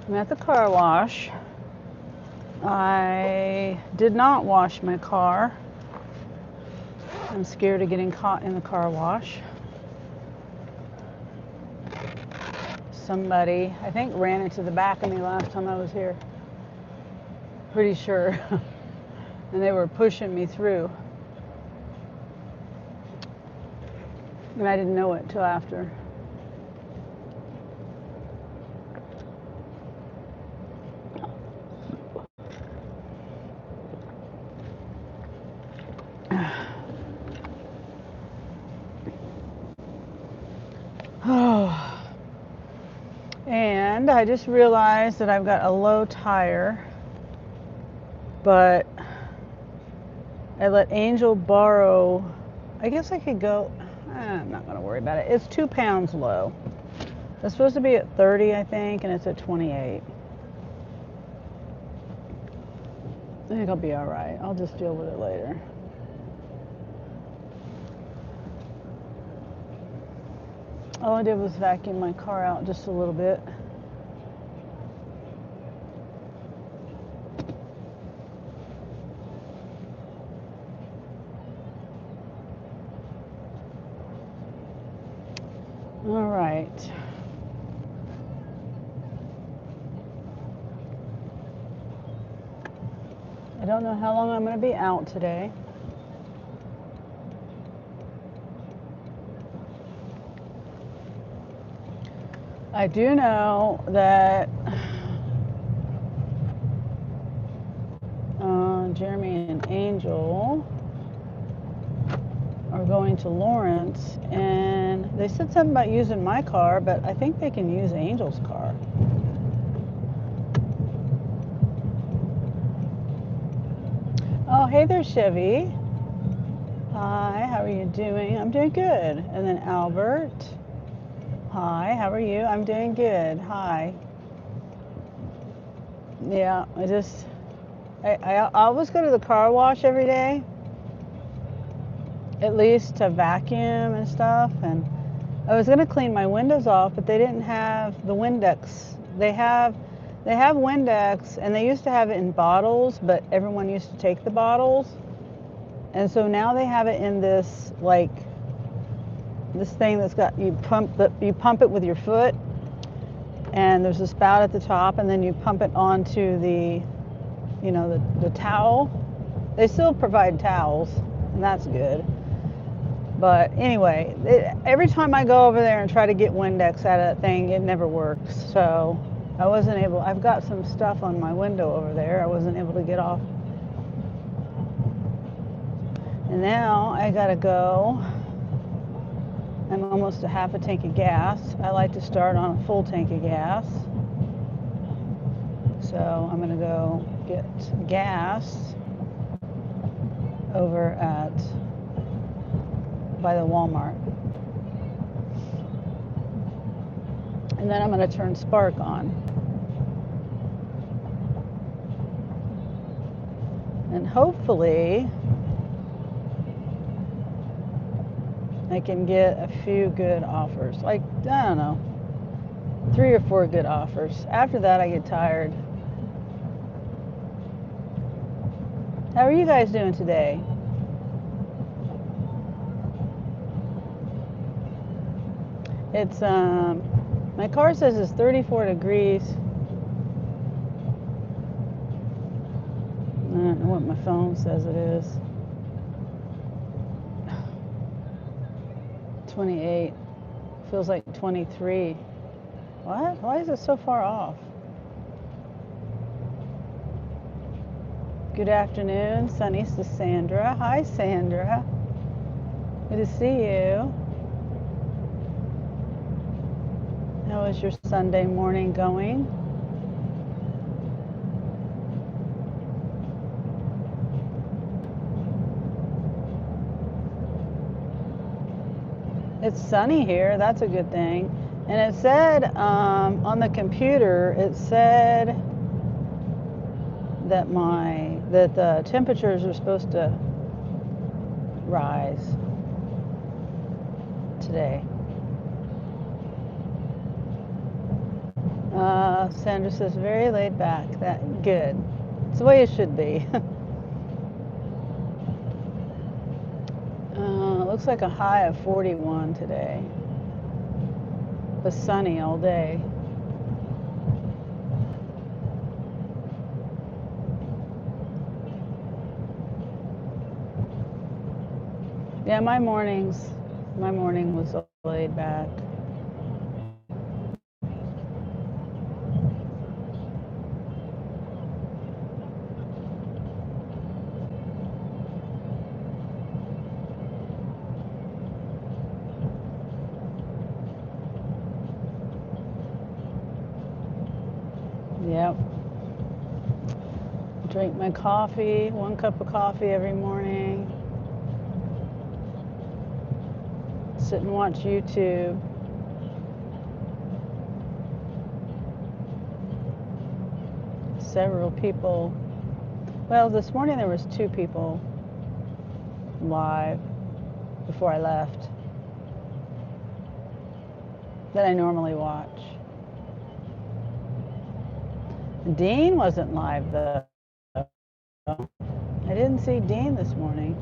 I'm at the car wash. I did not wash my car. I'm scared of getting caught in the car wash. Somebody, I think, ran into the back of me last time I was here. Pretty sure. And they were pushing me through. And I didn't know it till after. And I just realized that I've got a low tire, but I let Angel borrow. I guess I could go. I'm not going to worry about it. It's 2 pounds low. It's supposed to be at 30, I think, and it's at 28. I think I'll be all right. I'll just deal with it later. All I did was vacuum my car out just a little bit. All right. I don't know how long I'm going to be out today. I do know that Jeremy and Angel are going to Lawrence, and they said something about using my car, but I think they can use Angel's car. Oh, hey there, Chevy. Hi, how are you doing? I'm doing good. And then Albert. Hi, how are you? I'm doing good. Hi. Yeah, I always go to the car wash every day, at least to vacuum and stuff. And I was gonna clean my windows off, but they didn't have the Windex. They have Windex, and they used to have it in bottles, but everyone used to take the bottles. And so now they have it in this this thing that's got you pump it with your foot, and there's a spout at the top, and then you pump it onto the towel. They still provide towels, and that's good. But anyway, every time I go over there and try to get Windex out of that thing, it never works. So I wasn't able. I've got some stuff on my window over there. I wasn't able to get off. And now I gotta go. I'm almost a half a tank of gas. I like to start on a full tank of gas. So I'm gonna go get gas over by the Walmart. And then I'm gonna turn Spark on. And hopefully I can get a few good offers. Like, I don't know, 3 or 4 good offers. After that, I get tired. How are you guys doing today? It's, my car says it's 34 degrees. I don't know what my phone says it is. 28. Feels like 23. What? Why is it so far off? Good afternoon, Sunny Sandra. Hi, Sandra. Good to see you. How is your Sunday morning going? It's sunny here. That's a good thing. And it said on the computer, it said that the temperatures are supposed to rise today. Sandra says very laid back. That good. It's the way it should be. Looks like a high of 41 today. But sunny all day. Yeah, my morning was laid back. Yep. Drink my coffee, 1 cup of coffee every morning. Sit and watch YouTube. Several people. Well, this morning there was 2 people live before I left that I normally watch. Dean wasn't live though. I didn't see Dean this morning.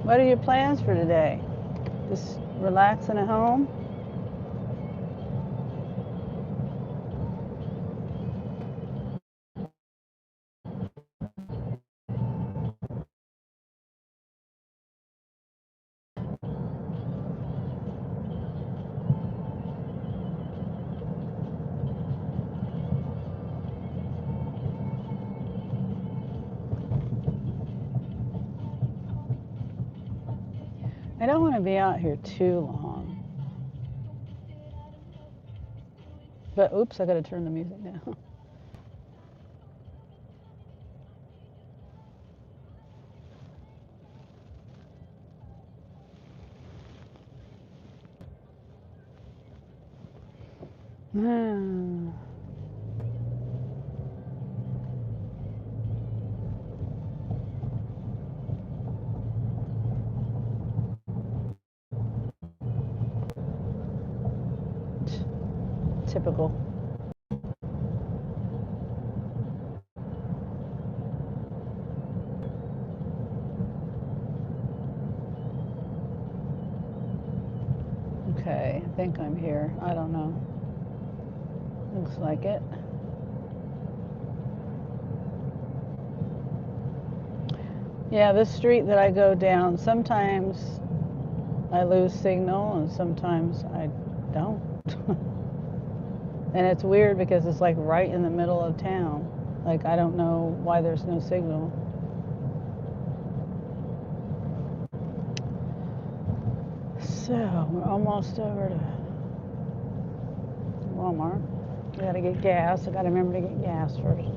What are your plans for today? Just relaxing at home? I don't want to be out here too long. But oops, I got to turn the music down. Typical. Okay, I think I'm here. I don't know. Looks like it. Yeah, this street that I go down, sometimes I lose signal and sometimes I don't. And it's weird because it's like right in the middle of town. Like I don't know why there's no signal. So we're almost over to Walmart. We gotta get gas. I gotta remember to get gas first.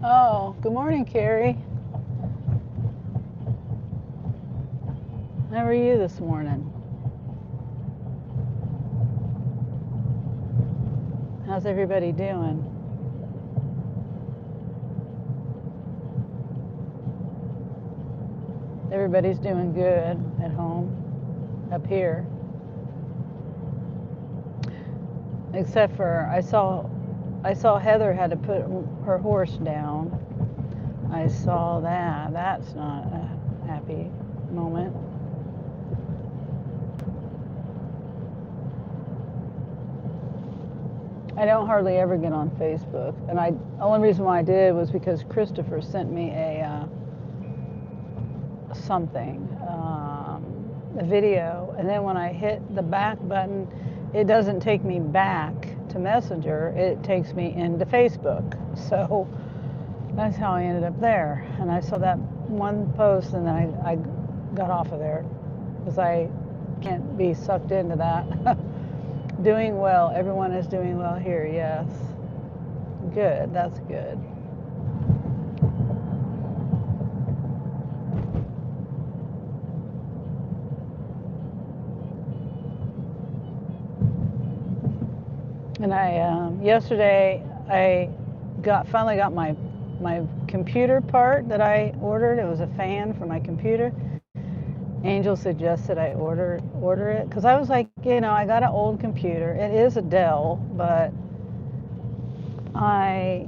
Oh, good morning, Carrie. How are you this morning? How's everybody doing? Everybody's doing good at home, up here. Except for I saw Heather had to put her horse down. I saw that. That's not a happy moment. I don't hardly ever get on Facebook, and the only reason why I did was because Christopher sent me a a video, and then when I hit the back button, it doesn't take me back to Messenger. It takes me into Facebook. So that's how I ended up there. And I saw that one post, and then I got off of there. because I can't be sucked into that. Doing well. Everyone is doing well here, yes. Good, that's good. And yesterday I finally got my computer part that I ordered. It was a fan for my computer. Angel suggested I order it because I was like, I got an old computer. It is a Dell, but I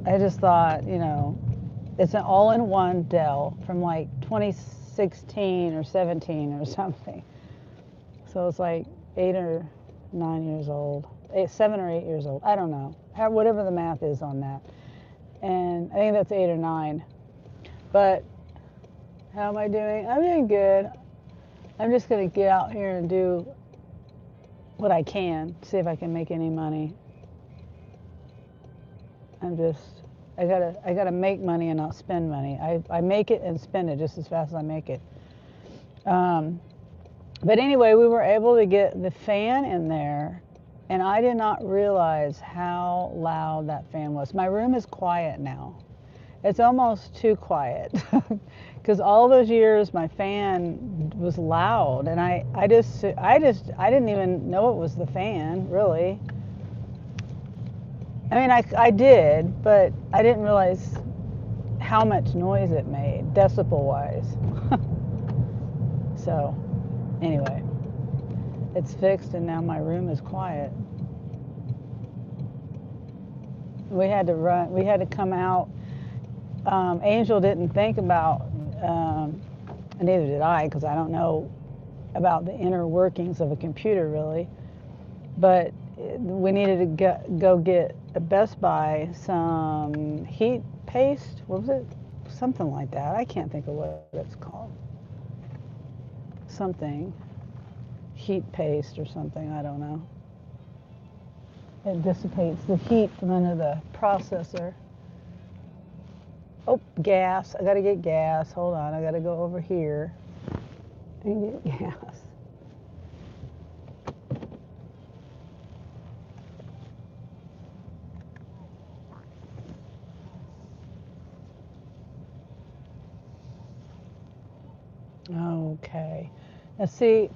just thought, it's an all-in-one Dell from like 2016 or 17 or something. So it's like 8 or 9 years old, 7 or 8 years old. I don't know, whatever the math is on that. And I think that's 8 or 9. But how am I doing? I'm doing good. I'm just gonna get out here and do what I can, see if I can make any money. I gotta make money and not spend money. I make it and spend it just as fast as I make it. But anyway, we were able to get the fan in there, and I did not realize how loud that fan was. My room is quiet now. It's almost too quiet because all those years my fan was loud, and I didn't even know it was the fan, really. I mean, I did, but I didn't realize how much noise it made, decibel wise. So, anyway, it's fixed, and now my room is quiet. We had to come out. Angel didn't think about, and neither did I, because I don't know about the inner workings of a computer really. But we needed to go get at Best Buy some heat paste. What was it? Something like that. I can't think of what it's called. Something. Heat paste or something. I don't know. It dissipates the heat from under the processor. Oh, gas. I gotta get gas. Hold on. I gotta go over here and get gas. Okay. Now see,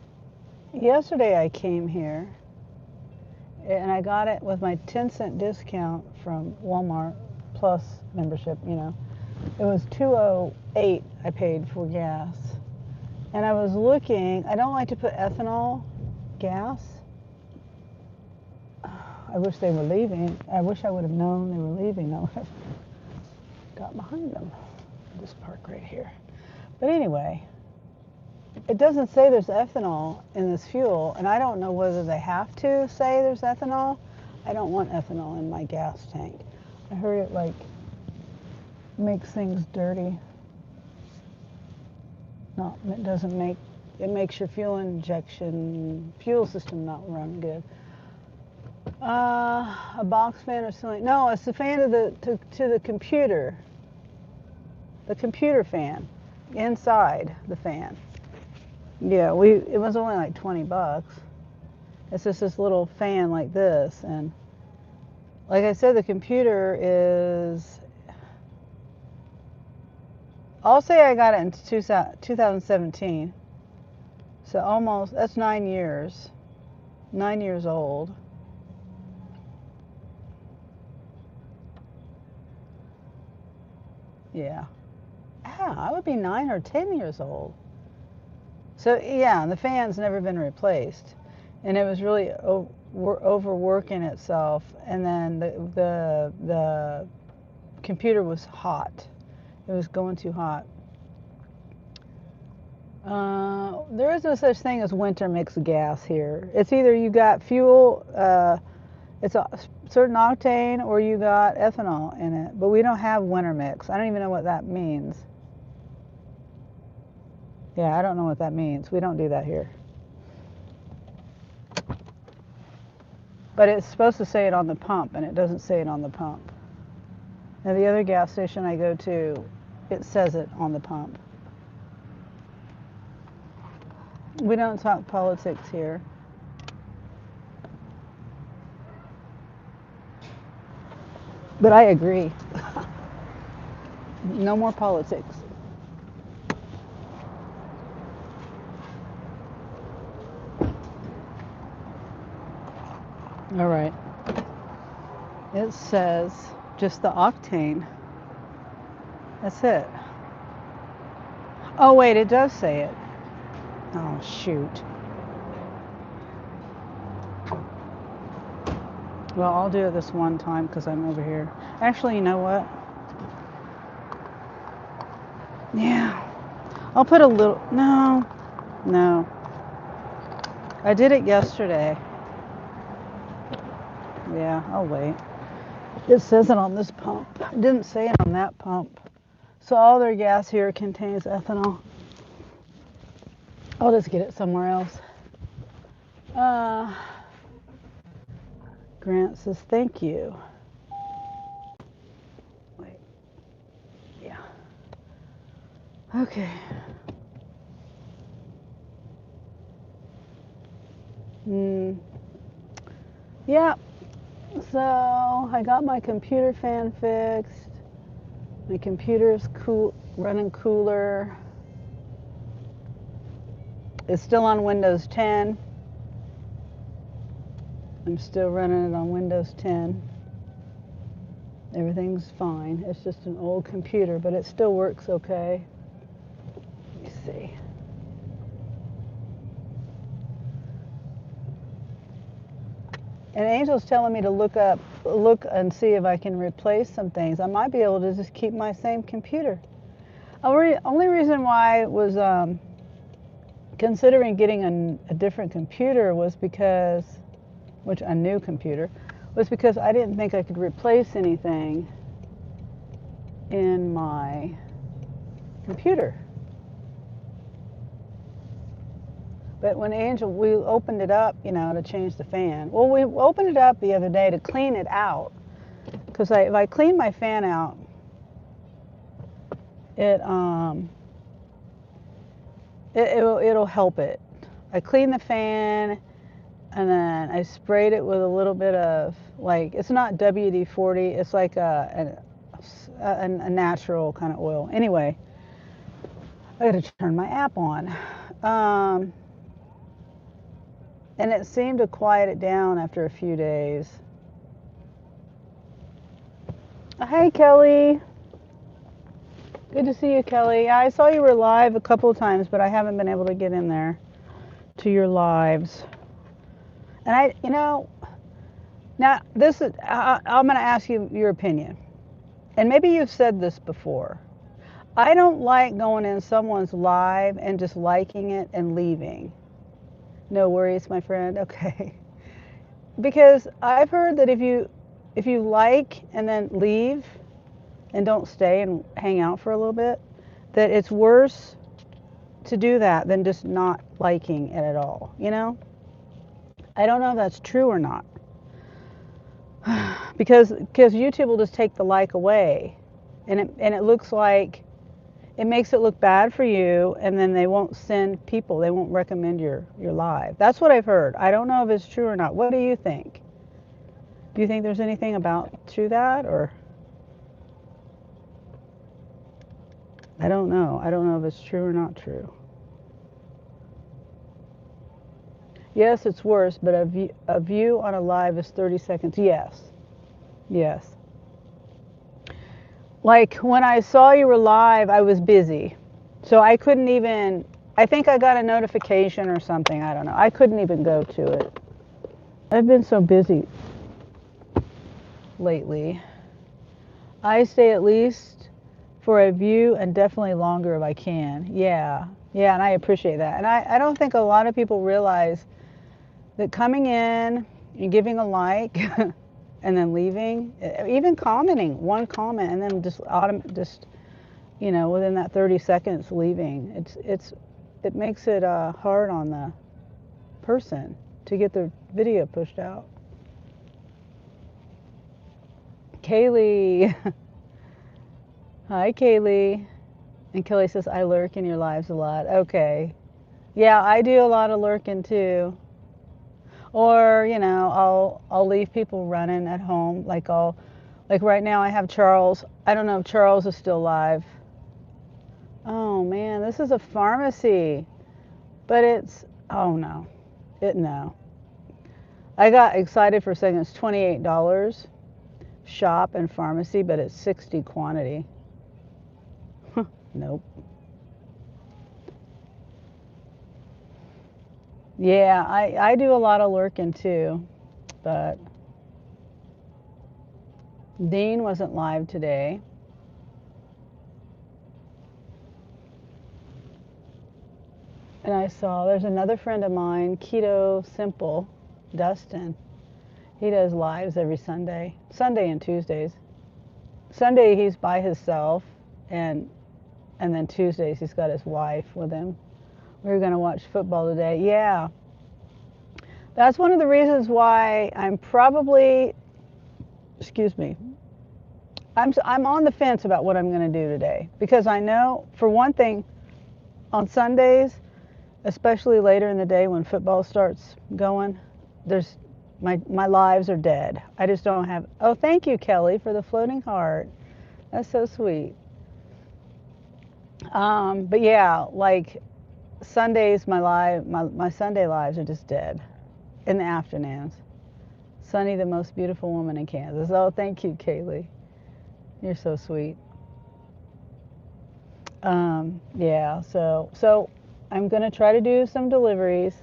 yesterday I came here and I got it with my 10-cent discount from Walmart Plus membership, It was $2.08 I paid for gas. And I was looking, I don't like to put ethanol gas. I wish they were leaving. I wish I would have known they were leaving. I would have got behind them. Just park right here. But anyway, it doesn't say there's ethanol in this fuel, and I don't know whether they have to say there's ethanol. I don't want ethanol in my gas tank. I heard it makes things dirty. No, it doesn't make, it makes your fuel system not run good. A box fan or something. No, it's the fan to the computer. The computer fan inside the fan. Yeah, it was only like $20. It's just this little fan like this, and like I said, the computer is, I'll say I got it in 2017. So that's 9 years. 9 years old. Yeah. I would be 9 or 10 years old. So yeah, the fan's never been replaced, and it was really overworking itself. And then the computer was hot. It was going too hot. There is no such thing as winter mix gas here. It's either you got fuel, it's a certain octane, or you got ethanol in it. But we don't have winter mix. I don't even know what that means. Yeah, I don't know what that means. We don't do that here. But it's supposed to say it on the pump, and it doesn't say it on the pump. Now, the other gas station I go to, it says it on the pump. We don't talk politics here. But I agree. No more politics. All right. It says just the octane. That's it. Oh, wait, it does say it. Oh, shoot. Well, I'll do it this one time because I'm over here. Actually, you know what? Yeah. I'll put a little. No. No. I did it yesterday. Yeah, I'll wait. It says it on this pump. It didn't say it on that pump. So all their gas here contains ethanol. I'll just get it somewhere else. Grant says thank you. Wait. Yeah. Okay. Yeah. So I got my computer fan fixed. My computer's running cooler. It's still on Windows 10. I'm still running it on Windows 10. Everything's fine. It's just an old computer, but it still works okay. Let me see. And Angel's telling me to look and see if I can replace some things. I might be able to just keep my same computer. Only reason why I was considering getting a different computer was because, a new computer, was because I didn't think I could replace anything in my computer. But when we opened it up, to change the fan. Well, we opened it up the other day to clean it out. Because if I clean my fan out, it'll help it. I cleaned the fan, and then I sprayed it with a little bit of, it's not WD-40, it's like a natural kind of oil. Anyway, I got to turn my app on. And it seemed to quiet it down after a few days. Hey, Kelly. Good to see you, Kelly. I saw you were live a couple of times, but I haven't been able to get in there to your lives. And now this is, I'm going to ask you your opinion. And maybe you've said this before. I don't like going in someone's live and just liking it and leaving. No worries, my friend. Okay. Because I've heard that if you like and then leave and don't stay and hang out for a little bit, that it's worse to do that than just not liking it at all, I don't know if that's true or not. because YouTube will just take the like away, and it looks like it makes it look bad for you, and then they won't send people, they won't recommend your live. That's what I've heard. I don't know if it's true or not. What do you think? Do you think there's anything to that, or? I don't know. I don't know if it's true or not true. Yes, it's worse, but a view on a live is 30 seconds. Yes. Yes. Like when I saw you were live, I was busy. So I couldn't even, I think I got a notification or something. I don't know. I couldn't even go to it. I've been so busy lately. I stay at least for a view and definitely longer if I can. Yeah. Yeah, and I appreciate that. And I don't think a lot of people realize that coming in and giving a like and then leaving, even commenting one comment and then just within that 30 seconds leaving, it makes it hard on the person to get the video pushed out. Kaylee. Hi, Kaylee. And Kelly says, I lurk in your lives a lot. Okay. Yeah, I do a lot of lurking too. Or, I'll leave people running at home. Like right now I have Charles. I don't know if Charles is still alive. Oh man, this is a pharmacy. But oh no. No. I got excited for a second. It's $28 shop and pharmacy, but it's 60 quantity. Nope. Yeah, I do a lot of lurking too, but Dean wasn't live today. And I saw there's another friend of mine, Keto Simple, Dustin. He does lives every Sunday and Tuesdays. Sunday he's by himself, and then Tuesdays he's got his wife with him. We were going to watch football today. Yeah, that's one of the reasons why I'm probably, excuse me, I'm on the fence about what I'm going to do today, because I know, for one thing, on Sundays, especially later in the day when football starts going, there's my lives are dead. I just don't have. Oh, thank you, Kelly, for the floating heart. That's so sweet. But yeah, like Sundays, my Sunday lives are just dead in the afternoons. Sunny, the most beautiful woman in Kansas. Oh, thank you, Kaylee. You're so sweet. Yeah, so I'm gonna try to do some deliveries.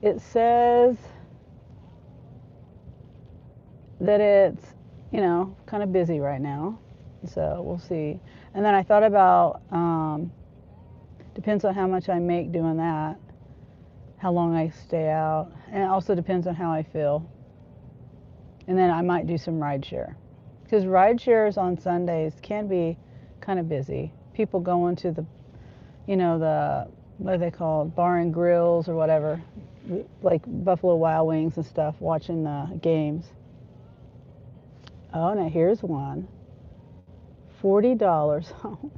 It says that it's, kind of busy right now, so we'll see. And then I thought about, depends on how much I make doing that, how long I stay out, and it also depends on how I feel. And then I might do some rideshare, because ride shares on Sundays can be kind of busy. People going to the what are they called, bar and grills or whatever, like Buffalo Wild Wings and stuff, watching the games. Oh, now here's one. $40.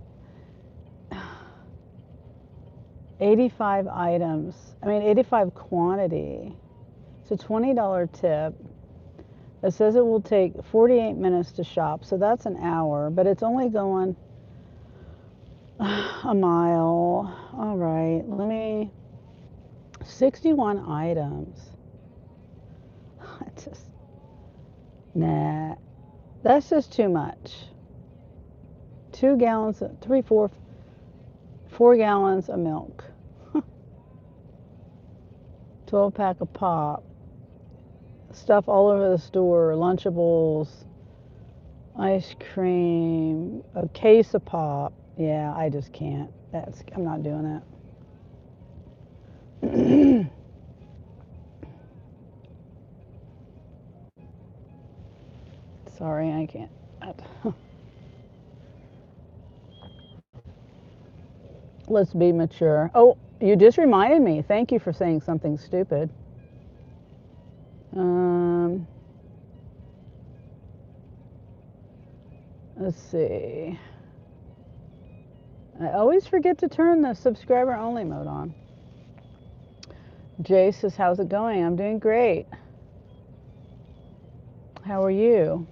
85 items. I mean, 85 quantity. It's a $20 tip. It says it will take 48 minutes to shop, so that's an hour, but it's only going a mile. All right, 61 items. I just, nah, that's just too much. 2 gallons, 4 gallons of milk. 12 pack of pop. Stuff all over the store, Lunchables, ice cream, a case of pop. Yeah, I just can't. I'm not doing that. Sorry, I can't. Let's be mature. Oh, you just reminded me. Thank you for saying something stupid. Um, let's see. I always forget to turn the subscriber only mode on. Jay says, how's it going? I'm doing great. How are you?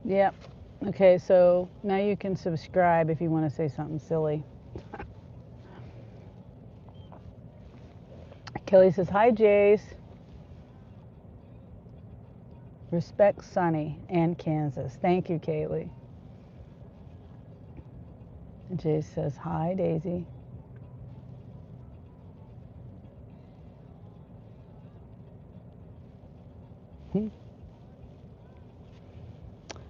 Yep. Okay, so now you can subscribe if you want to say something silly. Kelly says, hi, Jace. Respect Sunny and Kansas. Thank you, Kaylee. Jace says, hi, Daisy.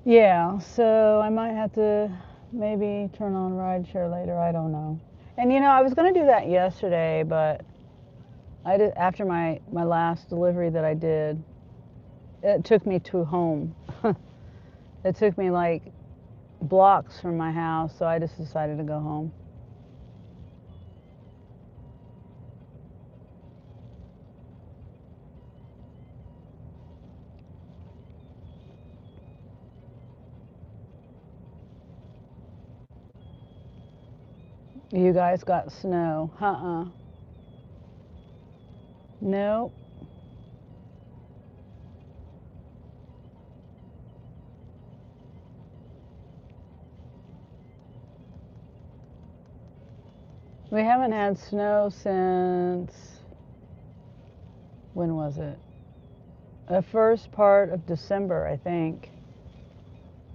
Yeah, so I might have to maybe turn on rideshare later. I don't know. And I was going to do that yesterday, but I did after my last delivery that I did. It took me to home. It took me like blocks from my house, so I just decided to go home. You guys got snow. Nope. We haven't had snow since, when was it? The first part of December, I think.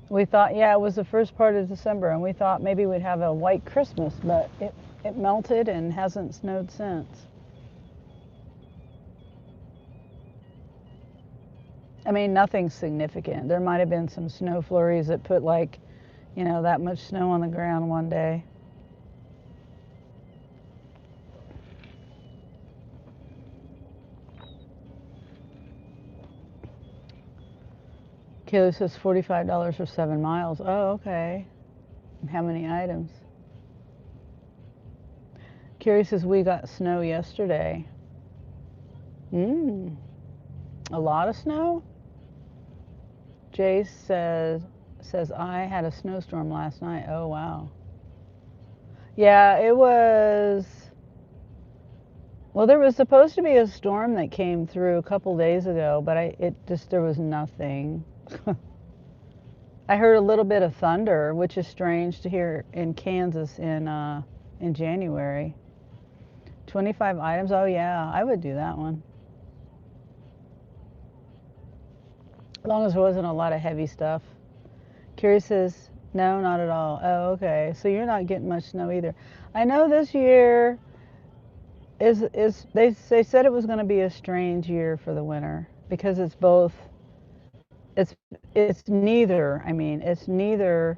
We thought, yeah, it was the first part of December, and we thought maybe we'd have a white Christmas, but it melted and hasn't snowed since. I mean, nothing significant. There might have been some snow flurries that put like, that much snow on the ground one day. Kaylee says $45 for 7 miles. Oh, okay. How many items? Carrie says we got snow yesterday. A lot of snow? Jay says I had a snowstorm last night. Oh wow. Yeah, it was. Well, there was supposed to be a storm that came through a couple days ago, but there was nothing. I heard a little bit of thunder, which is strange to hear in Kansas in January. 25 items. Oh yeah, I would do that one. As long as there wasn't a lot of heavy stuff. Carrie says, no, not at all. Oh, okay. So you're not getting much snow either. I know this year they said it was going to be a strange year for the winter because it's both. It's it's neither. I mean, it's neither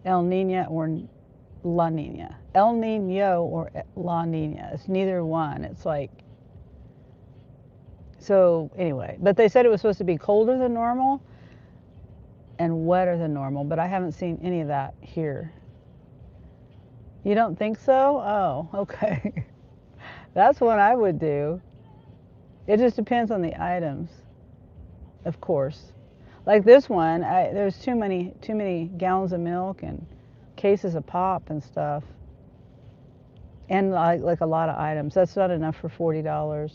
El Nino or La Nina. El Nino or La Nina. It's neither one. It's like. So anyway, but they said it was supposed to be colder than normal and wetter than normal, but I haven't seen any of that here. You don't think so? Oh, okay. That's what I would do. It just depends on the items, of course. Like this one, there's too many gallons of milk and cases of pop and stuff, and like a lot of items. That's not enough for $40.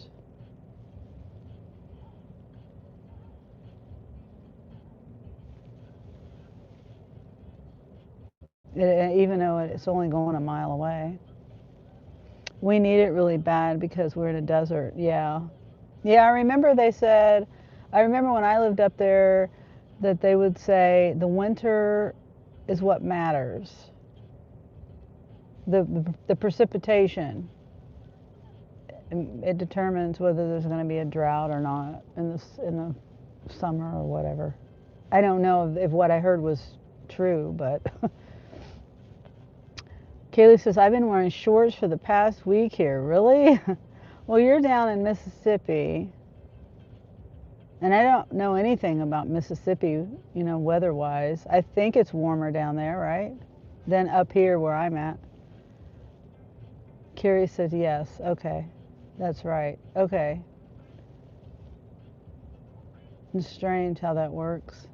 Even though it's only going a mile away. We need it really bad because we're in a desert. Yeah. Yeah, I remember when I lived up there that they would say the winter is what matters. The precipitation, it determines whether there's going to be a drought or not in the summer or whatever. I don't know if what I heard was true, but Kaylee says I've been wearing shorts for the past week here. Really? Well, you're down in Mississippi. And I don't know anything about Mississippi, weather-wise. I think it's warmer down there, right? Than up here where I'm at. Carrie says yes. Okay. That's right. Okay. It's strange how that works.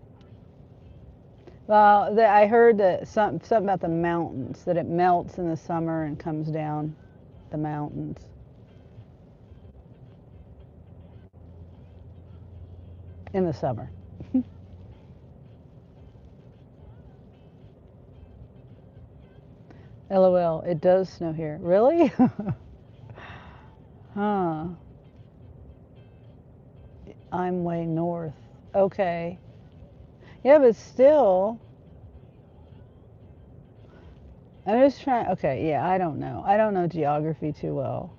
Well, I heard that something about the mountains, that it melts in the summer and comes down the mountains. In the summer. LOL, it does snow here. Really? Huh. I'm way north. Okay. Yeah, but still, I'm just trying. Okay, yeah, I don't know. I don't know geography too well.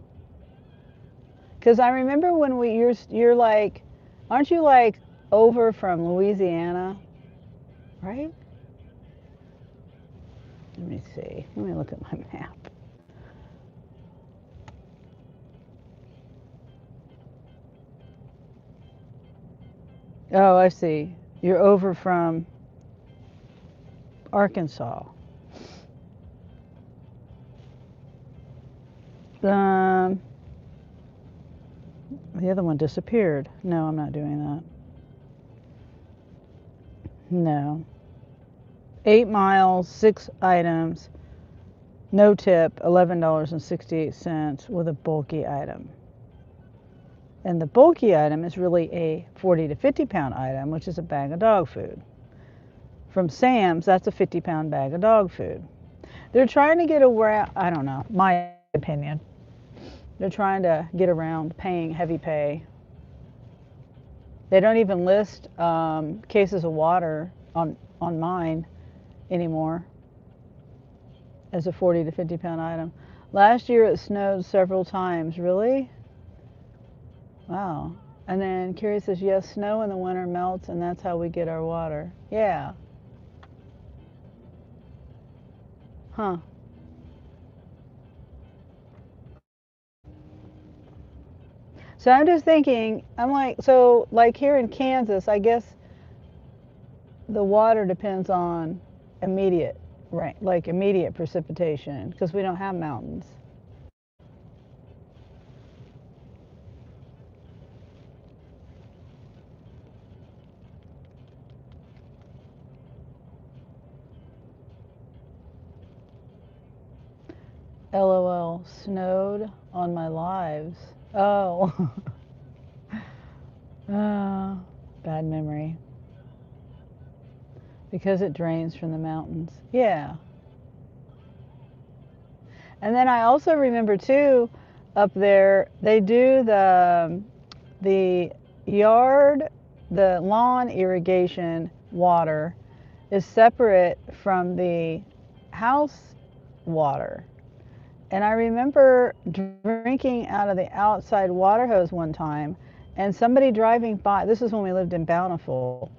Because I remember when you're like, aren't you like over from Louisiana, right? Let me see. Let me look at my map. Oh, I see. You're over from Arkansas. Um, the other one disappeared. No, I'm not doing that. No. 8 miles, 6 items. No tip, $11.68 with a bulky item. And the bulky item is really a 40 to 50 pound item, which is a bag of dog food. From Sam's, that's a 50-pound bag of dog food. They're trying to get around, I don't know, my opinion. They're trying to get around paying heavy pay. They don't even list cases of water on mine anymore as a 40 to 50 pound item. Last year it snowed several times. Really? Wow. And then Carrie says, yes, snow in the winter melts, and that's how we get our water. Yeah. Huh. So I'm just thinking, I'm like, so like here in Kansas, I guess the water depends on immediate rain, like immediate precipitation, because we don't have mountains. LOL, snowed on my lives. Oh. Oh, bad memory. Because it drains from the mountains. Yeah. And then I also remember too, up there they do the yard, the lawn irrigation water is separate from the house water. And I remember drinking out of the outside water hose one time, and somebody driving by, this is when we lived in Bountiful,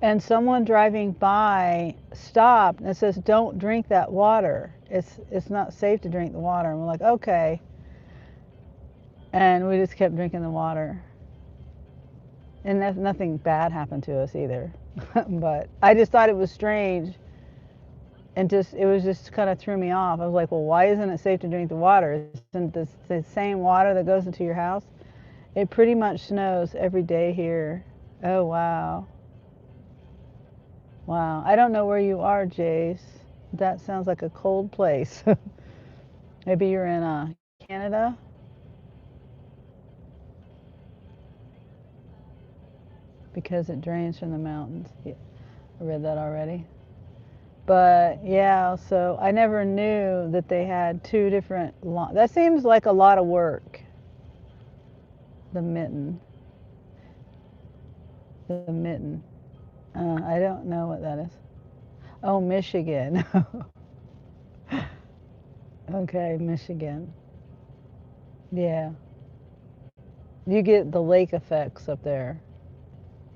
and someone driving by stopped and says, don't drink that water. It's not safe to drink the water. And we're like, okay. And we just kept drinking the water. And nothing bad happened to us either. But I just thought it was strange, and it was just kind of threw me off. I was like, well, why isn't it safe to drink the water? Isn't this the same water that goes into your house? It pretty much snows every day here. Oh, wow. Wow. I don't know where you are, Jace. That sounds like a cold place. Maybe you're in Canada? Because it drains from the mountains. Yeah, I read that already. But yeah, so I never knew that they had two different that seems like a lot of work. The mitten. The mitten. I don't know what that is. Oh, Michigan. Okay, Michigan. Yeah. You get the lake effects up there.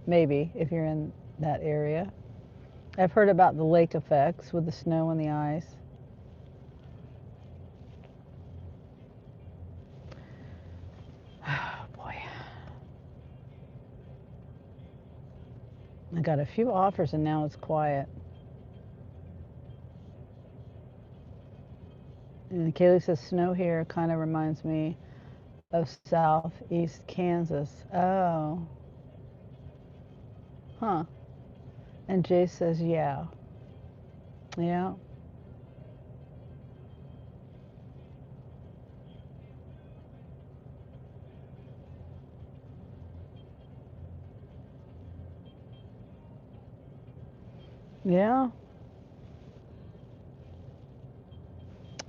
Maybe if you're in that area. I've heard about the lake effects with the snow and the ice. Oh boy. I got a few offers and now it's quiet. And Kaylee says snow here kind of reminds me of southeast Kansas. Oh. Huh. And Jay says, yeah. Yeah. Yeah.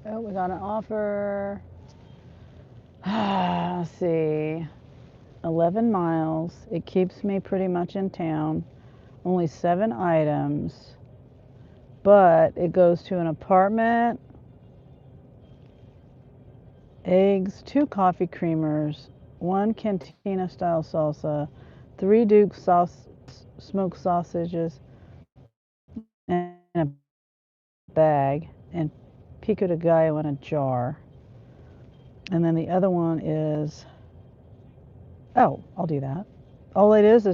Oh, we got an offer. Let's see. 11 miles. It keeps me pretty much in town. Only 7 items. But it goes to an apartment, eggs, 2 coffee creamers, 1 cantina style salsa, 3 Duke smoked sausages, and a bag, and pico de gallo in a jar. And then the other one is, oh, I'll do that. All it is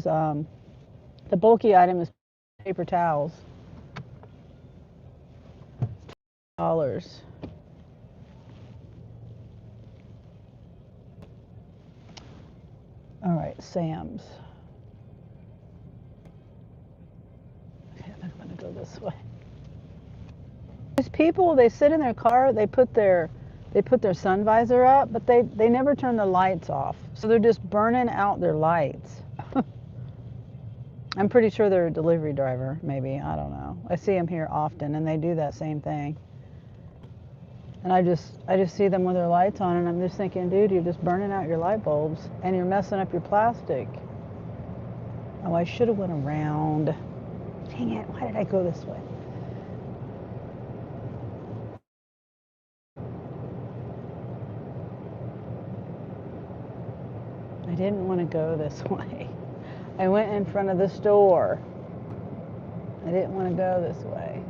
the bulky item is paper towels. Dollars. All right, Sam's. Okay, I think I'm gonna go this way. There's people, they sit in their car, they put their sun visor up, but they never turn the lights off. So they're just burning out their lights. I'm pretty sure they're a delivery driver, maybe. I don't know. I see them here often, and they do that same thing. And I just see them with their lights on, and I'm just thinking, dude, you're just burning out your light bulbs, and you're messing up your plastic. Oh, I should have went around. Dang it, why did I go this way? I didn't want to go this way. I went in front of the store. I didn't want to go this way.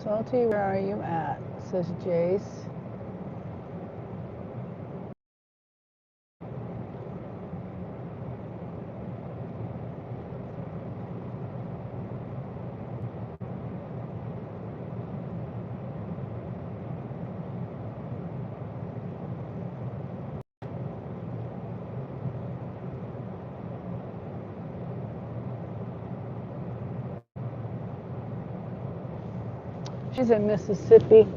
Salty, where are you at? Says Jace. She's in Mississippi.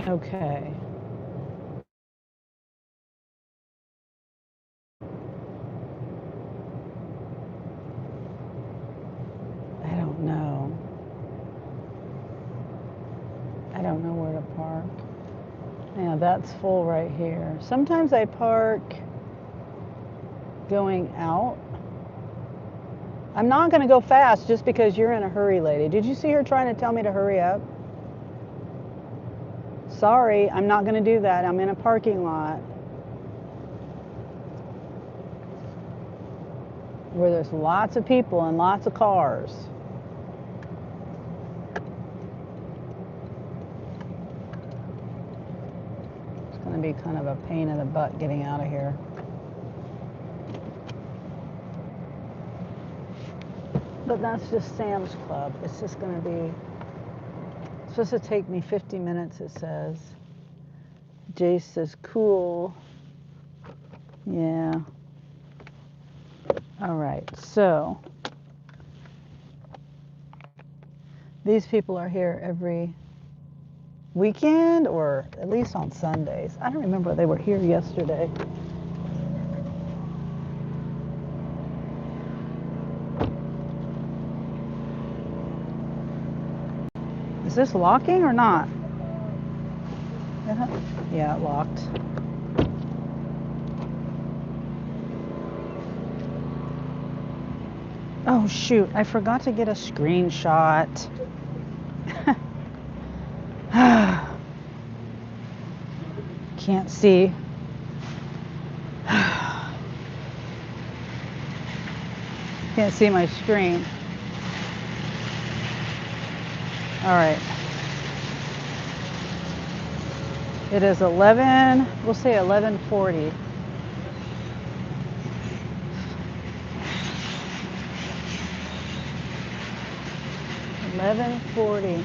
Okay. I don't know. I don't know where to park. Yeah, that's full right here. Sometimes I park going out. I'm not going to go fast just because you're in a hurry, lady. Did you see her trying to tell me to hurry up? Sorry, I'm not going to do that. I'm in a parking lot where there's lots of people and lots of cars. It's going to be kind of a pain in the butt getting out of here. But that's just Sam's Club. It's just going to be, it's supposed to take me 50 minutes, it says. Jace says, cool. Yeah. All right, so these people are here every weekend or at least on Sundays. I don't remember they were here yesterday. Is this locking or not? Yeah, it locked. Oh shoot, I forgot to get a screenshot. Can't see. Can't see my screen. All right. It is 11, we'll say 11:40. $11.40.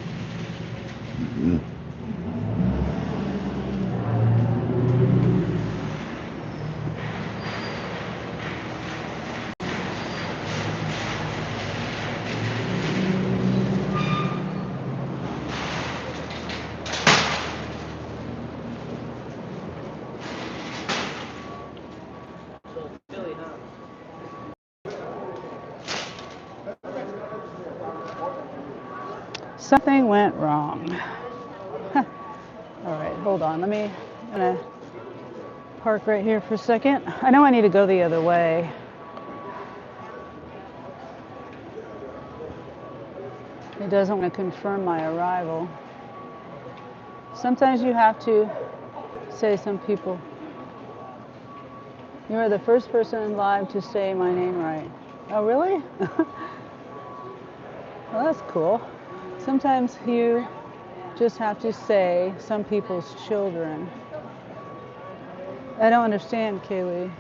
Something went wrong. All right, hold on. I'm gonna park right here for a second. I know I need to go the other way. It doesn't want to confirm my arrival. Sometimes you have to say some people. You are the first person live to say my name right. Oh, really? Well, that's cool. Sometimes you just have to say some people's children. I don't understand, Kaylee.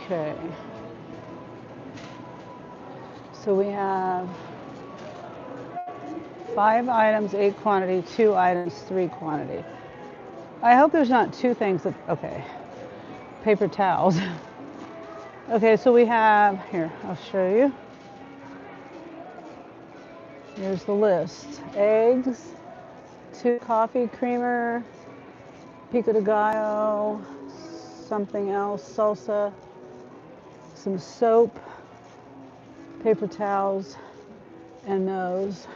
Okay. So we have 5 items, 8 quantity, 2 items, 3 quantity. I hope there's not 2 things that, okay. Paper towels. Okay, so we have, here, I'll show you. Here's the list. Eggs, 2 coffee creamer, pico de gallo, something else, salsa, some soap, paper towels, and those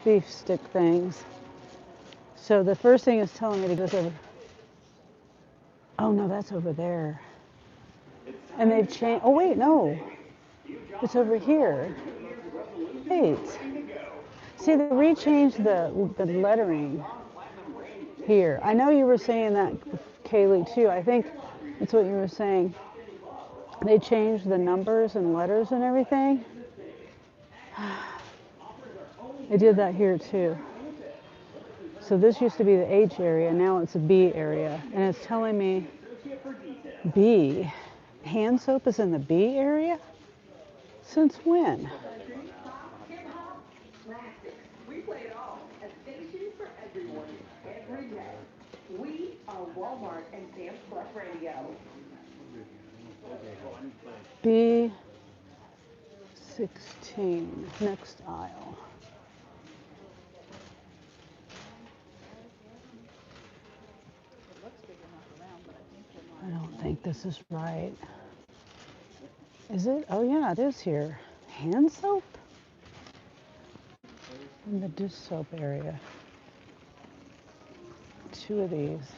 beef stick things. So the first thing is telling me to go over. Oh no, that's over there. And they've changed. Oh wait, no, it's over here. Wait. See, they rechanged the lettering here. I know you were saying that, Kaylee, too. I think that's what you were saying. They changed the numbers and letters and everything. They did that here, too. So this used to be the H area, now it's a B area. And it's telling me B. Hand soap is in the B area? Since when? We play it all. A station for everyone, every day. We are Walmart and Sam's Club Radio. B16, next aisle. I don't think this is right. Is it? Oh yeah, it is here. Hand soap? In the dish soap area. 2 of these.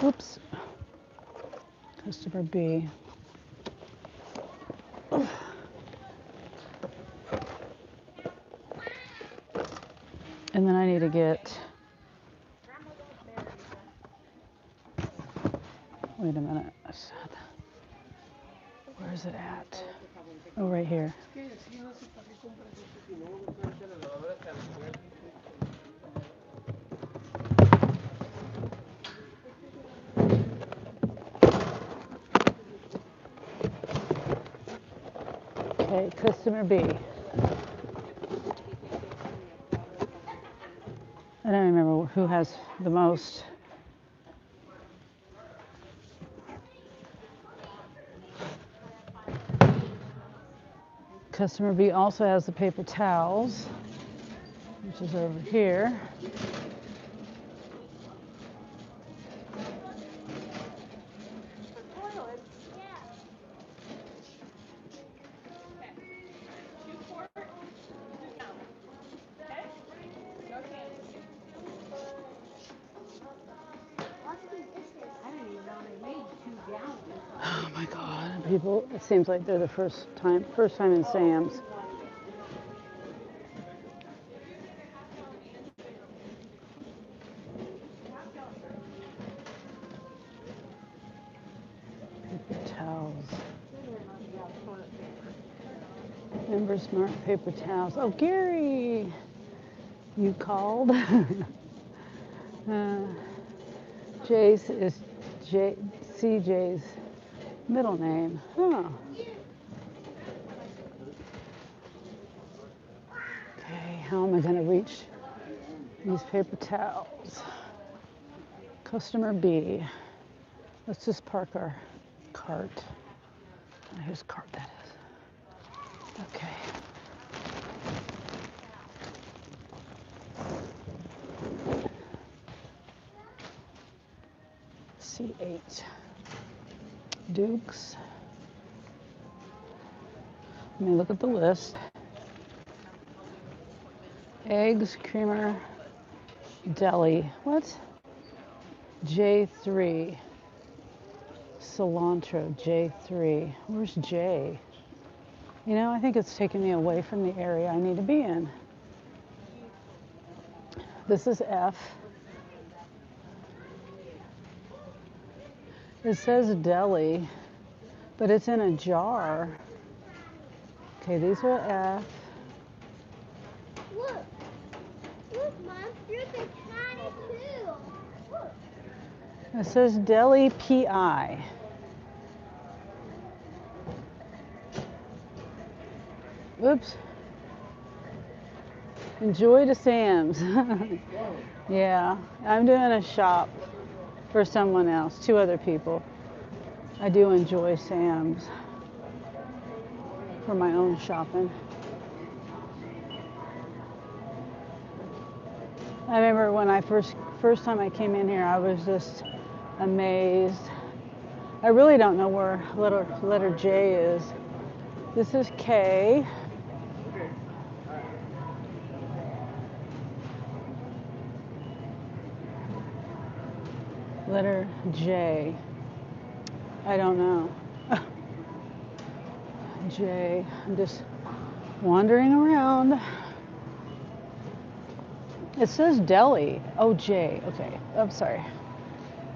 Oops. Customer B. And then I need to get, wait a minute. Where is it at? Oh, right here. Okay, customer B. I don't remember who has the most. Customer B also has the paper towels, which is over here. Oh my God, people, it seems like they're the first time in Sam's. Paper towels. Member Smart paper towels. Oh, Gary, you called? Jace is CJ's middle name. Huh. Okay, how am I going to reach these paper towels? Customer B. Let's just park our cart. Whose cart that is. Okay. C8. Dukes. Let me look at the list. Eggs, creamer, deli. What? J3. Cilantro, J3. Where's J? You know, I think it's taking me away from the area I need to be in. This is F. It says deli, but it's in a jar. Okay, these are F. Look, Mom, here's a cat too. Look. It says deli PI. Oops. Enjoy to Sam's. Yeah, I'm doing a shop for someone else, 2 other people. I do enjoy Sam's for my own shopping. I remember when I first time I came in here, I was just amazed. I really don't know where letter J is. This is K. Letter J. I don't know. J. I'm just wandering around. It says deli. Oh, J. Okay. I'm sorry.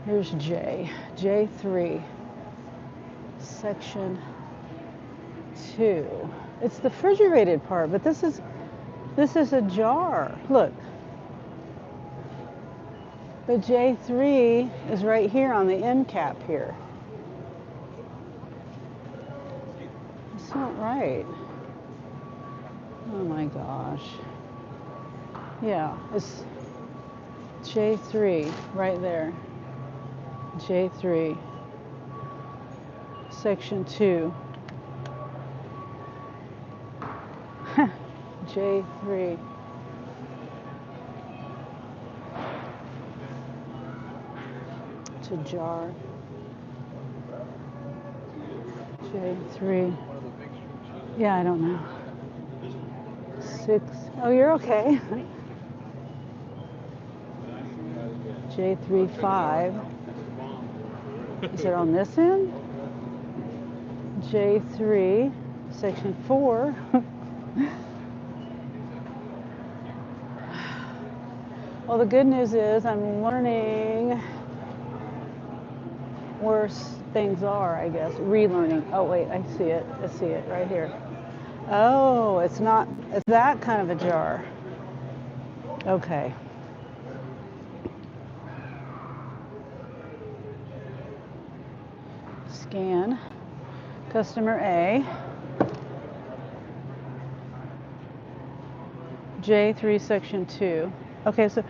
Here's J. J3. Section 2. It's the refrigerated part, but this is a jar. Look. But J3 is right here on the end cap here. It's not right. Oh my gosh. Yeah, it's J3 right there. J3, section 2. J3. It's a jar. J3. Yeah, I don't know. 6. Oh, you're okay. J3, 5. Is it on this end? J3, section 4. Well, the good news is I'm learning where things are, I guess. Relearning. Oh, wait, I see it. I see it right here. Oh, it's not, it's that kind of a jar. Okay. Scan. Customer A. J3, section 2. Okay, so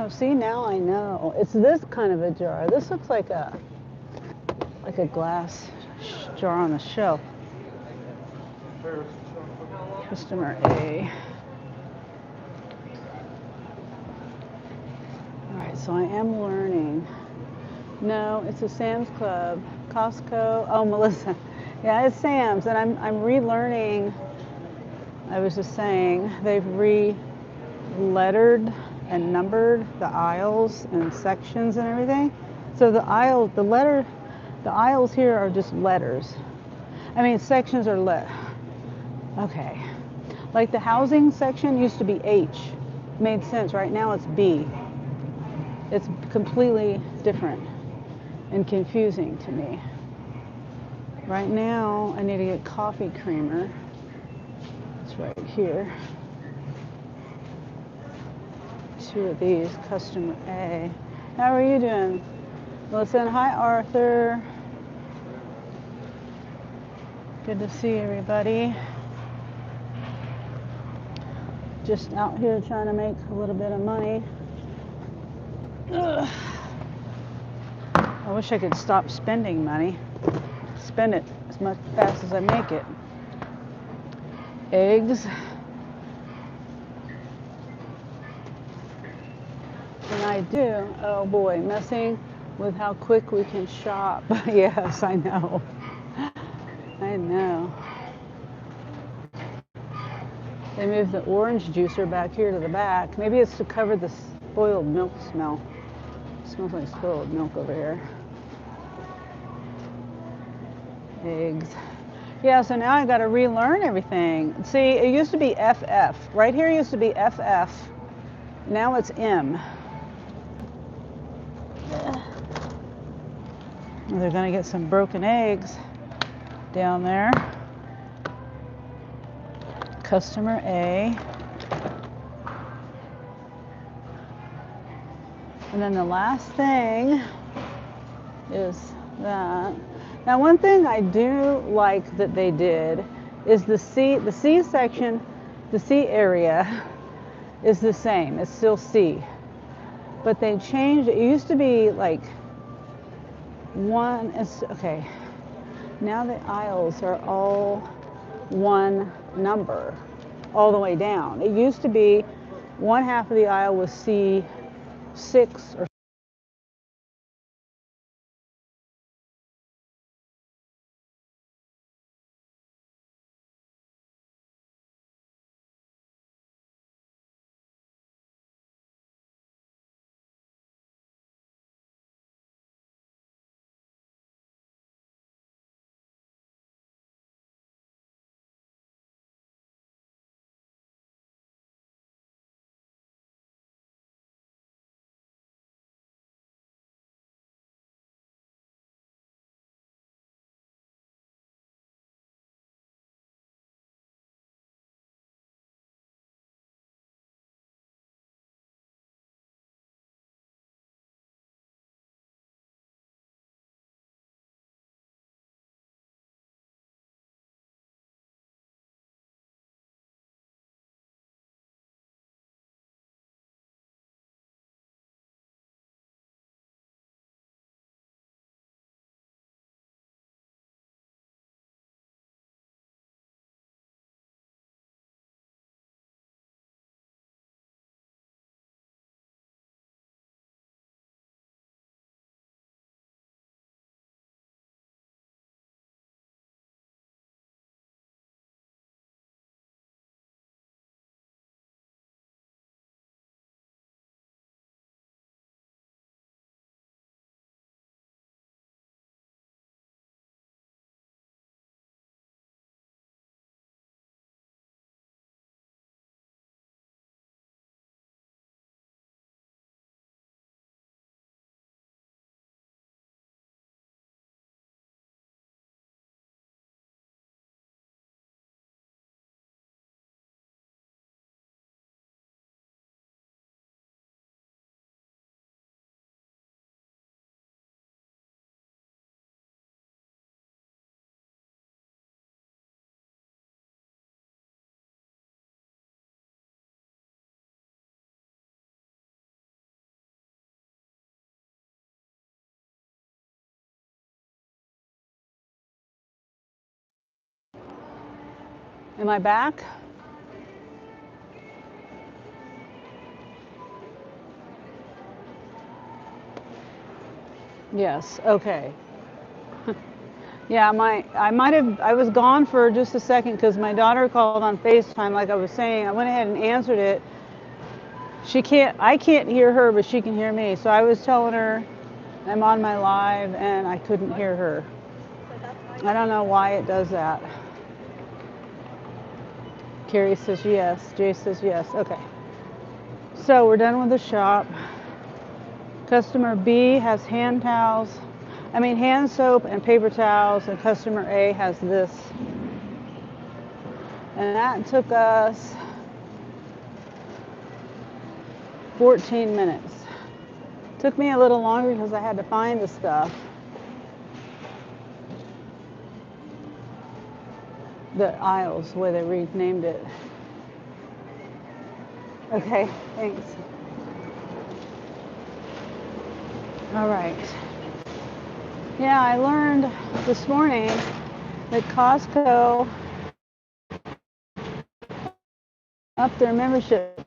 see, now I know. It's this kind of a jar. This looks like a glass jar on a shelf. Customer A. All right, so I am learning. No, it's a Sam's Club. Costco. Oh, Melissa. Yeah, it's Sam's, and I'm relearning. I was just saying they've re-lettered and numbered the aisles and sections and everything. So the aisles here are just letters. I mean, sections are okay. Like the housing section used to be H. Made sense. Right now it's B. It's completely different and confusing to me. Right now I need to get coffee creamer. It's right here. 2 of these, customer A. How are you doing? Listen, hi Arthur. Good to see everybody. Just out here trying to make a little bit of money. Ugh. I wish I could stop spending money. Spend it as much fast as I make it. Eggs. And I do, oh boy, messing with how quick we can shop. Yes, I know. I know. They moved the orange juicer back here to the back. Maybe it's to cover the spoiled milk smell. It smells like spoiled milk over here. Eggs. Yeah, so now I got to relearn everything. See, it used to be FF. Right here used to be FF. Now it's M. They're going to get some broken eggs down there. Customer A. And then the last thing is that. Now, one thing I do like that they did is the C section, the C area is the same. It's still C. But they changed it. It used to be like one, okay. Now the aisles are all one number all the way down. It used to be one half of the aisle was C6 or am I back? Yes, okay. Yeah, I was gone for just a second because my daughter called on FaceTime like I was saying. I went ahead and answered it. I can't hear her, but she can hear me. So I was telling her I'm on my live and I couldn't hear her. I don't know why it does that. Carrie says yes. Jay says yes. Okay. So we're done with the shop. Customer B has hand soap and paper towels, and customer A has this. And that took us 14 minutes. Took me a little longer because I had to find the stuff. The aisles, the way they renamed it. Okay, thanks. All right. Yeah, I learned this morning that Costco upped their membership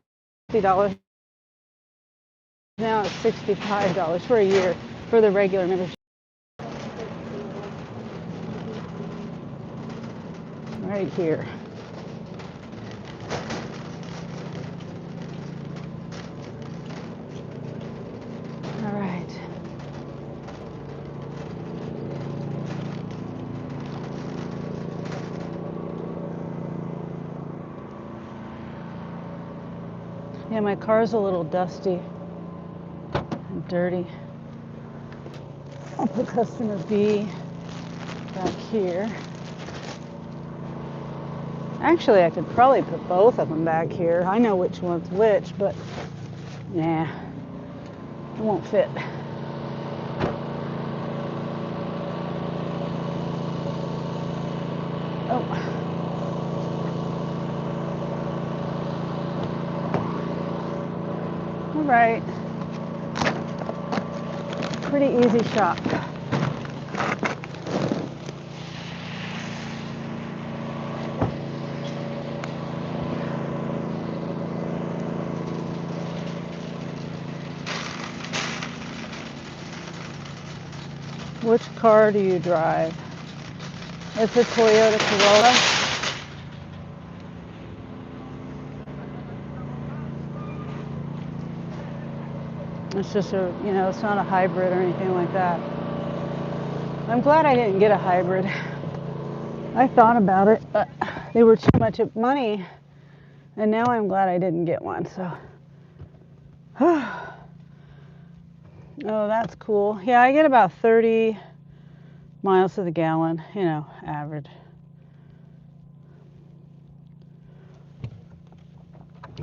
$50. Now it's $65 for a year for the regular membership. Right here. All right. Okay, my car's a little dusty and dirty. I'll put customer B back here. Actually, I could probably put both of them back here. I know which one's which, but nah, it won't fit. Oh. All right. Pretty easy shop. Which car do you drive? It's a Toyota Corolla. It's just a, it's not a hybrid or anything like that. I'm glad I didn't get a hybrid. I thought about it, but they were too much money, and now I'm glad I didn't get one, so. Oh, that's cool. Yeah, I get about 30 miles to the gallon, average.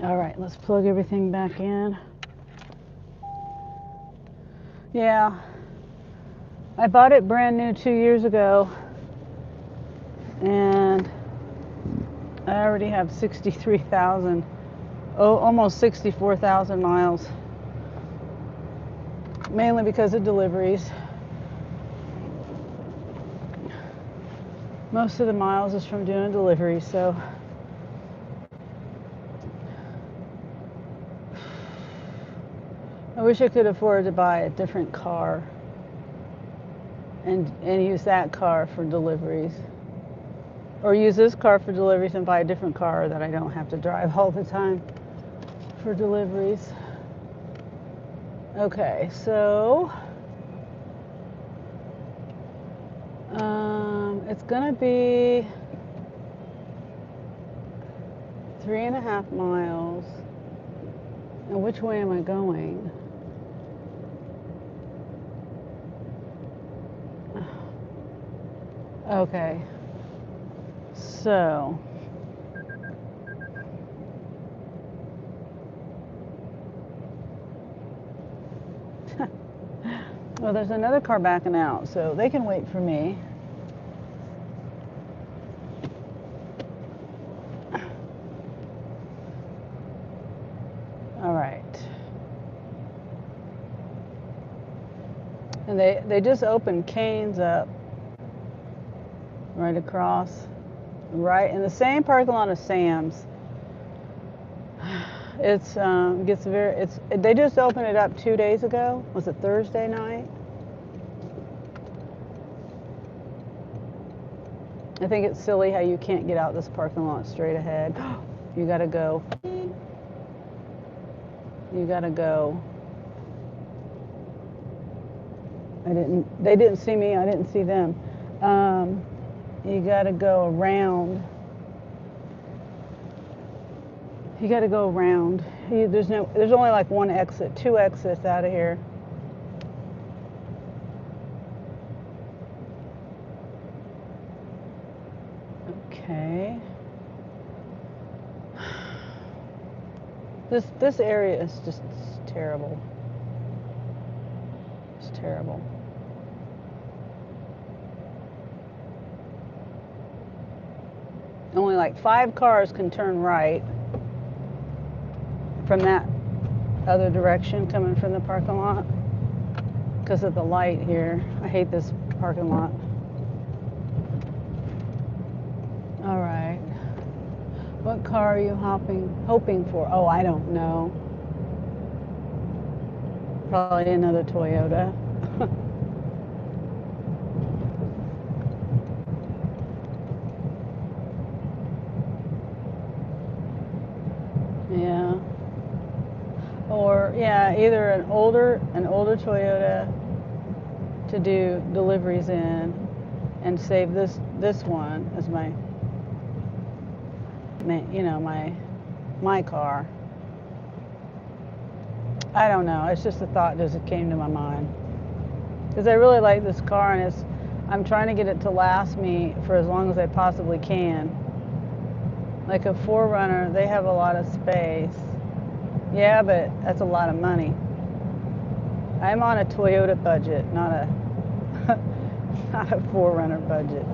All right, let's plug everything back in. Yeah, I bought it brand new 2 years ago, and I already have 63,000, almost 64,000 miles, mainly because of deliveries. Most of the miles is from doing deliveries, so. I wish I could afford to buy a different car and use that car for deliveries. Or use this car for deliveries and buy a different car that I don't have to drive all the time for deliveries. Okay, so it's gonna be 3.5 miles. And which way am I going? Okay, so well, there's another car backing out, so they can wait for me. All right. And they just opened Cane's up right across, right in the same parking lot as Sam's. It's they just opened it up 2 days ago. Was it Thursday night? I think it's silly how you can't get out this parking lot straight ahead. You gotta go. You gotta go. They didn't see me, I didn't see them. You gotta go around. You gotta go around. There's only like one exit, 2 exits out of here. Okay. This area is just terrible. It's terrible. Only like 5 cars can turn right from that other direction coming from the parking lot because of the light here. I hate this parking lot. All right. What car are you hoping for? Oh, I don't know. Probably another Toyota. Yeah. Or either an older Toyota to do deliveries in, and save this one as my car. I don't know. It's just a thought just came to my mind. Because I really like this car, and I'm trying to get it to last me for as long as I possibly can. Like a 4Runner, they have a lot of space. Yeah, but that's a lot of money. I'm on a Toyota budget, not a not a 4Runner budget.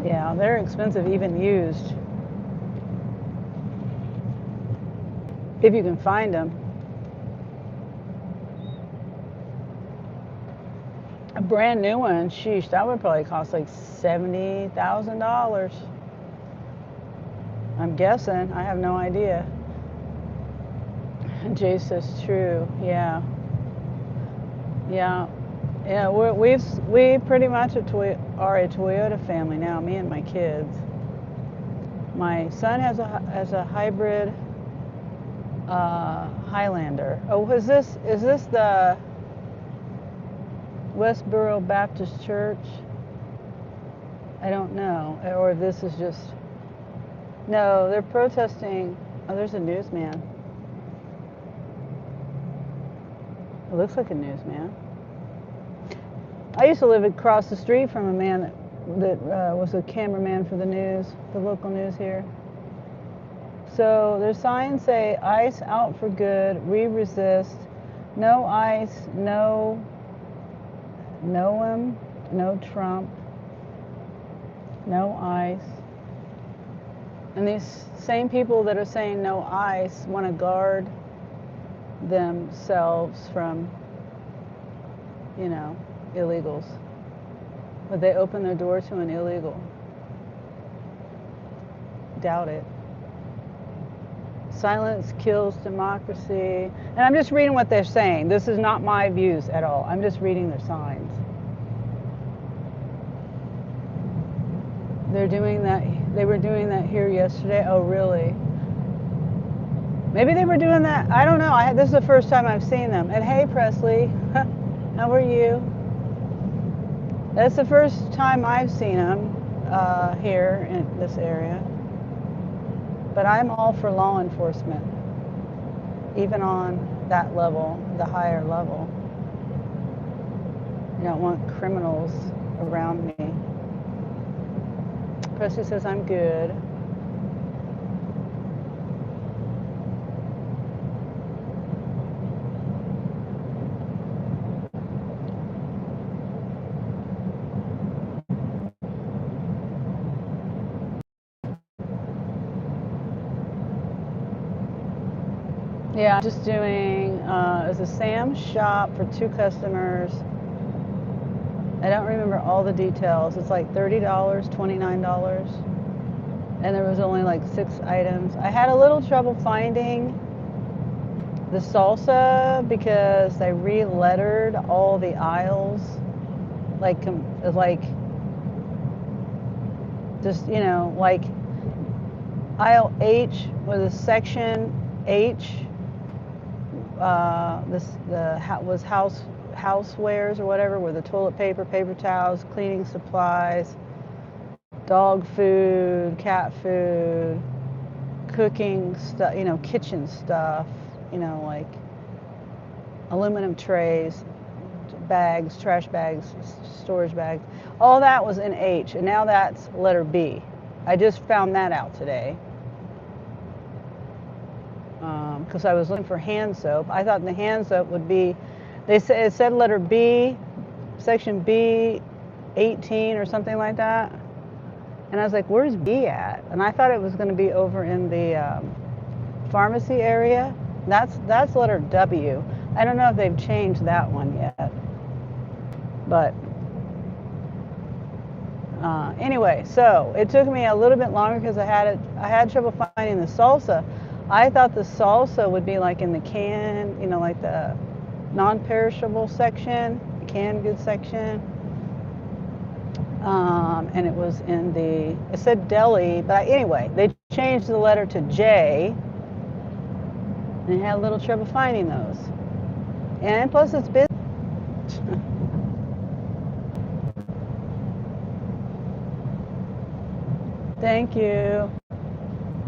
Yeah, they're expensive even used. If you can find them. A brand new one, sheesh, that would probably cost like $70,000. I'm guessing. I have no idea. Jay says true. Yeah. Yeah. Yeah, we pretty much are a Toyota family now, me and my kids. My son has a hybrid Highlander. Oh, is this the Westboro Baptist Church? I don't know. Or this is just... No, they're protesting. Oh, there's a newsman. It looks like a newsman. I used to live across the street from a man that was a cameraman for the news, the local news here. So their signs say, ICE out for good, we resist. No ICE, no him, no Trump, no ICE. And these same people that are saying no ICE want to guard themselves from, illegals. Would they open their door to an illegal? Doubt it. Silence kills democracy. And I'm just reading what they're saying. This is not my views at all. I'm just reading their signs. They're doing that. They were doing that here yesterday. Oh, really? Maybe they were doing that. I don't know. This is the first time I've seen them. And hey, Presley, how are you? That's the first time I've seen them here in this area. But I'm all for law enforcement, even on that level, the higher level. You don't want criminals around me. Presley says I'm good. Yeah, I'm just doing it's a Sam's shop for 2 customers. I don't remember all the details. It's like $30, $29. And there was only like 6 items. I had a little trouble finding the salsa because they re-lettered all the aisles. Like just, like aisle H was a section H. Was housewares or whatever, were the toilet paper, paper towels, cleaning supplies, dog food, cat food, cooking stuff, kitchen stuff, like aluminum trays, bags, trash bags, storage bags. All that was in H, and now that's letter B. I just found that out today. Because I was looking for hand soap. I thought the hand soap would be, it said letter B, section B, 18 or something like that. And I was like, where's B at? And I thought it was going to be over in the pharmacy area. That's letter W. I don't know if they've changed that one yet. But anyway, so it took me a little bit longer because I had trouble finding the salsa. I thought the salsa would be like in the can, like the non-perishable section, the canned goods section. And it was it said deli, but anyway, they changed the letter to J, and I had a little trouble finding those. And plus it's busy. Thank you.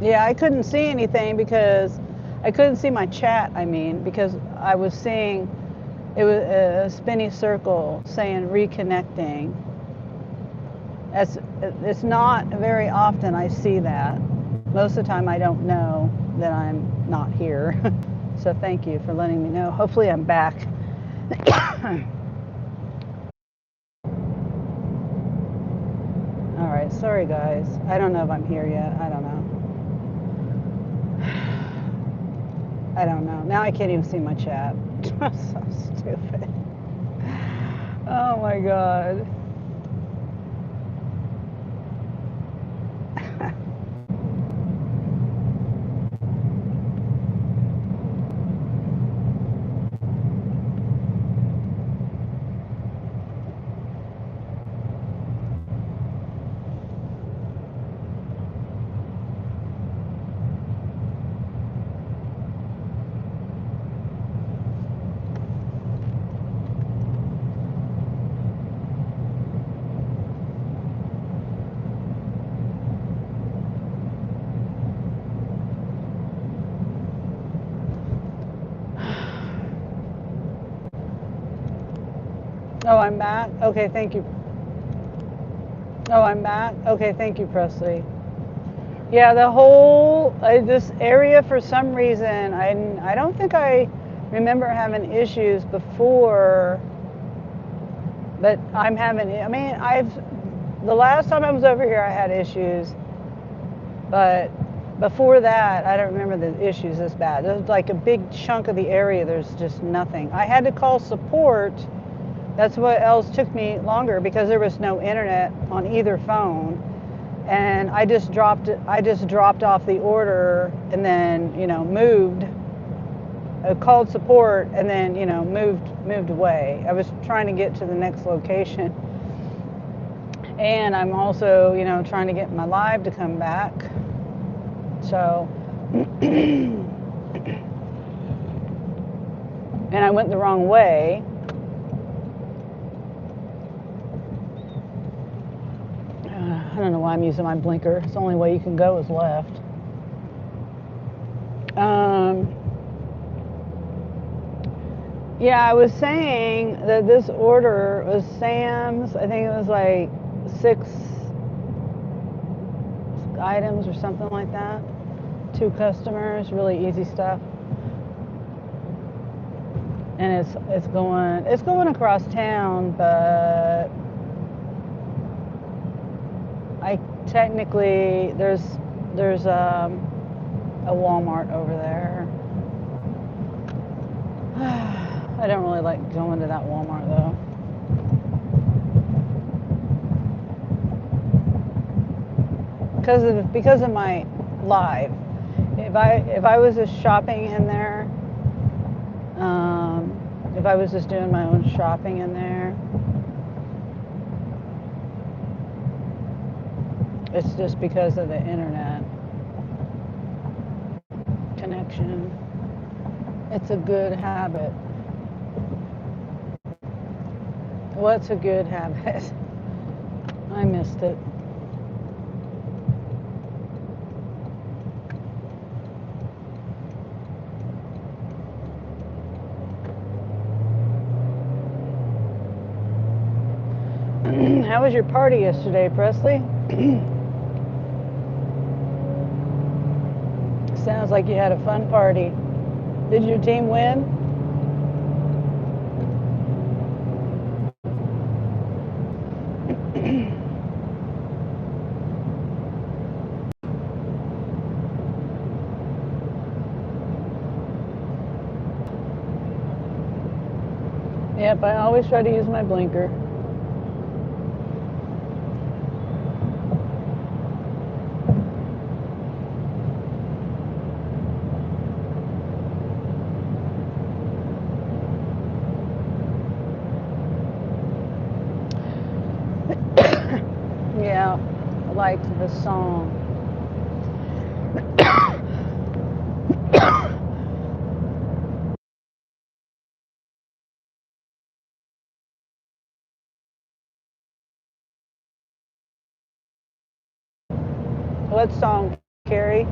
Yeah, I couldn't see anything because I couldn't see my chat, I mean, because I was seeing it was a spinny circle saying reconnecting. It's not very often I see that. Most of the time I don't know that I'm not here. So thank you for letting me know. Hopefully I'm back. All right, sorry guys. I don't know if I'm here yet. I don't know. I don't know. Now I can't even see my chat. So stupid. Oh my god. Oh, I'm back? Okay, thank you. Oh, I'm back? Okay, thank you, Presley. Yeah, the whole, this area for some reason, I don't think I remember having issues before, but I'm having, I mean, the last time I was over here, I had issues, but before that, I don't remember the issues this bad. There's like a big chunk of the area, there's just nothing. I had to call support. That's what else took me longer because there was no internet on either phone. And I just dropped off the order and then, moved. I called support and then, moved away. I was trying to get to the next location. And I'm also, trying to get my live to come back. So, and I went the wrong way. I don't know why I'm using my blinker. It's the only way you can go is left. Yeah, I was saying that this order was Sam's. I think it was like 6 items or something like that. 2 customers, really easy stuff. And it's going across town, but I technically there's a Walmart over there. I don't really like going to that Walmart though. Because of my live. If I was just shopping in there, if I was just doing my own shopping in there, it's just because of the internet connection. It's a good habit. What's a good habit? I missed it. How was your party yesterday, Presley? Sounds like you had a fun party. Did your team win? Yep, I always try to use my blinker. Yeah, I like the song. What song, Carrie?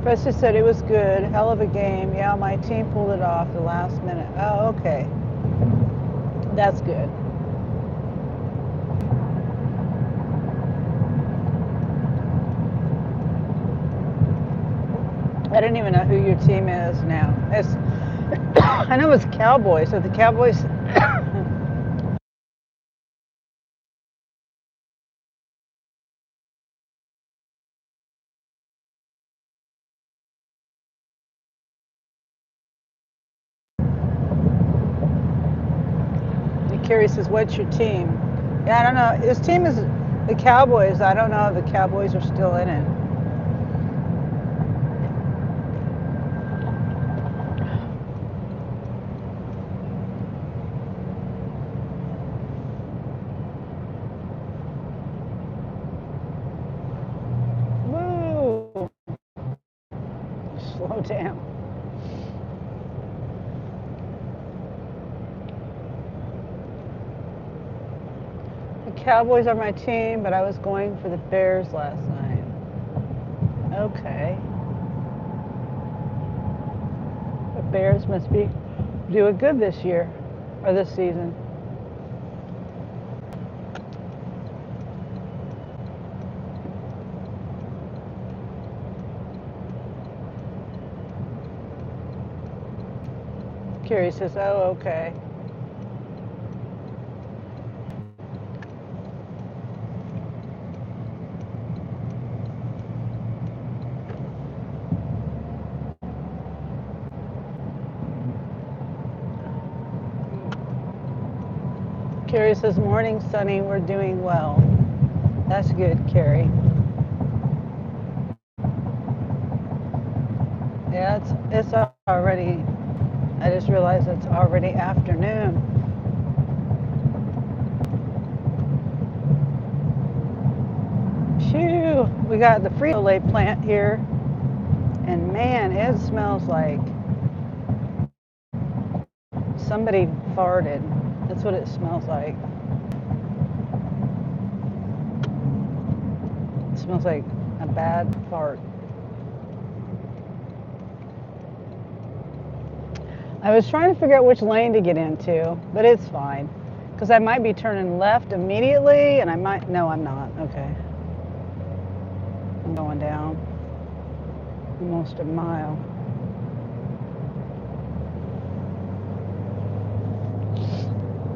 Preston said it was good. Hell of a game. Yeah, my team pulled it off the last minute. Oh, okay. That's good. I didn't even know who your team is now. I know it's Cowboys. So the Cowboys. Carrie says, "What's your team?" Yeah, I don't know. His team is the Cowboys. I don't know if the Cowboys are still in it. Woo! Slow down. The Cowboys are my team, but I was going for the Bears last night. Okay. The Bears must be doing good this year or this season. Carrie says, "Oh, okay." Carrie says, "Morning, Sunny. We're doing well." That's good, Carrie. Yeah, it's already. I just realized it's already afternoon. Phew, we got the Frito-Lay plant here, and man, it smells like somebody farted. That's what it smells like. It smells like a bad fart. I was trying to figure out which lane to get into, but it's fine. Because I might be turning left immediately, and I might, no, I'm not. Okay. I'm going down almost a mile.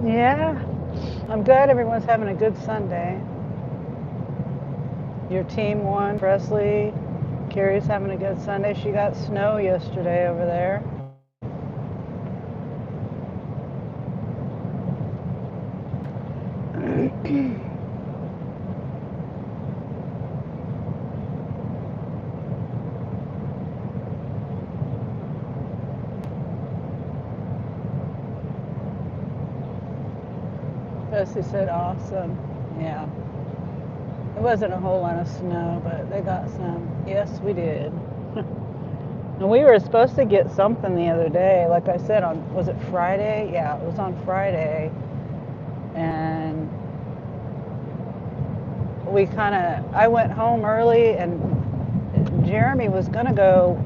Yeah, I'm good. Everyone's having a good Sunday. Your team won, Presley. Carrie's having a good Sunday. She got snow yesterday over there. Presley said, "Awesome." Yeah. It wasn't a whole lot of snow, but they got some. Yes, we did. And we were supposed to get something the other day. Like I said, was it Friday? Yeah, it was on Friday. And I went home early, and Jeremy was going to go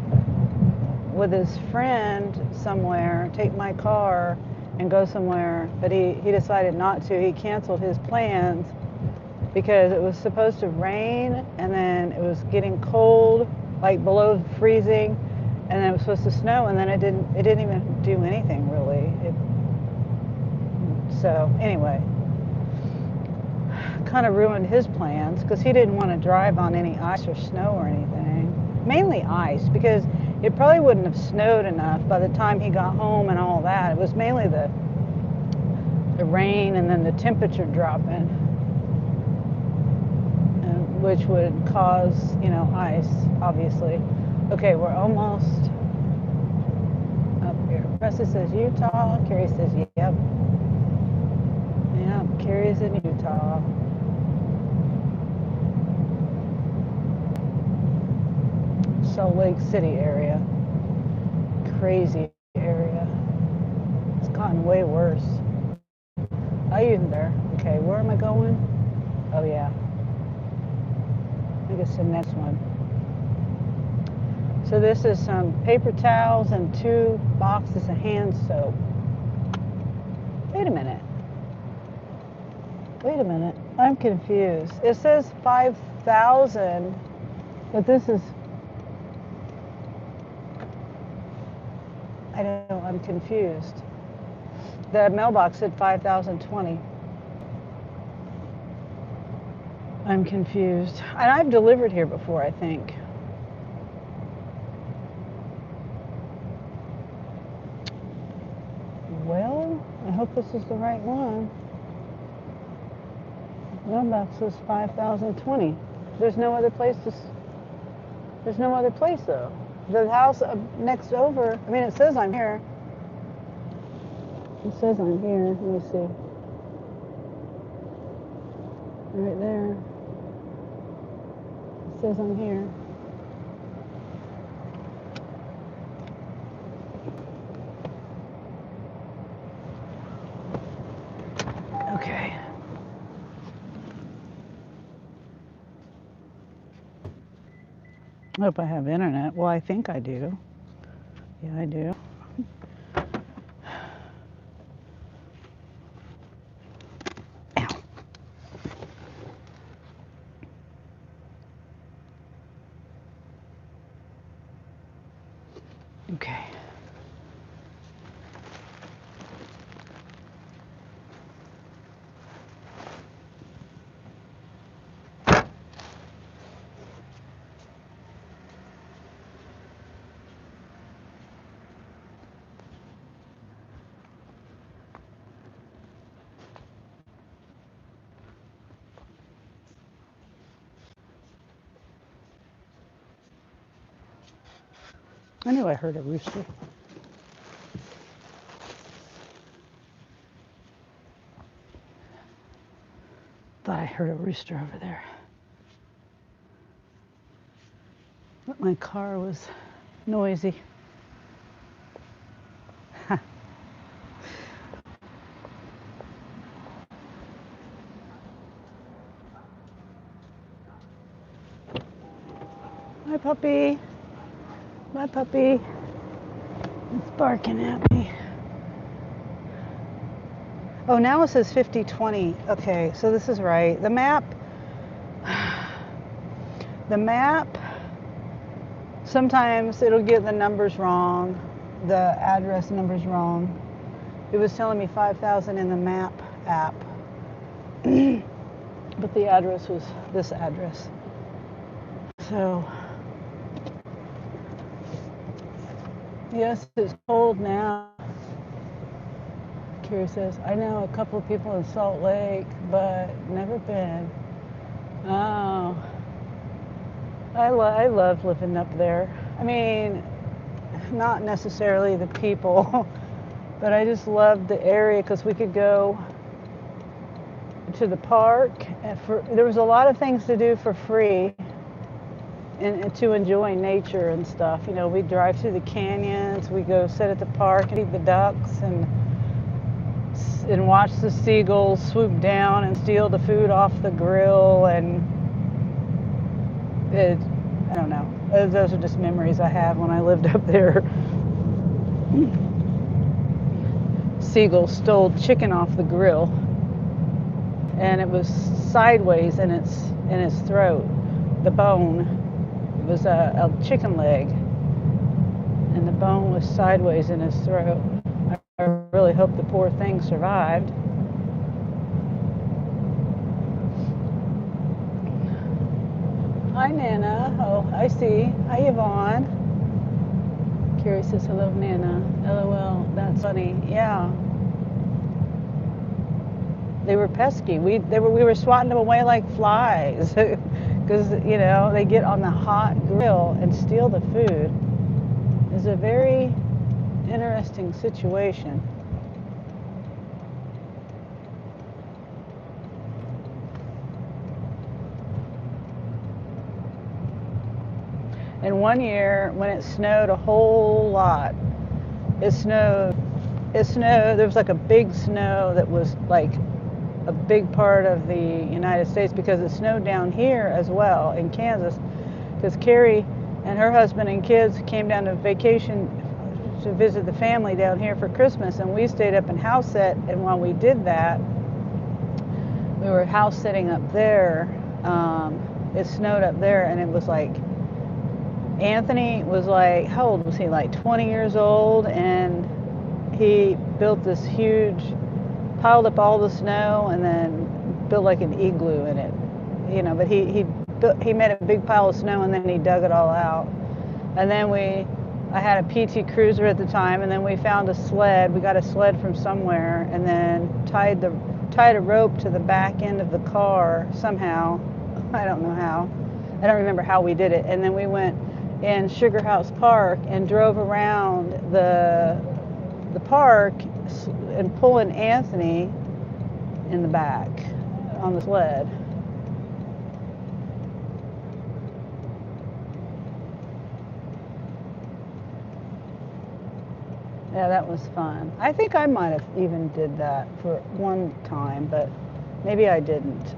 with his friend somewhere, take my car and go somewhere, but he decided not to. He canceled his plans because it was supposed to rain, and then it was getting cold, like below freezing, and then it was supposed to snow, and then it didn't even do anything really. So anyway, kind of ruined his plans because he didn't want to drive on any ice or snow or anything. Mainly ice, because it probably wouldn't have snowed enough by the time he got home and all that. It was mainly the rain and then the temperature dropping, which would cause, ice, obviously. Okay, we're almost up here. Presley says Utah. Carrie says, yep. Yeah, Carrie's in Utah. Salt Lake City area. Crazy area. It's gotten way worse. I even there. Okay, where am I going? Oh yeah. I guess the next one. So this is some paper towels and 2 boxes of hand soap. Wait a minute. Wait a minute. I'm confused. It says 5,000, but this is, I don't know, I'm confused. The mailbox said 5,020. I'm confused. And I've delivered here before, I think. Well, I hope this is the right one. Mailbox says 5,020. There's no other place there's no other place though. The house next over, I mean, it says I'm here. It says I'm here. Let me see. Right there. It says I'm here. Okay. I hope I have internet. Well, I think I do. Yeah, I do. Ow. Okay. I knew I heard a rooster. Thought I heard a rooster over there. But my car was noisy. Hi, puppy. My puppy. It's barking at me. Oh, now it says 5020. Okay, so this is right. The map, sometimes it'll get the numbers wrong, the address numbers wrong. It was telling me 5,000 in the map app, but the address was this address. So, yes, it's cold now. Carrie says, I know a couple of people in Salt Lake, but never been. Oh, I love living up there. I mean, not necessarily the people, but I just loved the area because we could go to the park. There was a lot of things to do for free and to enjoy nature and stuff. You know, we drive through the canyons, we go sit at the park and feed the ducks and watch the seagulls swoop down and steal the food off the grill. And I don't know. Those are just memories I have when I lived up there. Seagull stole chicken off the grill, and it was sideways in its throat. The bone, it was a chicken leg, and the bone was sideways in his throat. I really hope the poor thing survived. Hi, Nana. Oh, I see. Hi, Yvonne. Carrie says, hello, Nana. LOL. That's funny. Yeah. They were pesky. We were swatting them away like flies because, you know, they get on the hot grill and steal the food. It's a very interesting situation. And one year when it snowed a whole lot, it snowed, there was like a big snow that was like a big part of the United States because it snowed down here as well in Kansas. Because Carrie and her husband and kids came down to vacation to visit the family down here for Christmas, and we stayed up in house sit. And while we did that, we were house sitting up there. It snowed up there, and it was like Anthony was like, how old was he? Like 20 years old, and he built this huge, piled up all the snow, and then built like an igloo in it, you know. But he made a big pile of snow, and then he dug it all out. And then I had a PT Cruiser at the time, and then we found a sled. We got a sled from somewhere, and then tied a rope to the back end of the car somehow. I don't know how. I don't remember how we did it. And then we went in Sugar House Park and drove around the park and pulling Anthony in the back on the sled. Yeah, that was fun. I think I might have even did that for one time, but maybe I didn't.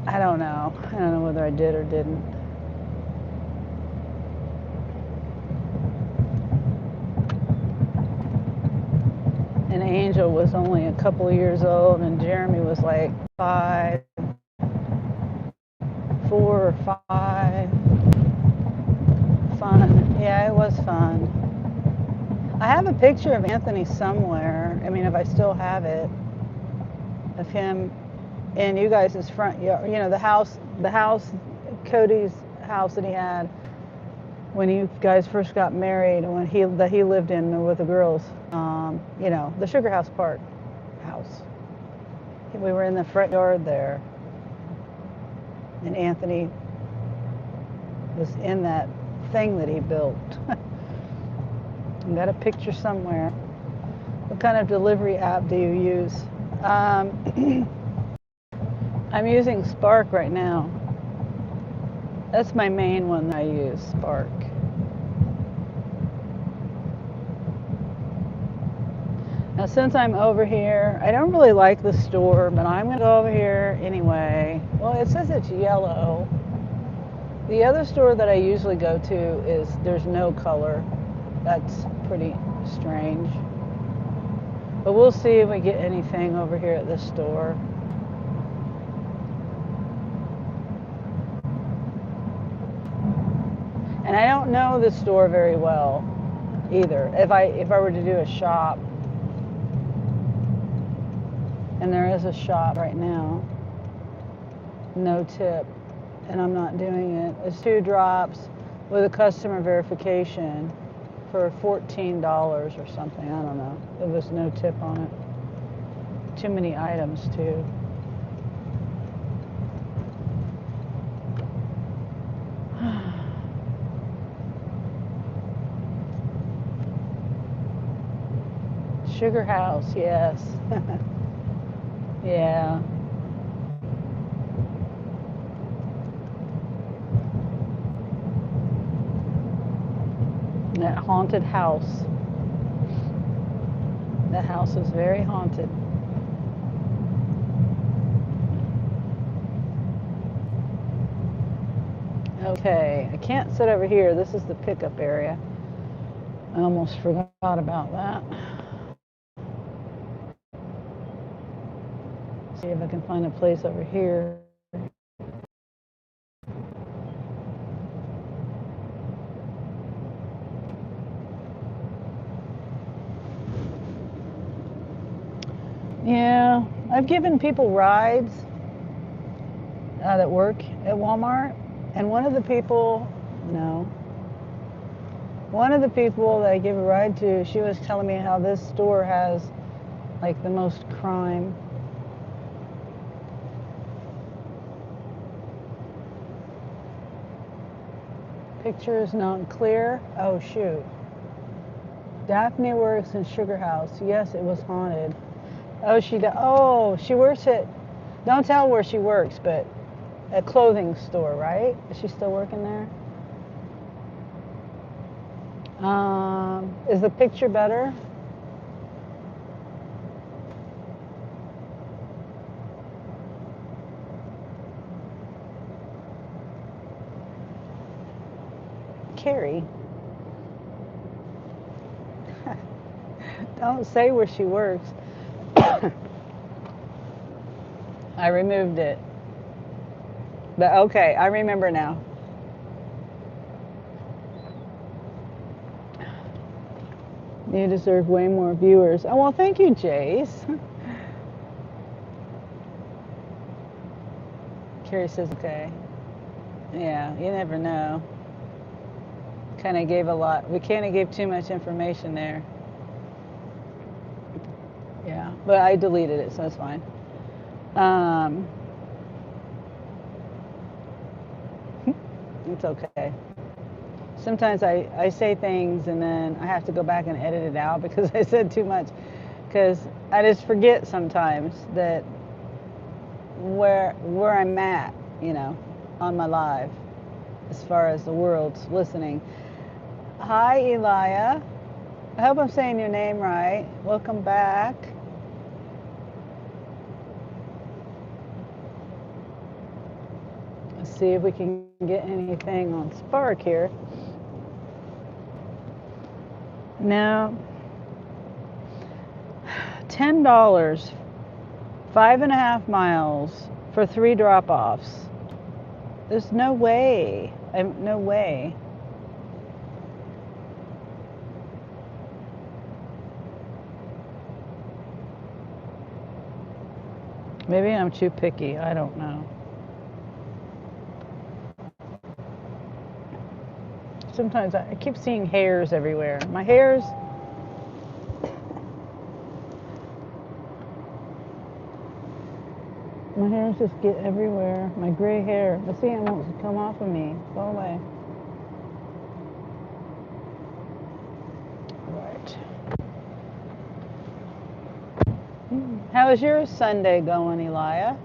I don't know. I don't know whether I did or didn't. And Angel was only a couple of years old, and Jeremy was like 4 or 5. Fun. Yeah, it was fun. I have a picture of Anthony somewhere. I mean, if I still have it, of him in you guys' front yard. You know, the house, Cody's house that he had when you guys first got married, and that he lived in with the girls. You know, the Sugar House Park house. We were in the front yard there, and Anthony was in that thing that he built. I got a picture somewhere. What kind of delivery app do you use? I'm using Spark right now. That's my main one that I use, Spark. Now, since I'm over here, I don't really like the store, but I'm going to go over here anyway. Well, it says it's yellow. The other store that I usually go to there's no color. That's pretty strange. But we'll see if we get anything over here at this store. And I don't know the store very well either. If I were to do a shop, and there is a shop right now, no tip, and I'm not doing it. It's 2 drops with a customer verification for $14 or something. I don't know. There was no tip on it. Too many items too. Sugar House, yes. Yeah. That haunted house. That house is very haunted. Okay, I can't sit over here. This is the pickup area. I almost forgot about that. See if I can find a place over here. Yeah, I've given people rides that work at Walmart, and one of the people that I give a ride to, she was telling me how this store has like the most crime. Picture is not clear. Oh shoot. Daphne works in Sugar House. Yes, it was haunted. Oh, she works at, don't tell where she works, but a clothing store, right? Is she still working there? Is the picture better? Carrie. Don't say where she works. I removed it. But okay, I remember now. You deserve way more viewers. Oh, well, thank you, Jace. Carrie says, okay. Yeah, you never know. Kind of gave a lot. We kind of gave too much information there. Yeah, but I deleted it, so it's fine. It's okay. Sometimes I say things and then I have to go back and edit it out because I said too much. Because I just forget sometimes that where I'm at, on my live, as far as the world's listening. Hi, Elia. I hope I'm saying your name right. Welcome back. Let's see if we can get anything on Spark here. Now, $10, 5.5 miles for 3 drop-offs. There's no way. No way. Maybe I'm too picky. I don't know. Sometimes I keep seeing hairs everywhere. My hairs just get everywhere. My gray hair. But see, it won't come off of me. Go away. Right. How is your Sunday going, Elia?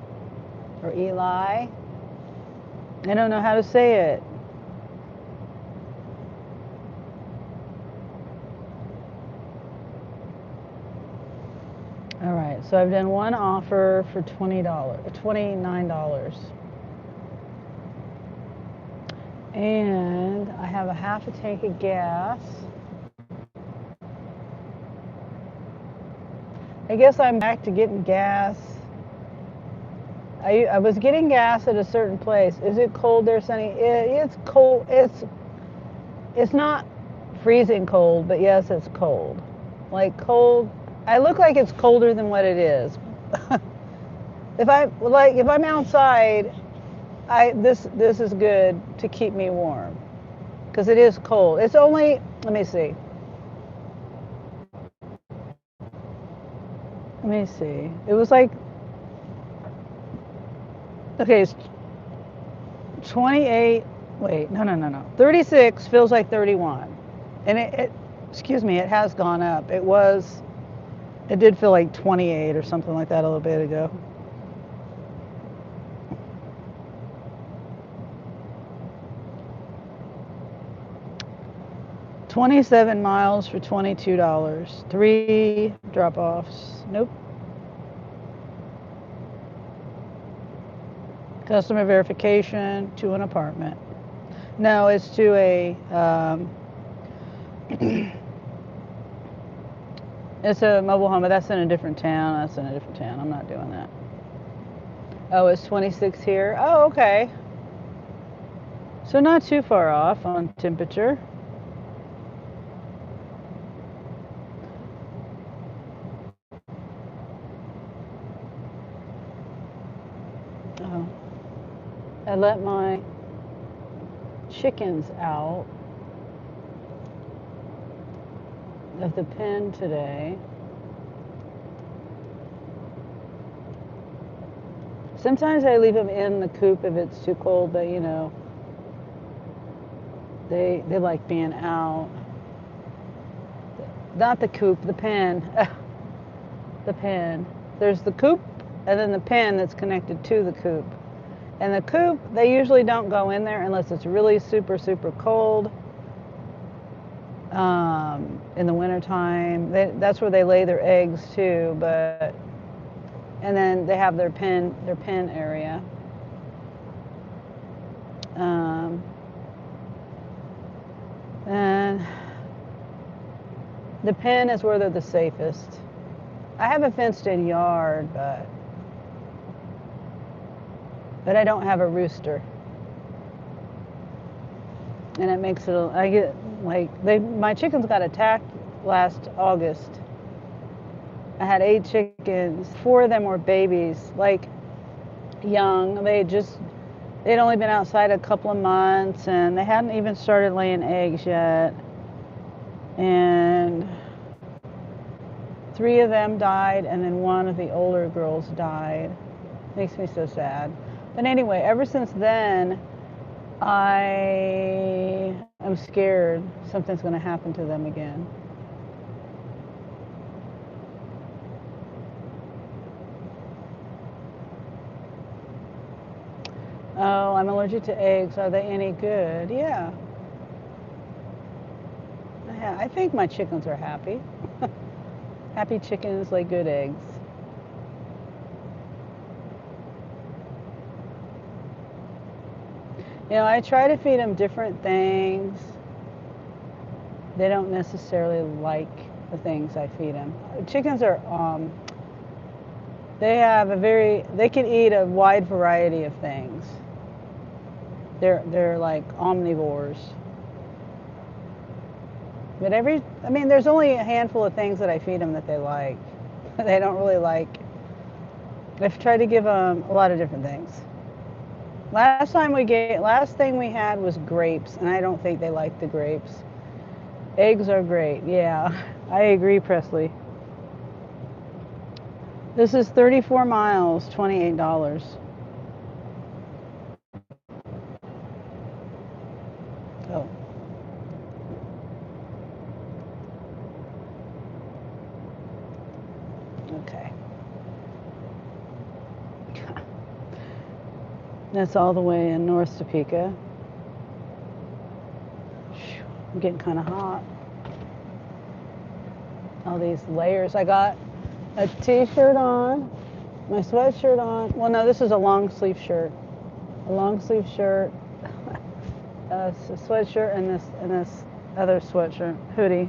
Or Eli? I don't know how to say it. All right, so I've done one offer for $29. And I have a half a tank of gas. I guess I'm back to getting gas. I was getting gas at a certain place. Is it cold there, Sunny? It's cold. It's not freezing cold, but yes, it's cold. Like cold. I look like it's colder than what it is. if I'm outside, this is good to keep me warm because it is cold. It's only, let me see. It was like, okay, it's 28. Wait, no. 36 feels like 31, and excuse me, it has gone up. It did feel like 28 or something like that a little bit ago. $27 miles for $22. 3 drop-offs. Nope. Customer verification to an apartment. No, it's to a, it's a mobile home, but that's in a different town. I'm not doing that. Oh, it's 26 here. Oh, okay. So not too far off on temperature. Oh. I let my chickens out of the pen today. Sometimes I leave them in the coop if it's too cold, but they like being out. Not the coop, the pen. The pen. There's the coop and then the pen that's connected to the coop. And the coop, they usually don't go in there unless it's really super, super cold. In the wintertime, that's where they lay their eggs too. And then they have their pen area. And the pen is where they're the safest. I have a fenced-in yard, but I don't have a rooster. And it makes it, I get, like, my chickens got attacked last August. I had 8 chickens. 4 of them were babies, like young. They'd only been outside a couple of months, and they hadn't even started laying eggs yet. And 3 of them died, and then 1 of the older girls died. Makes me so sad. But anyway, ever since then, I am scared something's going to happen to them again. Oh, I'm allergic to eggs. Are they any good? Yeah. Yeah, I think my chickens are happy. Happy chickens lay good eggs. You know, I try to feed them different things. They don't necessarily like the things I feed them. Chickens are, they can eat a wide variety of things. They're like omnivores. But there's only a handful of things that I feed them that they like. They don't really like. I've tried to give them a lot of different things. Last thing we had was grapes, and I don't think they like the grapes. Eggs are great. Yeah, I agree, Presley. This is 34 miles, $28. Oh. Okay. That's all the way in North Topeka. I'm getting kind of hot. All these layers. I got a t-shirt on, my sweatshirt on. Well, no, this is a long sleeve shirt. A long sleeve shirt, a sweatshirt, and this other sweatshirt, hoodie.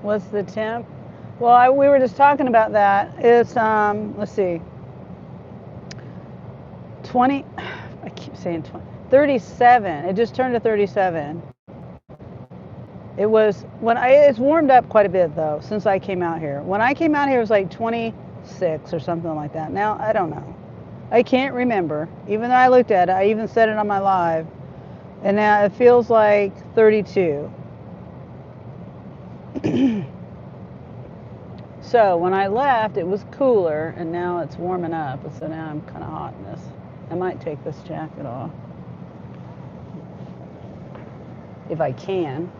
What's the temp? Well, we were just talking about that. It's let's see, 20. I keep saying 20. 37. It just turned to 37. It's warmed up quite a bit though since I came out here. When I came out here, it was like 26 or something like that. Now I don't know. I can't remember. Even though I looked at it, I even said it on my live, and now it feels like 32. So when I left, it was cooler, and now it's warming up. So now I'm kind of hot in this. I might take this jacket off if I can.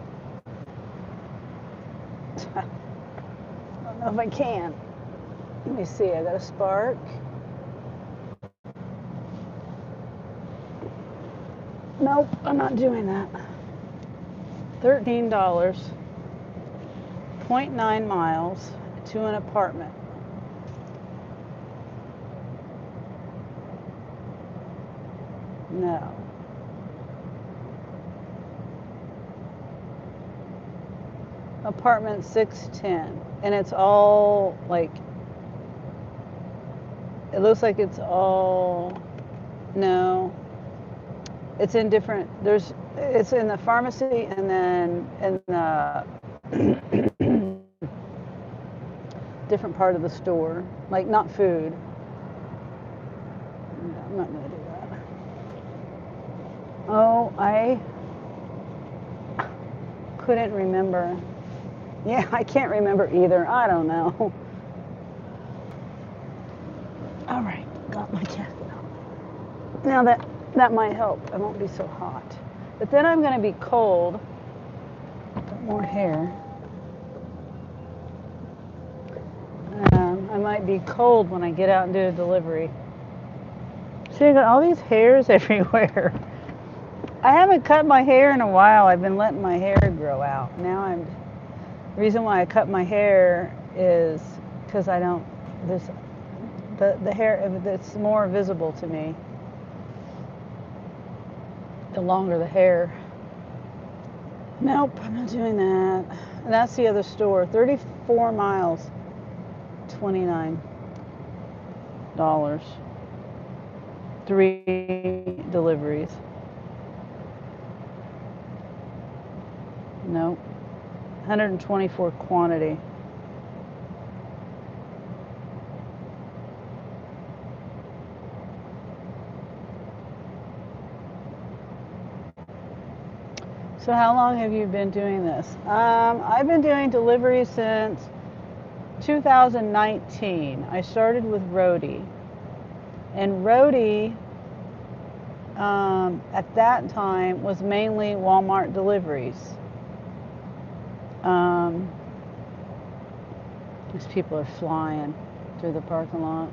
I don't know if I can. Let me see. I got a spark. Nope, I'm not doing that. $13, 0.9 miles to an apartment. No. Apartment 610. And it's all like, it looks like it's all, no. It's in different, it's in the pharmacy and then in the different part of the store. Like, not food. No, I'm not going to do that. Oh, I couldn't remember. Yeah, I can't remember either. I don't know. All right, got my jacket on. Now that might help. I won't be so hot. But then I'm going to be cold. Got more hair. I might be cold when I get out and do a delivery. See, I got all these hairs everywhere. I haven't cut my hair in a while. I've been letting my hair grow out. The reason why I cut my hair is because the hair, it's more visible to me the longer the hair. Nope, I'm not doing that. And that's the other store. 34 miles, $29. 3 deliveries. Nope. 124 quantity. So how long have you been doing this? I've been doing deliveries since 2019. I started with Roadie. And Roadie, at that time, was mainly Walmart deliveries. These people are flying through the parking lot.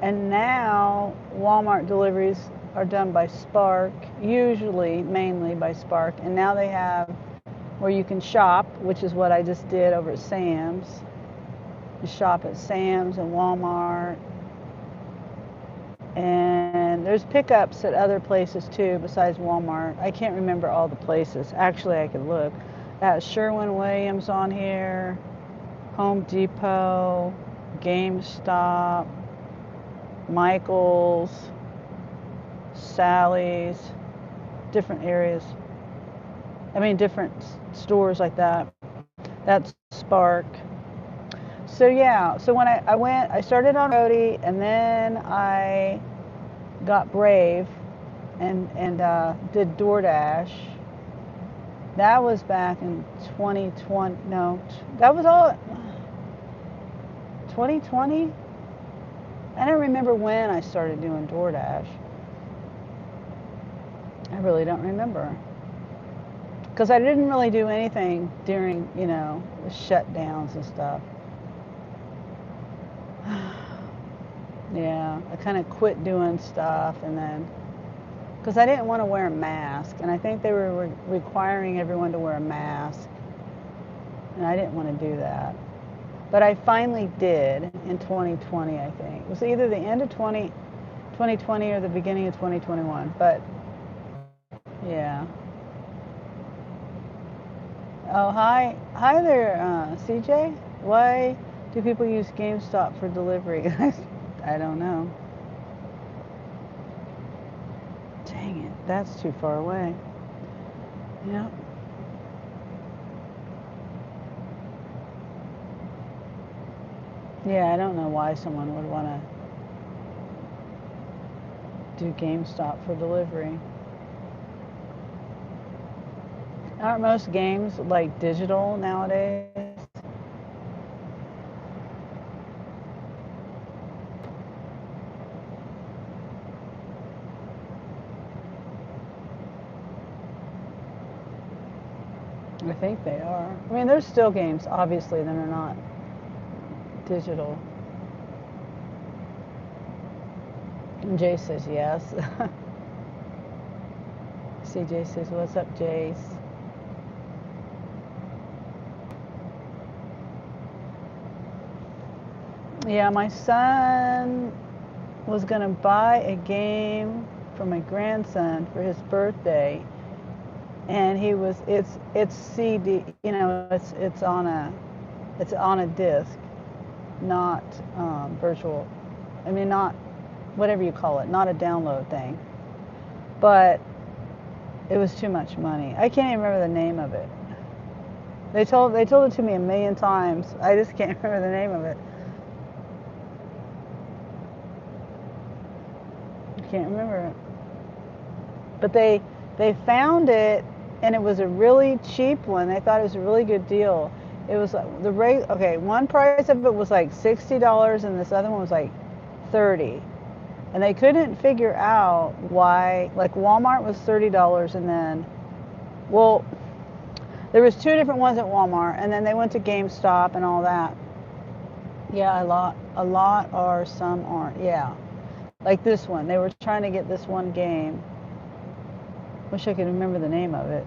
And now Walmart deliveries are done by Spark, usually mainly by Spark. And now they have where you can shop, which is what I just did over at Sam's. You shop at Sam's and Walmart. And there's pickups at other places too besides Walmart. I can't remember all the places. Actually, I could look. That Sherwin-Williams on here, Home Depot, GameStop, Michael's, Sally's, different areas. I mean, different stores like that. That's Spark. So yeah, so when I started on Roadie, and then I got Brave and did DoorDash. That was back in 2020. No, that was all 2020. I don't remember when I started doing DoorDash. I really don't remember. Because I didn't really do anything during, the shutdowns and stuff. Yeah, I kind of quit doing stuff, and then, because I didn't want to wear a mask, and I think they were requiring everyone to wear a mask, and I didn't want to do that. But I finally did in 2020, I think. It was either the end of 2020 or the beginning of 2021, but yeah. Oh, hi there, CJ. Why do people use GameStop for delivery? I don't know. Dang it, that's too far away. Yep. Yeah, I don't know why someone would want to do GameStop for delivery. Aren't most games like digital nowadays? I think they are. I mean, there's still games, obviously, that are not digital. And Jay says yes. CJ says, what's up, Jace? Yeah, my son was going to buy a game for my grandson for his birthday. And it's CD, it's on a disc, not virtual. I mean, not whatever you call it, not a download thing. But it was too much money. I can't even remember the name of it. They told it to me a million times. I just can't remember the name of it. I can't remember it. But they found it, and it was a really cheap one. They thought it was a really good deal. It was the rate. Okay, one price of it was like $60, and this other one was like $30. And they couldn't figure out why. Like Walmart was $30, and then, well, there was two different ones at Walmart, and then they went to GameStop and all that. Yeah, a lot are, some aren't. Yeah, like this one. They were trying to get this one game. Wish I could remember the name of it.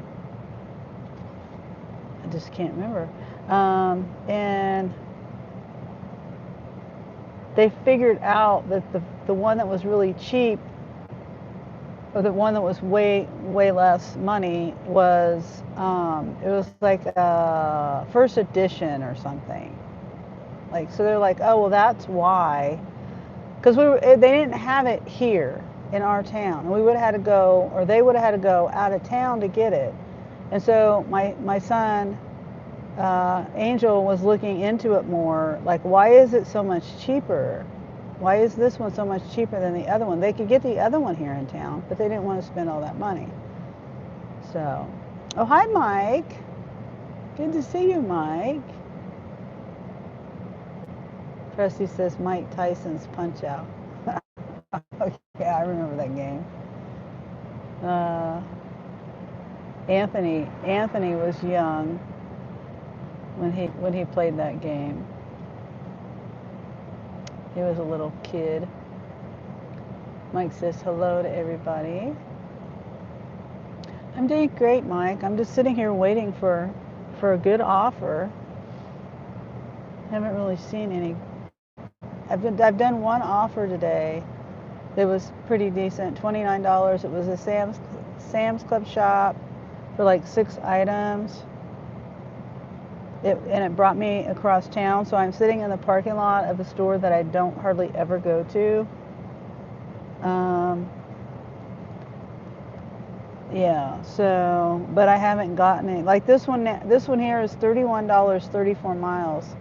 I just can't remember. And they figured out that the one that was really cheap, or the one that was way less money, was it was like a first edition or something. Like, so they're like, oh well, that's why, because they didn't have it here in our town, and we would have had to go, or they would have had to go out of town to get it. And so my son Angel was looking into it more, like, why is it so much cheaper? Why is this one so much cheaper than the other one? They could get the other one here in town, but they didn't want to spend all that money. So, oh, hi, Mike. Good to see you, Mike. Presty says Mike Tyson's Punch Out. Okay, I remember that game. Anthony was young when he played that game. He was a little kid. Mike says hello to everybody. I'm doing great, Mike. I'm just sitting here waiting for a good offer. Haven't really seen any. I've done one offer today that was pretty decent, $29. It was a Sam's Club shop for like 6 items. And it brought me across town, so I'm sitting in the parking lot of a store that I don't hardly ever go to. Yeah, so, but I haven't gotten it. Like this one here is $31, 34 miles.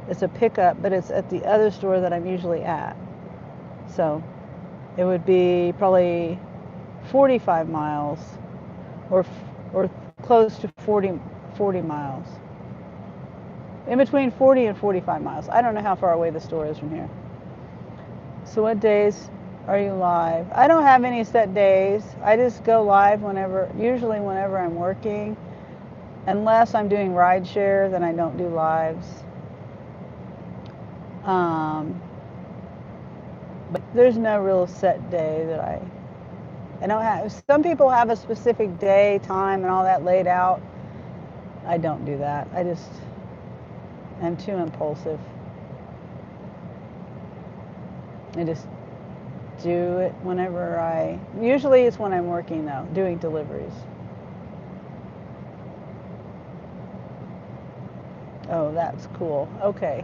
It's a pickup, but it's at the other store that I'm usually at. So it would be probably 45 miles or close to 40 miles. In between 40 and 45 miles. I don't know how far away the store is from here. So what days are you live? I don't have any set days. I just go live usually whenever I'm working. Unless I'm doing rideshare, then I don't do lives. But there's no real set day that I don't have. Some people have a specific day, time, and all that laid out. I don't do that. I'm too impulsive. I just do it whenever usually it's when I'm working though, doing deliveries. Oh, that's cool. Okay.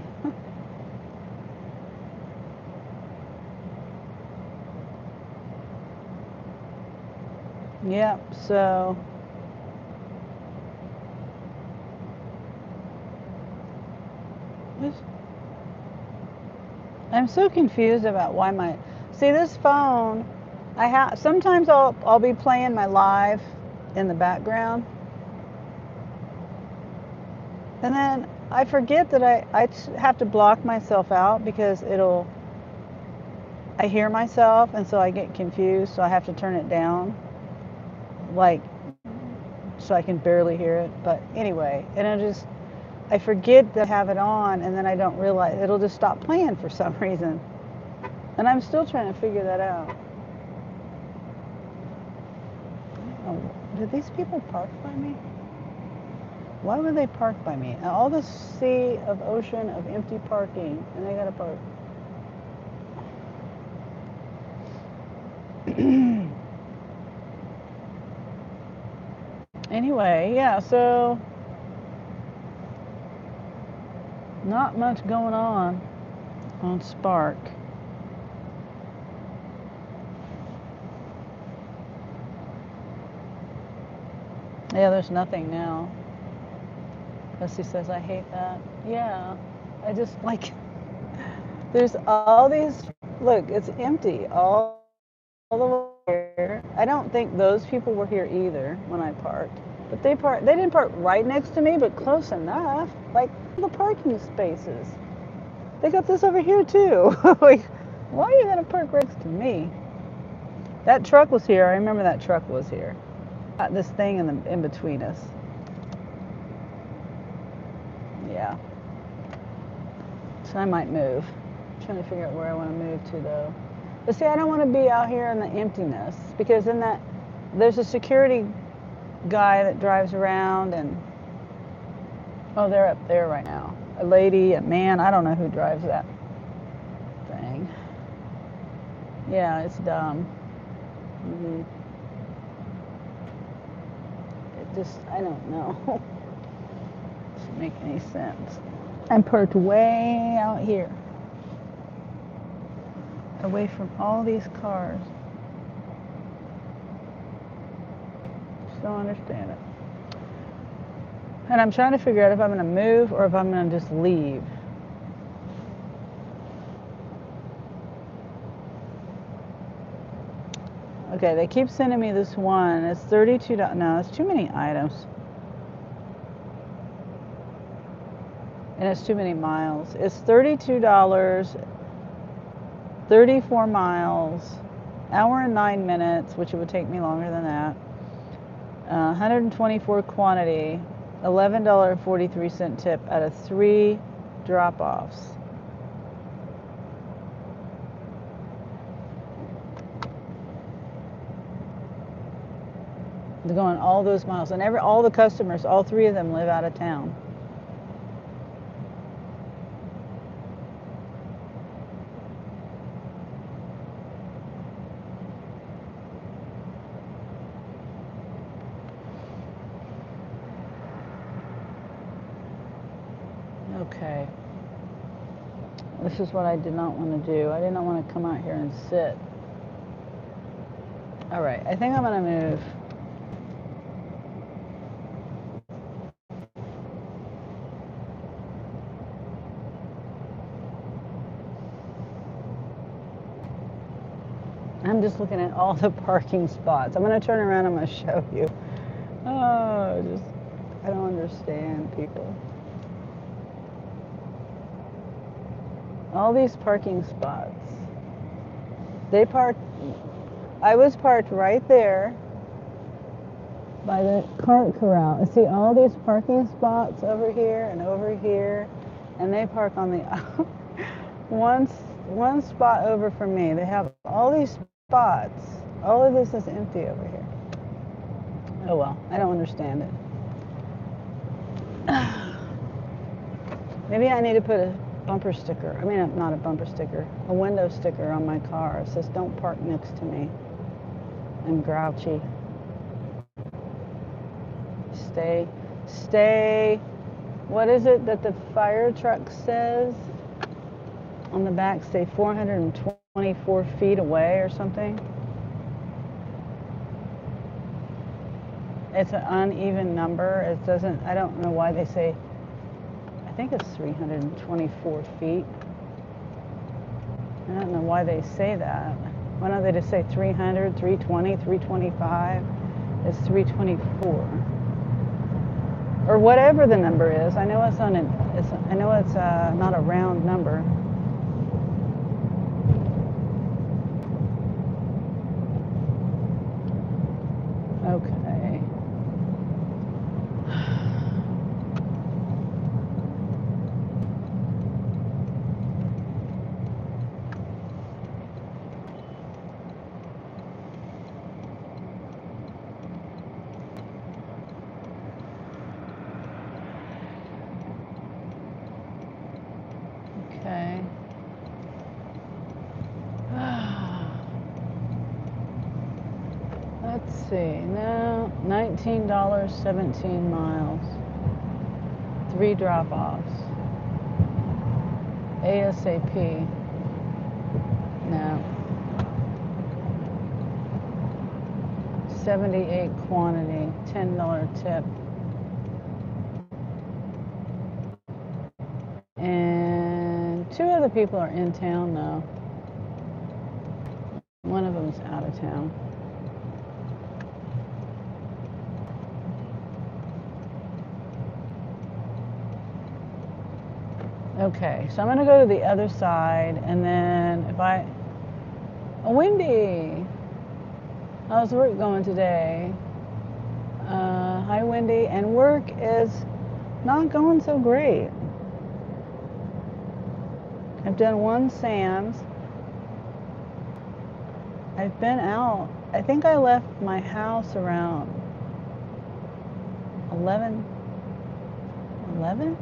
Yep, so I'm so confused about why see this phone, sometimes I'll be playing my live in the background. And then I forget that I have to block myself out because I hear myself, and so I get confused, so I have to turn it down, like, so I can barely hear it. But anyway, and I forget that I have it on, and then I don't realize it'll just stop playing for some reason. And I'm still trying to figure that out. Oh, did these people park by me? Why would they park by me? All this sea of ocean of empty parking, and they gotta park. Anyway, yeah, so not much going on Spark. Yeah, there's nothing now. Bessie says, I hate that. Yeah, I just like, there's all these, look, it's empty all the way here. I don't think those people were here either when I parked. But they didn't park right next to me, but close enough. Like the parking spaces. They got this over here too. Like, why are you gonna park next to me? That truck was here. I remember that truck was here. Got this thing in between us. Yeah. So I might move. I'm trying to figure out where I want to move to though. But see, I don't want to be out here in the emptiness, because there's a security guy that drives around, and Oh, they're up there right now. A lady, a man, I don't know who drives that thing. Yeah, it's dumb. It just, I don't know. Doesn't make any sense. I'm parked way out here, away from all these cars. Just don't understand it. And I'm trying to figure out if I'm going to move or if I'm going to just leave. Okay, they keep sending me this one. It's $32. No, it's too many items. And it's too many miles. It's $32, 34 miles, hour and 9 minutes, which it would take me longer than that. 124 quantity, $11.43 tip out of 3 drop-offs. They're going all those miles, and all the customers, all 3 of them live out of town. Okay. This is what I did not want to do. I did not want to come out here and sit. All right, I think I'm going to move. I'm just looking at all the parking spots. I'm going to turn around. I'm going to show you. Oh, I don't understand people. All these parking spots. I was parked right there by the cart corral. I see all these parking spots over here and over here, and they park on the one spot over from me. They have all these spots. All of this is empty over here. Oh well, I don't understand it. Maybe I need to put a bumper sticker. I mean, not a bumper sticker, a window sticker on my car. It says, "Don't park next to me. I'm grouchy." Stay. What is it that the fire truck says on the back? Stay 424 feet away or something. It's an uneven number. It doesn't, I don't know why they say, I think it's 324 feet. I don't know why they say that. Why don't they just say 300, 320, 325? It's 324. Or whatever the number is. I know it's not a round number. Okay. Okay. Let's see. Now, $19, 17 miles. 3 drop-offs. ASAP. No. 78 quantity. $10 tip. And 2 other people are in town now. One of them's out of town. Okay, so I'm going to go to the other side, and then Wendy, how's work going today? Hi, Wendy, and work is not going so great. I've done 1 Sam's. I've been out. I think I left my house around 11. 11?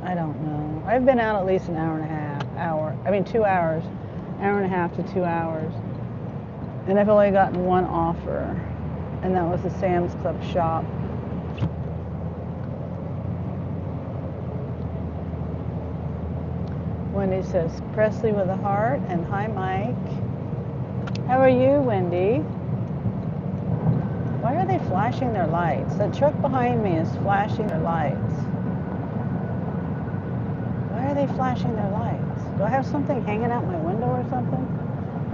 I don't know. I've been out at least an hour and a half, 2 hours, hour and a half to 2 hours. And I've only gotten one offer, and that was the Sam's Club shop. Wendy says, Presley with a heart, and hi, Mike. How are you, Wendy? Why are they flashing their lights? That truck behind me is flashing their lights. Why are they flashing their lights? Do I have something hanging out my window or something?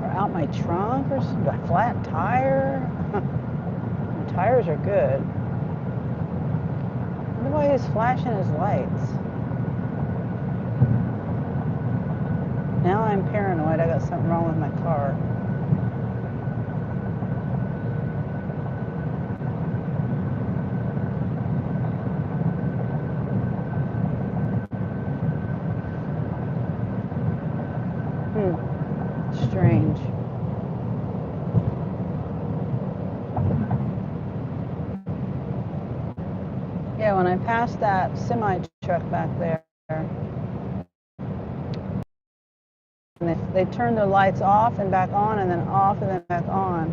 Or out my trunk or something? A flat tire? My tires are good. I wonder why he's flashing his lights. Now I'm paranoid. I got something wrong with my car. Strange. Yeah, when I passed that semi truck back there, and they turned their lights off and back on, and then off and then back on.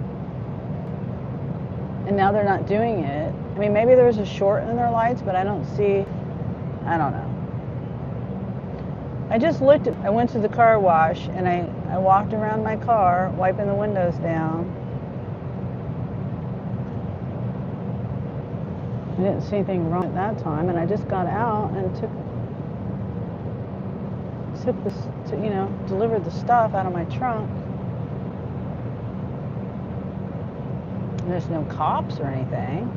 And now they're not doing it. I mean, maybe there was a short in their lights, but I don't know. I just I went to the car wash, and I walked around my car, wiping the windows down. I didn't see anything wrong at that time, and I just got out and delivered the stuff out of my trunk. And there's no cops or anything.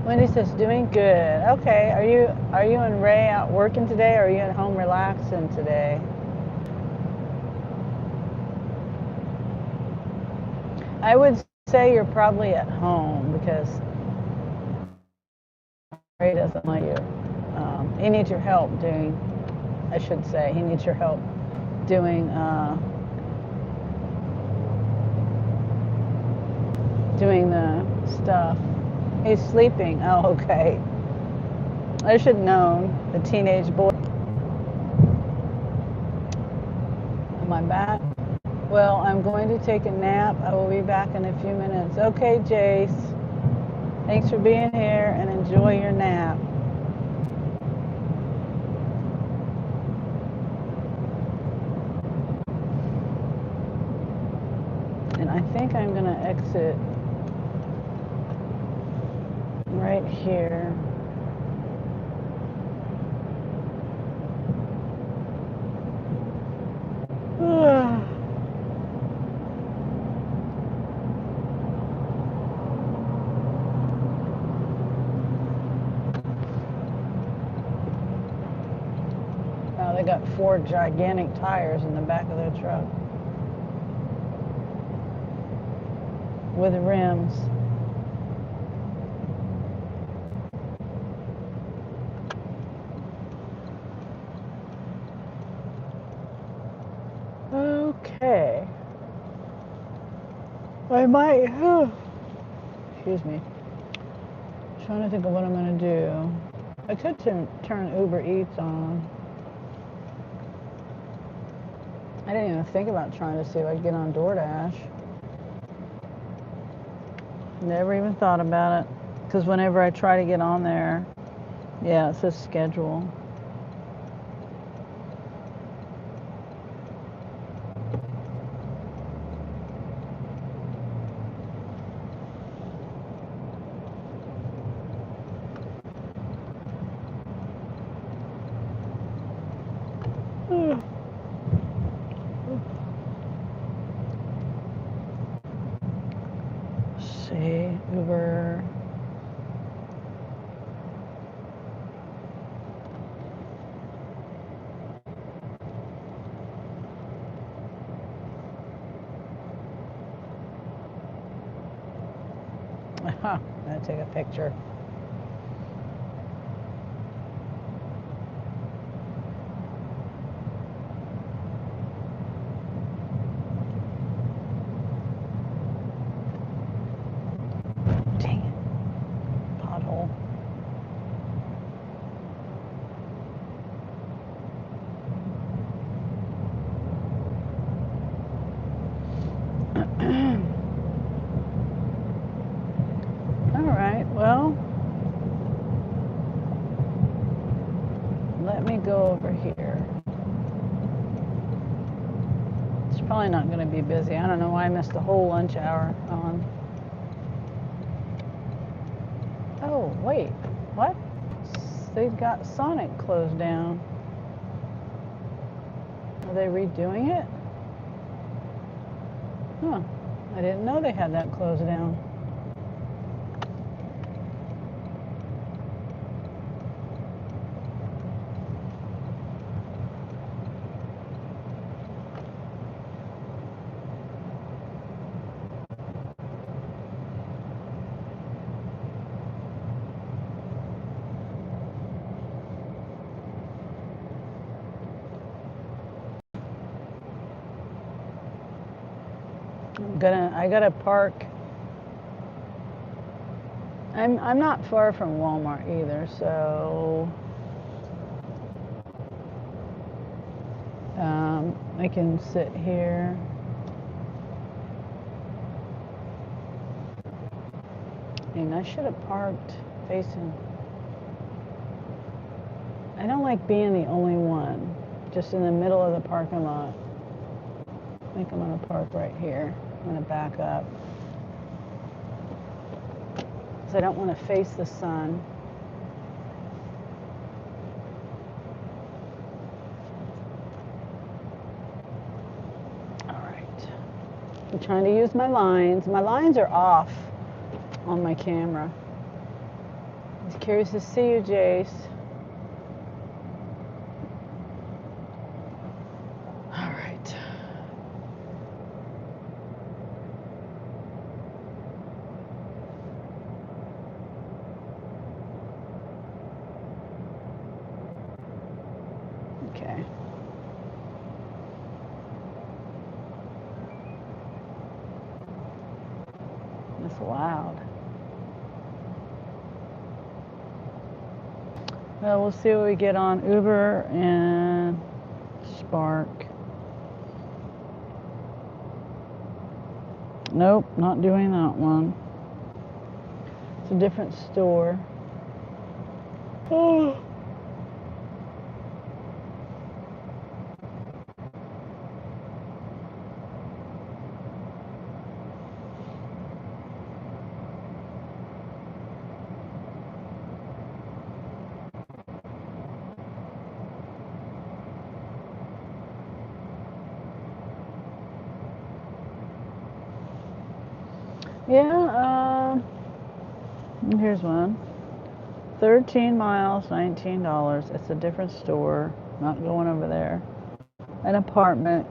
Wendy says, doing good. Okay, are you and Ray out working today, or are you at home relaxing today? I would say you're probably at home because Ray doesn't let you. He needs your help doing, I should say, he needs your help doing the stuff. He's sleeping. Oh, okay. I should have known. The teenage boy. Am I back? Well, I'm going to take a nap. I will be back in a few minutes. Okay, Jace. Thanks for being here, and enjoy your nap. And I think I'm going to exit right here. Wow, they got 4 gigantic tires in the back of their truck with rims. Okay. I might, excuse me. I'm trying to think of what I'm going to do. I could turn Uber Eats on. I didn't even think about trying to see if I could get on DoorDash. Never even thought about it. Because whenever I try to get on there, yeah, it says schedule. See, Uber. I'm gonna take a picture. go over here. It's probably not going to be busy. I don't know why I missed the whole lunch hour on. Oh, wait. What? They've got Sonic closed down. Are they redoing it? Huh. I didn't know they had that closed down. I gotta park. I'm not far from Walmart either, so I can sit here. And I should have parked facing. I don't like being the only one, just in the middle of the parking lot. I think I'm gonna park right here. I'm gonna back up. Because I don't want to face the sun. All right. I'm trying to use my lines. My lines are off on my camera. I was curious to see you, Jace. All right. Okay. That's loud. Well, we'll see what we get on Uber and Spark. Nope, not doing that one. It's a different store. Oh. Yeah, here's one. 13 miles, $19. It's a different store. Not going over there. An apartment.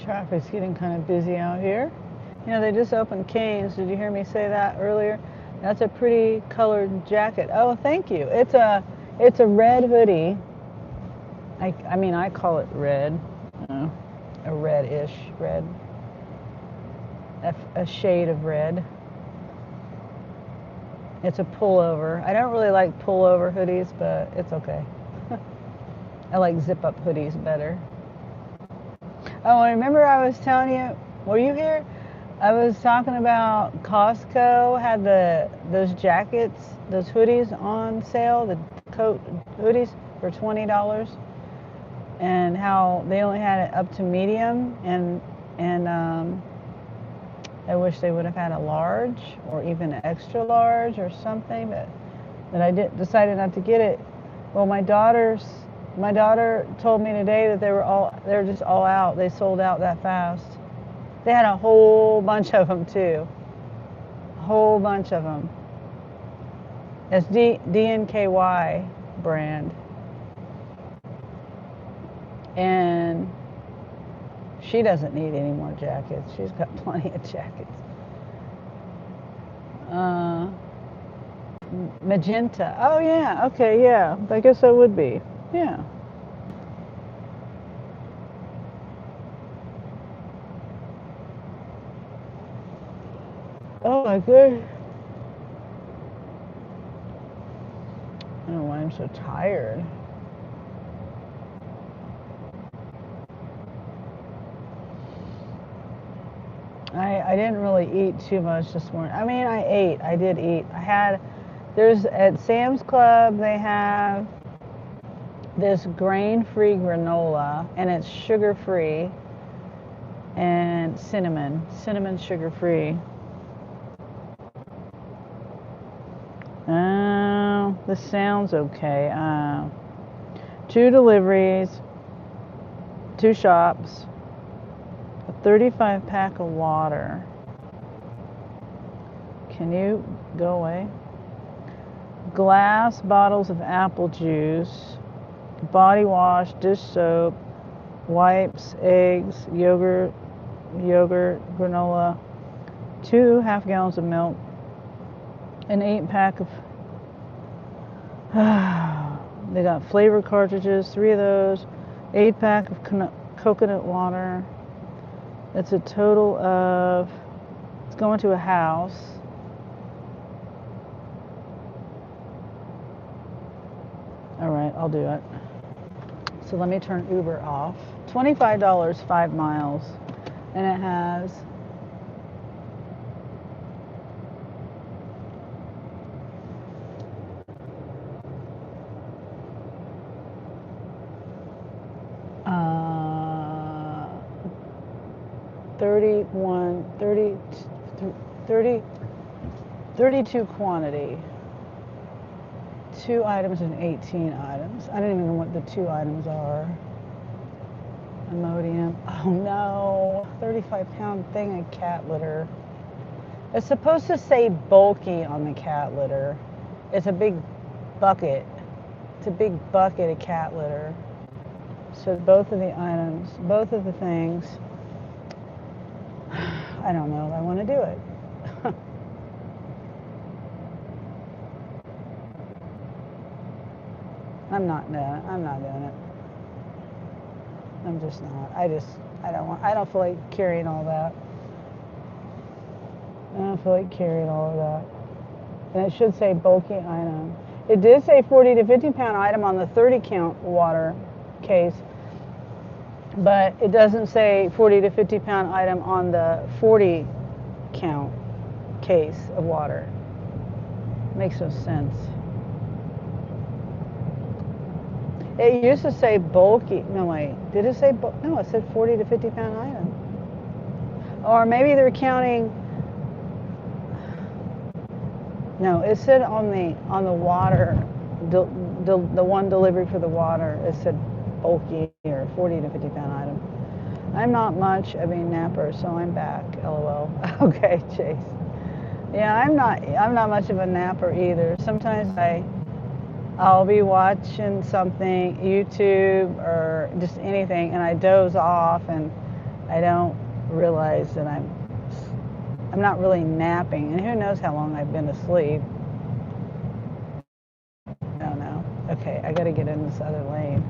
Traffic's getting kind of busy out here. You know, they just opened Cane's. Did you hear me say that earlier? That's a pretty colored jacket. Oh, thank you. It's a red hoodie. I mean, I call it red. A reddish red. A shade of red. It's a pullover. I don't really like pullover hoodies, but it's okay. I like zip-up hoodies better. Oh, I remember I was telling you, were you here? I was talking about Costco had those jackets, those hoodies on sale, the coat hoodies for $20, and how they only had it up to medium, and I wish they would have had a large or even extra large or something, but I decided not to get it. Well, my daughter told me today that they're just all out. They sold out that fast. They had a whole bunch of them too. A whole bunch of them. It's DNKY brand. And she doesn't need any more jackets. She's got plenty of jackets. Magenta. Oh yeah, okay, yeah. I guess that would be. Yeah. good. I don't know why I'm so tired. I didn't really eat too much this morning. I mean, I did eat. There's at Sam's Club, they have this grain-free granola, and it's sugar-free and cinnamon sugar-free. Oh, this sounds okay. 2 deliveries, 2 shops, a 35 pack of water. Can you go away? Glass bottles of apple juice, body wash, dish soap, wipes, eggs, yogurt, granola, 2 half gallons of milk, an 8 pack of they got flavor cartridges, 3 of those, 8 pack of coconut water. It's a total of, it's going to a house. All right, I'll do it. So let me turn Uber off. $25, 5 miles. And it has uh, 32 quantity. 2 items and 18 items. I don't even know what the 2 items are. Imodium. Oh no, 35-pound thing of cat litter. It's supposed to say bulky on the cat litter. It's a big bucket. It's a big bucket of cat litter. So both of the items, both of the things, I don't know if I want to do it. I'm not doing it. I'm just not. I don't feel like carrying all that. I don't feel like carrying all of that. And it should say bulky item. It did say 40 to 50 pound item on the 30 count water case, but it doesn't say 40 to 50 pound item on the 40 count case of water. Makes no sense. It used to say bulky. No, wait. Did it say no? It said 40 to 50 pound item. Or maybe they're counting. No, it said on the water, the one delivery for the water. It said bulky or 40 to 50 pound item. I'm not much of a napper, so I'm back. LOL. Okay, Chase. Yeah, I'm not much of a napper either. Sometimes I'll be watching something, YouTube or just anything, and I doze off and I don't realize that I'm not really napping. And who knows how long I've been asleep. I don't know. Okay, I gotta get in this other lane.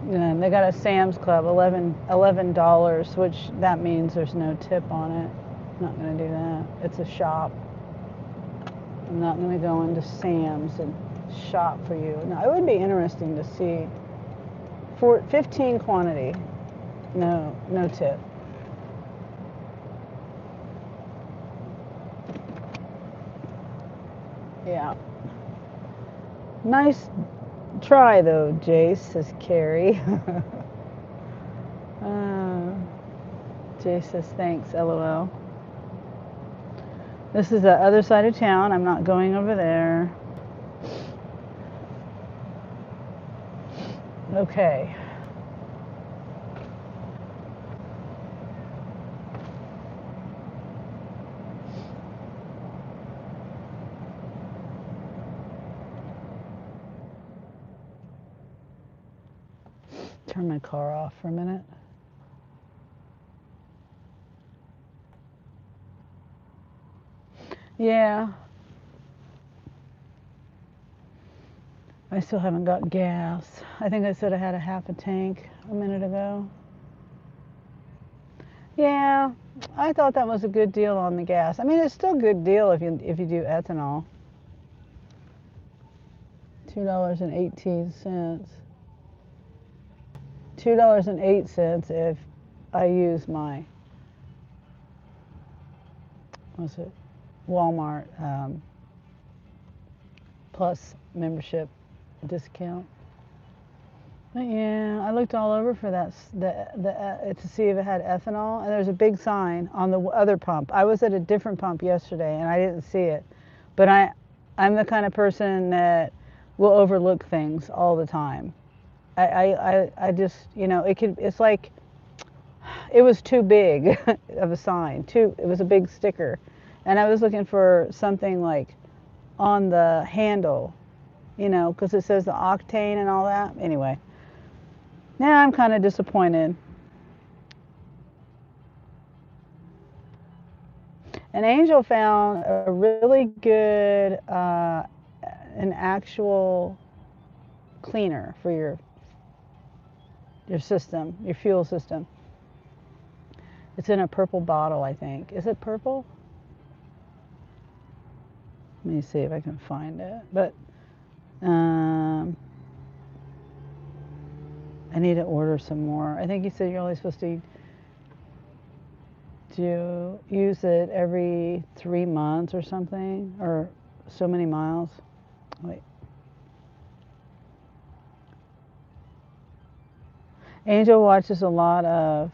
And they got a Sam's Club, $11, which that means there's no tip on it. I'm not going to do that. It's a shop. I'm not going to go into Sam's and shop for you. Now, it would be interesting to see for 15 quantity, no tip. Yeah. Nice try though, Jace, says Carrie. Jace says thanks, LOL. This is the other side of town. I'm not going over there. Okay. Turn my car off for a minute. Yeah. I still haven't got gas. I think I said I had a half a tank a minute ago. Yeah, I thought that was a good deal on the gas. I mean, it's still a good deal if you do ethanol. $2.18. $2.08 if I use my, what's it, Walmart Plus membership discount. But yeah, I looked all over for to see if it had ethanol, and there's a big sign on the other pump. I was at a different pump yesterday, and I didn't see it. But I'm the kind of person that will overlook things all the time. I just, it's like, it was too big of a sign. It was a big sticker. And I was looking for something like on the handle, because it says the octane and all that. Anyway, now I'm kind of disappointed. And Angel found a really good, an actual cleaner for your system, your fuel system. It's in a purple bottle, I think. Is it purple? Let me see if I can find it. But I need to order some more. I think you said you're only supposed to use it every 3 months or something, or so many miles. Wait. Angel watches a lot of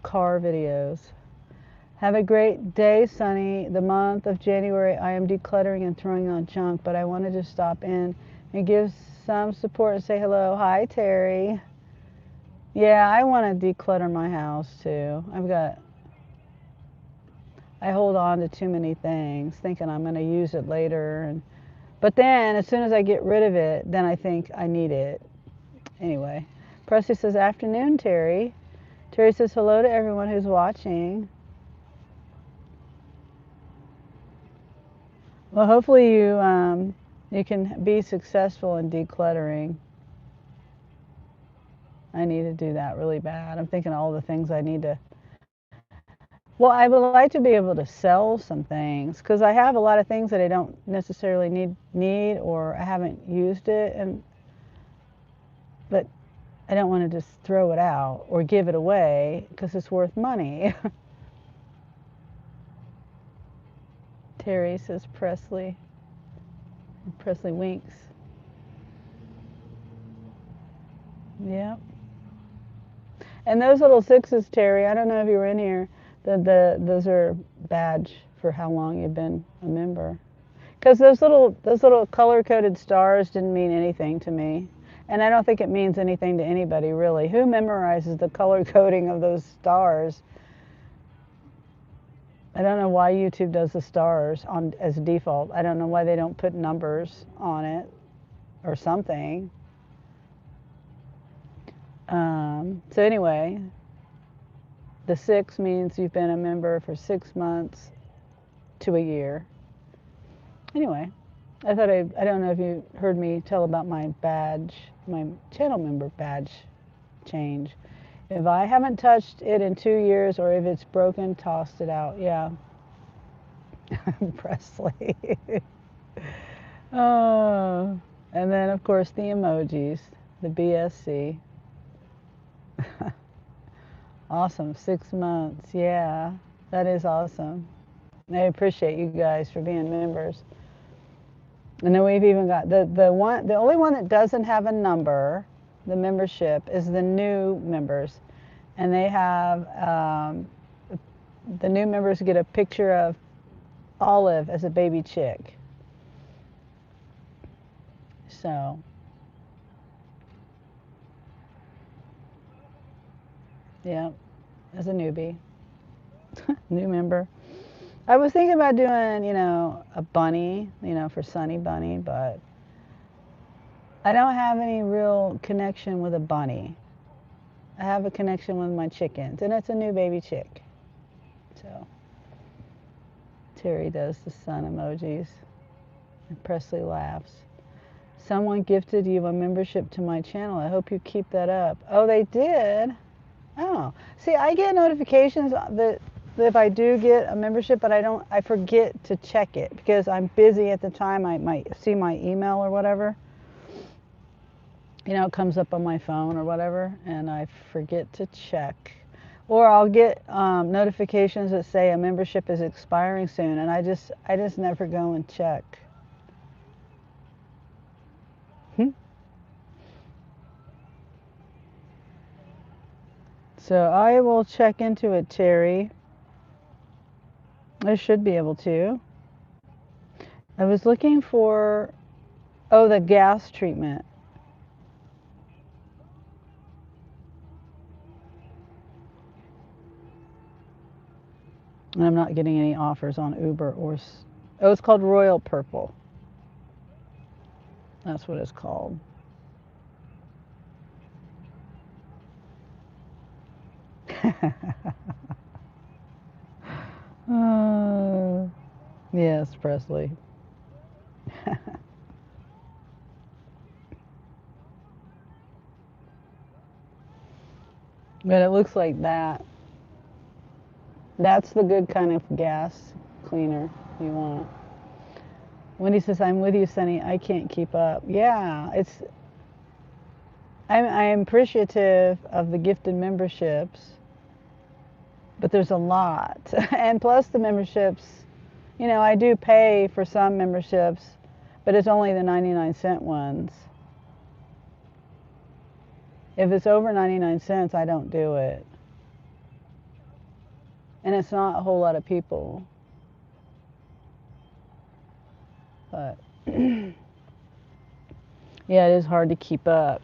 car videos. Have a great day, Sunny. The month of January, I am decluttering and throwing out junk, but I wanted to stop in and give some support and say hello. Hi, Terry. Yeah, I want to declutter my house too. I hold on to too many things, thinking I'm going to use it later, but then as soon as I get rid of it, then I think I need it. Anyway, Presley says, afternoon, Terry. Terry says hello to everyone who's watching. Well, hopefully you can be successful in decluttering. I need to do that really bad. I'm thinking of all the things I need to. Well, I would like to be able to sell some things because I have a lot of things that I don't necessarily need or I haven't used it, but I don't want to just throw it out or give it away because it's worth money. Terry says Presley. Presley winks. Yep. And those little sixes, Terry, I don't know if you were in here. Those are badge for how long you've been a member. Because those little color coded stars didn't mean anything to me, and I don't think it means anything to anybody really. Who memorizes the color coding of those stars? I don't know why YouTube does the stars on as default. I don't know why they don't put numbers on it or something. So anyway, the 6 means you've been a member for 6 months to a year. Anyway, I don't know if you heard me tell about my badge, my channel member badge change. If I haven't touched it in 2 years or if it's broken, tossed it out. Yeah. Presley. Oh, and then of course the emojis, the BSC. Awesome, 6 months. Yeah, that is awesome. I appreciate you guys for being members. And then we've even got the only one that doesn't have a number, the membership, is the new members, and they have the new members get a picture of Olive as a baby chick. So yeah, as a newbie, new member. I was thinking about doing, a bunny, for Sunny Bunny, but I don't have any real connection with a bunny. I have a connection with my chickens, and it's a new baby chick. So Terry does the sun emojis, and Presley laughs. Someone gifted you a membership to my channel. I hope you keep that up. Oh, they did? Oh, see, I get notifications that if I do get a membership, but I forget to check it because I'm busy at the time. I might see my email or whatever. It comes up on my phone or whatever, and I forget to check. Or I'll get notifications that say a membership is expiring soon, and I just never go and check. So I will check into it, Terry. I should be able to. I was looking for, oh, the gas treatment. And I'm not getting any offers on Uber or, oh, it's called Royal Purple. That's what it's called. Yes, Presley. But it looks like that. That's the good kind of gas cleaner you want. Wendy says, I'm with you, Sunny. I can't keep up. Yeah, I'm appreciative of the gifted memberships, but there's a lot. And plus the memberships, I do pay for some memberships, but it's only the 99-cent ones. If it's over 99 cents, I don't do it. And it's not a whole lot of people. But yeah, it is hard to keep up.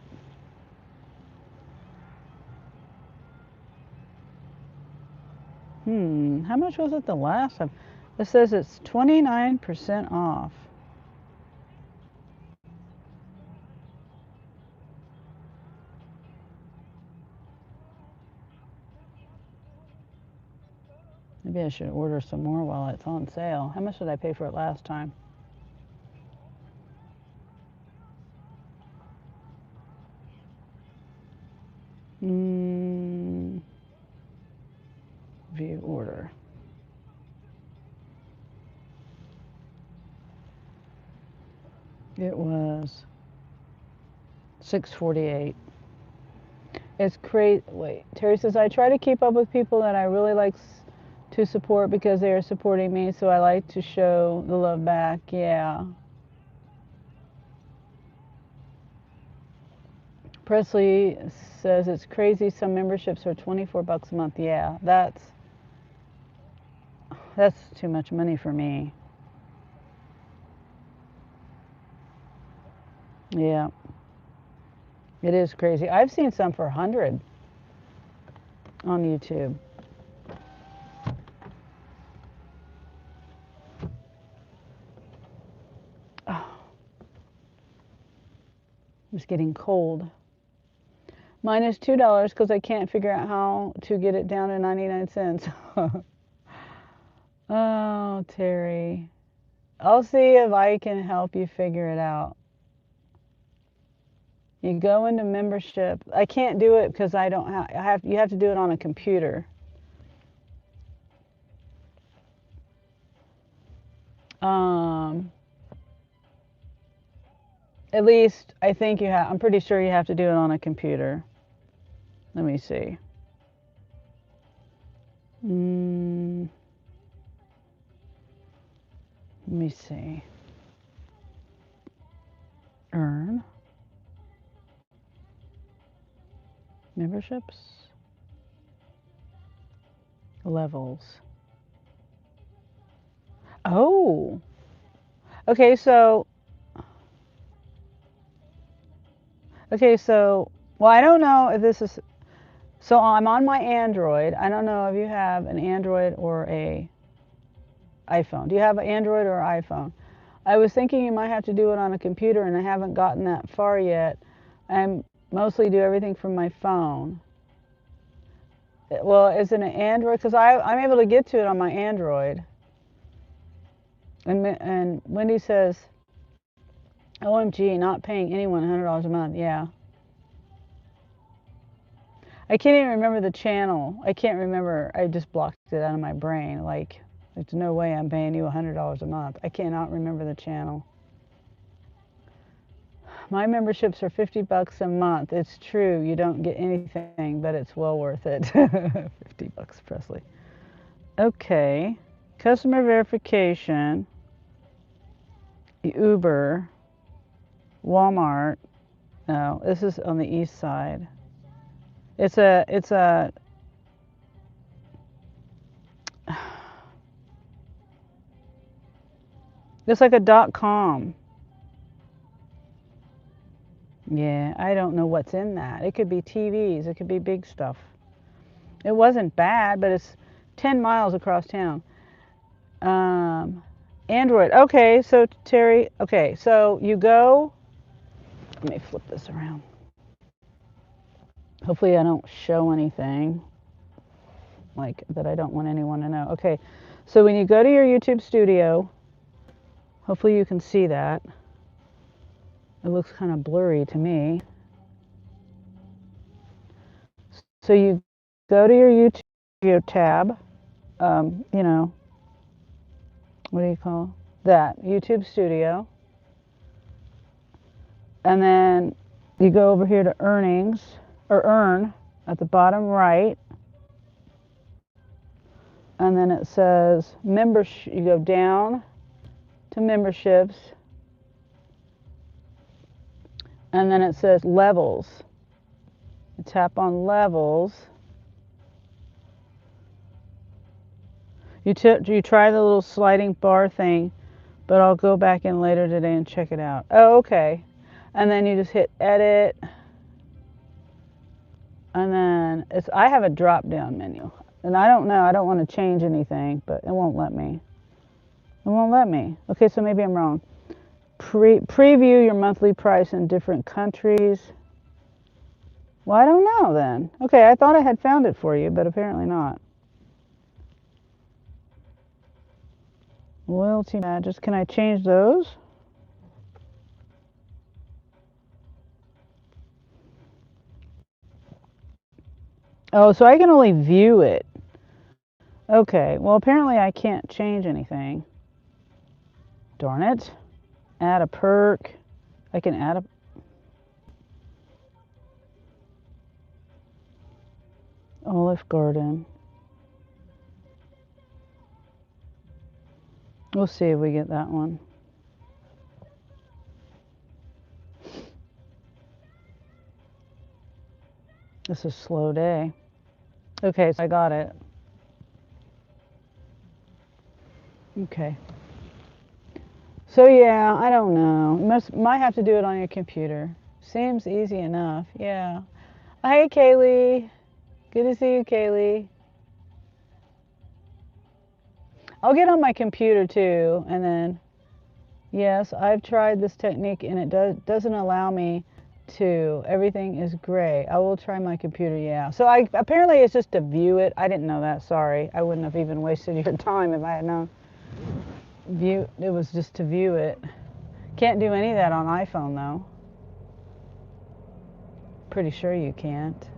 How much was it the last time? It says it's 29% off. Maybe I should order some more while it's on sale. How much did I pay for it last time? View order. It was $6.48. It's crazy. Wait, Terry says, I try to keep up with people that I really like to support because they are supporting me, so I like to show the love back. Yeah. Presley says it's crazy. Some memberships are 24 bucks a month. Yeah, that's too much money for me. Yeah. It is crazy. I've seen some for 100 on YouTube. Oh, it's getting cold. Mine is $2 because I can't figure out how to get it down to 99 cents. Oh, Terry. I'll see if I can help you figure it out. You go into membership. I can't do it because I don't have you have to do it on a computer. Um, at least I think I'm pretty sure you have to do it on a computer. Let me see. Let me see. Earn memberships levels. Oh. Okay, so well, I don't know if this is so I'm on my Android. I don't know if you have an Android or a iPhone. Do you have an Android or iPhone? I was thinking you might have to do it on a computer, and I haven't gotten that far yet. I mostly do everything from my phone. Well, is it an Android? Because I'm able to get to it on my Android. And Wendy says, OMG, not paying anyone $100 a month. Yeah. I can't even remember the channel. I can't remember. I just blocked it out of my brain. Like, there's no way I'm paying you $100 a month. I cannot remember the channel. My memberships are $50 a month. It's true. You don't get anything, but it's well worth it. $50, Presley. Okay. Customer verification. Uber. Walmart. No, this is on the east side. It's a it's like a .com. Yeah, I don't know what's in that. It could be TVs, it could be big stuff. It wasn't bad, but it's 10 miles across town. Android. Okay, so Terry, okay, so you go, let me flip this around. Hopefully I don't show anything like that I don't want anyone to know. Okay, so when you go to your YouTube studio, hopefully you can see that. It looks kind of blurry to me. So you go to your YouTube studio tab, you know, what do you call that? YouTube studio. And then you go over here to earnings or earn at the bottom right. And then it says membership. You go down to memberships. And then it says levels. You tap on levels. You try the little sliding bar thing, but I'll go back in later today and check it out. Oh, okay. And then you just hit edit. And then I have a drop down menu. And I don't know, I don't want to change anything, but it won't let me. It won't let me. Okay, so maybe I'm wrong. Preview your monthly price in different countries. Well, I don't know then. Okay, I thought I had found it for you, but apparently not. Loyalty badges. Can I change those? Oh, so I can only view it. Okay, well, apparently I can't change anything. Darn it. Add a perk. I can add a... Olive Garden. We'll see if we get that one. This is a slow day. Okay, so I got it. Okay. So yeah, I don't know. Might have to do it on your computer. Seems easy enough. Yeah. Hey, Kaylee. Good to see you, Kaylee. I'll get on my computer too, and then yes, I've tried this technique, and it doesn't allow me to. Everything is gray. I will try my computer. Yeah. So apparently it's just to view it. I didn't know that. Sorry. I wouldn't have even wasted your time if I had known. View. It was just to view it. Can't do any of that on iPhone though. Pretty sure you can't.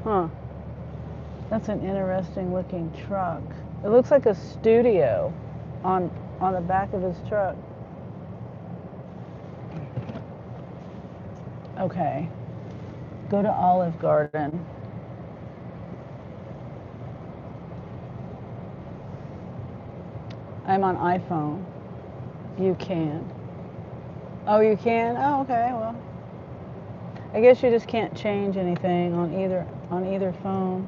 Huh. That's an interesting looking truck. It looks like a studio on the back of his truck. Okay. Go to Olive Garden. I'm on iPhone. You can. Oh, you can? Oh, okay. Well, I guess you just can't change anything on either phone.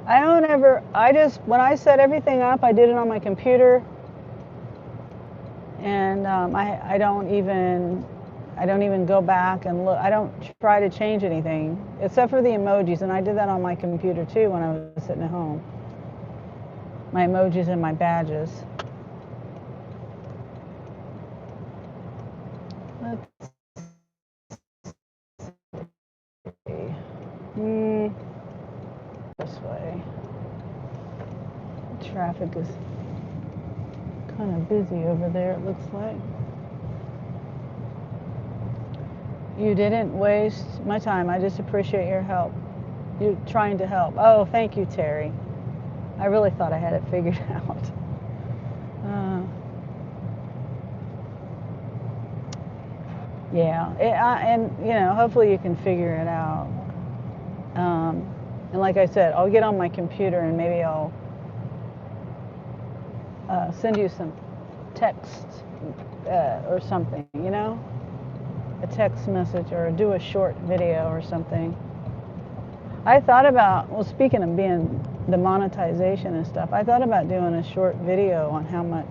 I don't ever. I just when I set everything up, I did it on my computer, and I don't even go back and look. I don't try to change anything except for the emojis, and I did that on my computer too when I was sitting at home. My emojis and my badges. Traffic is kind of busy over there, it looks like. You didn't waste my time. I just appreciate your help. You trying to help. Oh, thank you, Terry. I really thought I had it figured out. Yeah, and hopefully you can figure it out. And like I said, I'll get on my computer and maybe I'll send you some text or something, a text message, or do a short video or something. I thought about, well, speaking of being the monetization and stuff, I thought about doing a short video on how much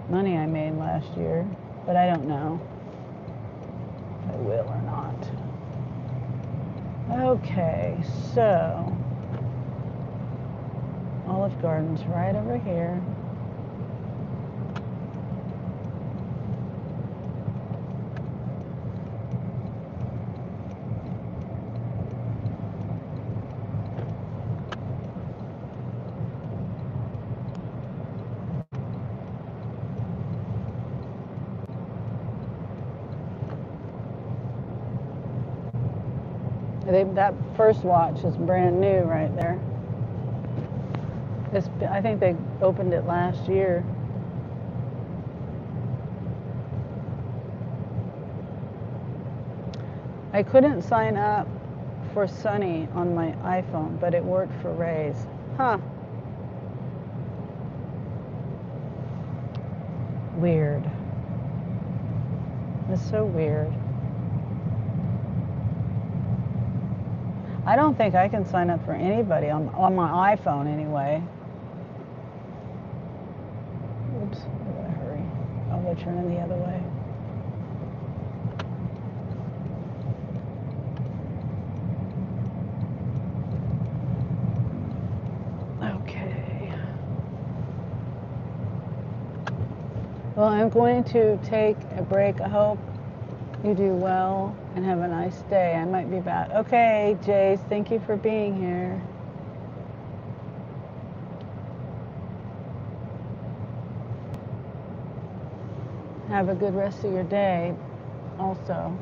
money I made last year, but I don't know if I will or not. Okay, so Olive Garden's right over here. That first watch is brand new right there. I think they opened it last year. I couldn't sign up for Sunny on my iPhone, but it worked for Ray's. Huh. Weird. It's so weird. I don't think I can sign up for anybody on my iPhone anyway. Oops, I gotta hurry. I'll go turn the other way. Okay. Well, I'm going to take a break. I hope you do well and have a nice day. I might be back. Okay, Jace, thank you for being here. Have a good rest of your day also.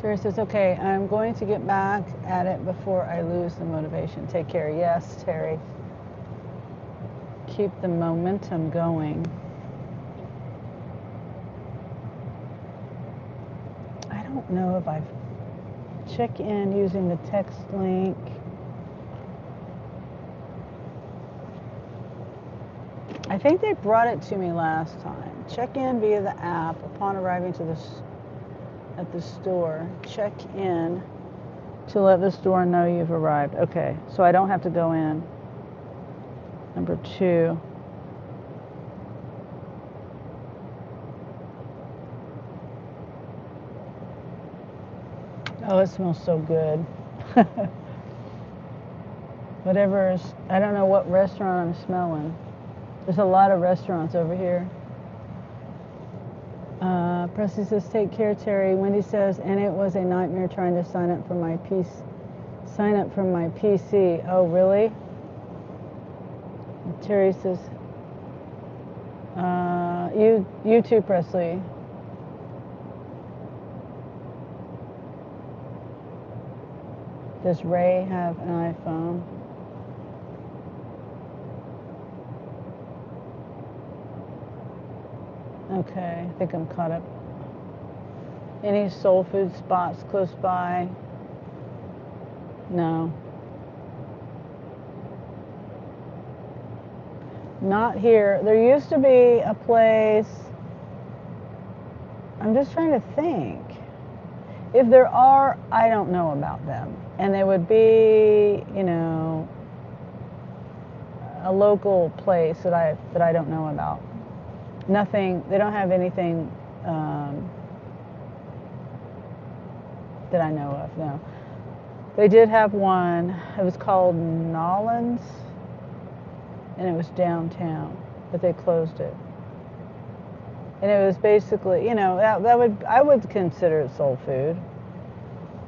Terry says, okay, I'm going to get back at it before I lose the motivation. Take care. Yes, Terry. Keep the momentum going. I don't know if I've checked in using the text link. I think they brought it to me last time. Check in via the app upon arriving at the store. Check in to let the store know you've arrived. Okay, so I don't have to go in. Number 2. Oh, it smells so good. I don't know what restaurant I'm smelling. There's a lot of restaurants over here. Presley says, take care, Terry. Wendy says, and it was a nightmare trying to sign up from my PC. Oh, really? Terry says, you too, Presley. Does Ray have an iPhone? Okay, I think I'm caught up. Any soul food spots close by? No. Not here. There used to be a place. I'm just trying to think. If there are, I don't know about them. And they would be, a local place that I don't know about. Nothing, they don't have anything that I know of, no. They did have one, it was called Nolan's, and it was downtown, but they closed it. And it was basically, I would consider it soul food,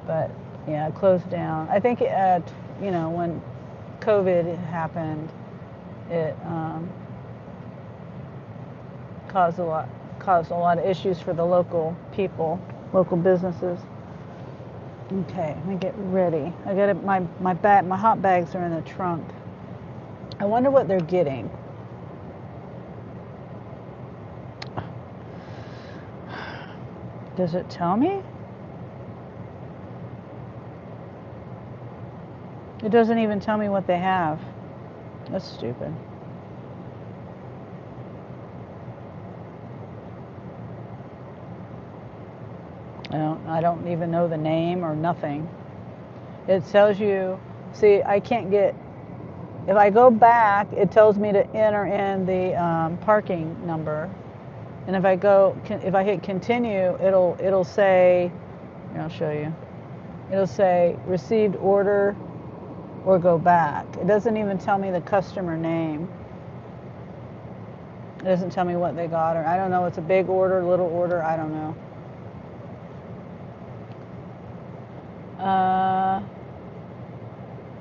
but yeah, it closed down. I think, when COVID happened, it caused a lot of issues for the local people, local businesses. Okay, let me get ready. I got it. My hot bags are in the trunk. I wonder what they're getting. Does it tell me? It doesn't even tell me what they have. That's stupid. I don't even know the name or nothing. It tells you, see, I can't get, if I go back, it tells me to enter in the parking number. And if I hit continue, it'll say, here, I'll show you. It'll say received order or go back. It doesn't even tell me the customer name. It doesn't tell me what they got, or I don't know. It's a big order, little order, I don't know.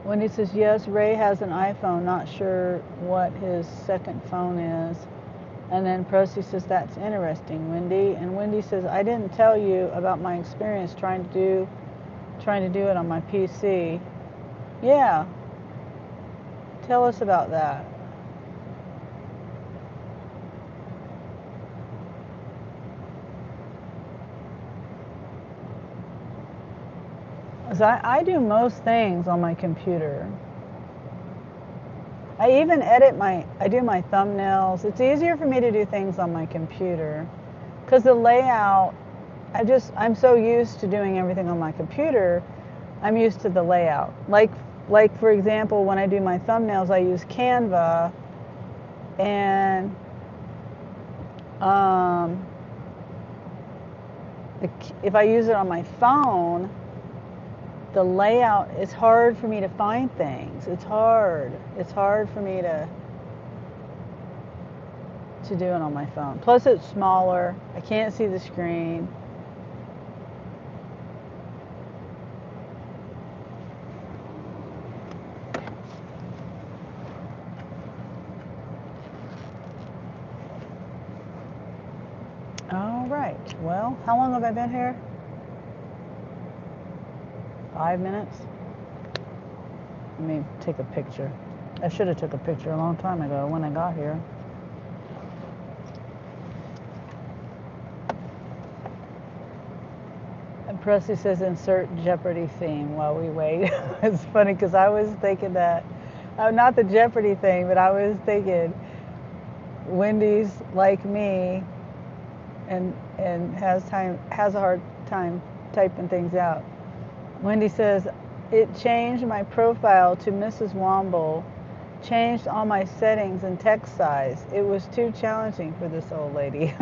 Wendy says, yes, Ray has an iPhone, not sure what his second phone is. And then Procy says, that's interesting, Wendy. And Wendy says, I didn't tell you about my experience trying to do it on my PC. Yeah. Tell us about that. I do most things on my computer. I even I do my thumbnails. It's easier for me to do things on my computer because the layout, I'm so used to doing everything on my computer, I'm used to the layout. Like for example, when I do my thumbnails, I use Canva, and if I use it on my phone, the layout, it's hard for me to find things. It's hard for me to do it on my phone. Plus it's smaller. I can't see the screen. All right. Well, how long have I been here? 5 minutes? Let me take a picture. I should have took a picture a long time ago when I got here. And Presley says insert Jeopardy theme while we wait. It's funny because I was thinking that, not the Jeopardy thing, but I was thinking Wendy's like me and has a hard time typing things out. Wendy says, it changed my profile to Mrs. Womble, changed all my settings and text size. It was too challenging for this old lady.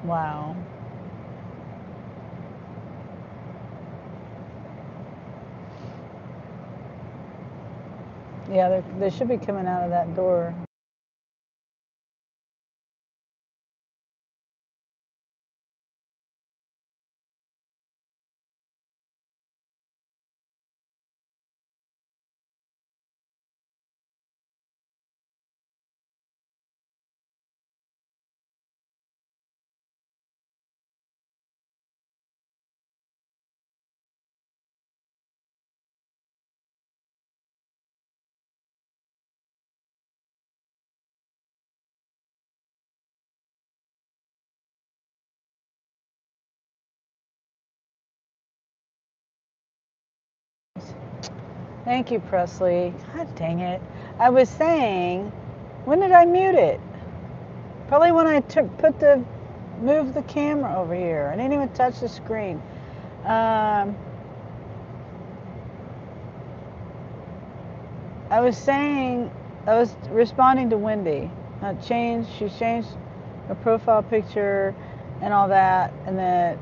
Wow. Yeah, they should be coming out of that door. Thank you, Presley. God dang it. I was saying, when did I mute it? Probably when I moved the camera over here. I didn't even touch the screen. I was responding to Wendy. She changed her profile picture and all that, and then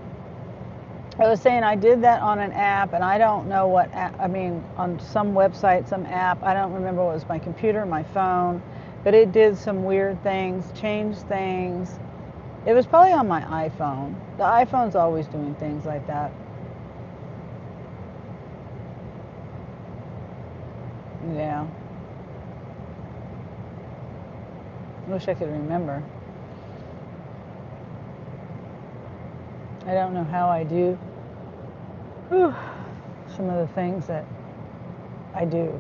I was saying I did that on an app, and I don't know what app, on some website, some app. I don't remember what it was, my computer, my phone, but it did some weird things, changed things. It was probably on my iPhone. The iPhone's always doing things like that. Yeah. I wish I could remember. I don't know how I do whew, some of the things that I do.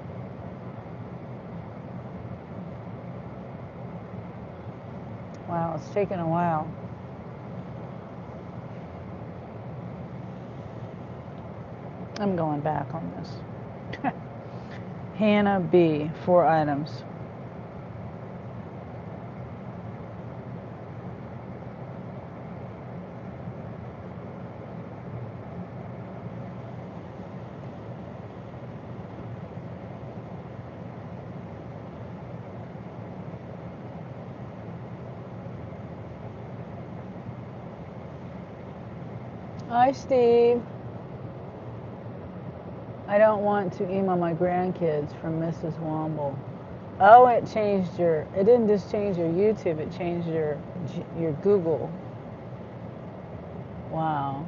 Wow, it's taken a while. I'm going back on this. Hannah B, 4 items. Hi, Steve. I don't want to email my grandkids from Mrs. Womble. Oh, it didn't just change your YouTube, it changed your Google. Wow.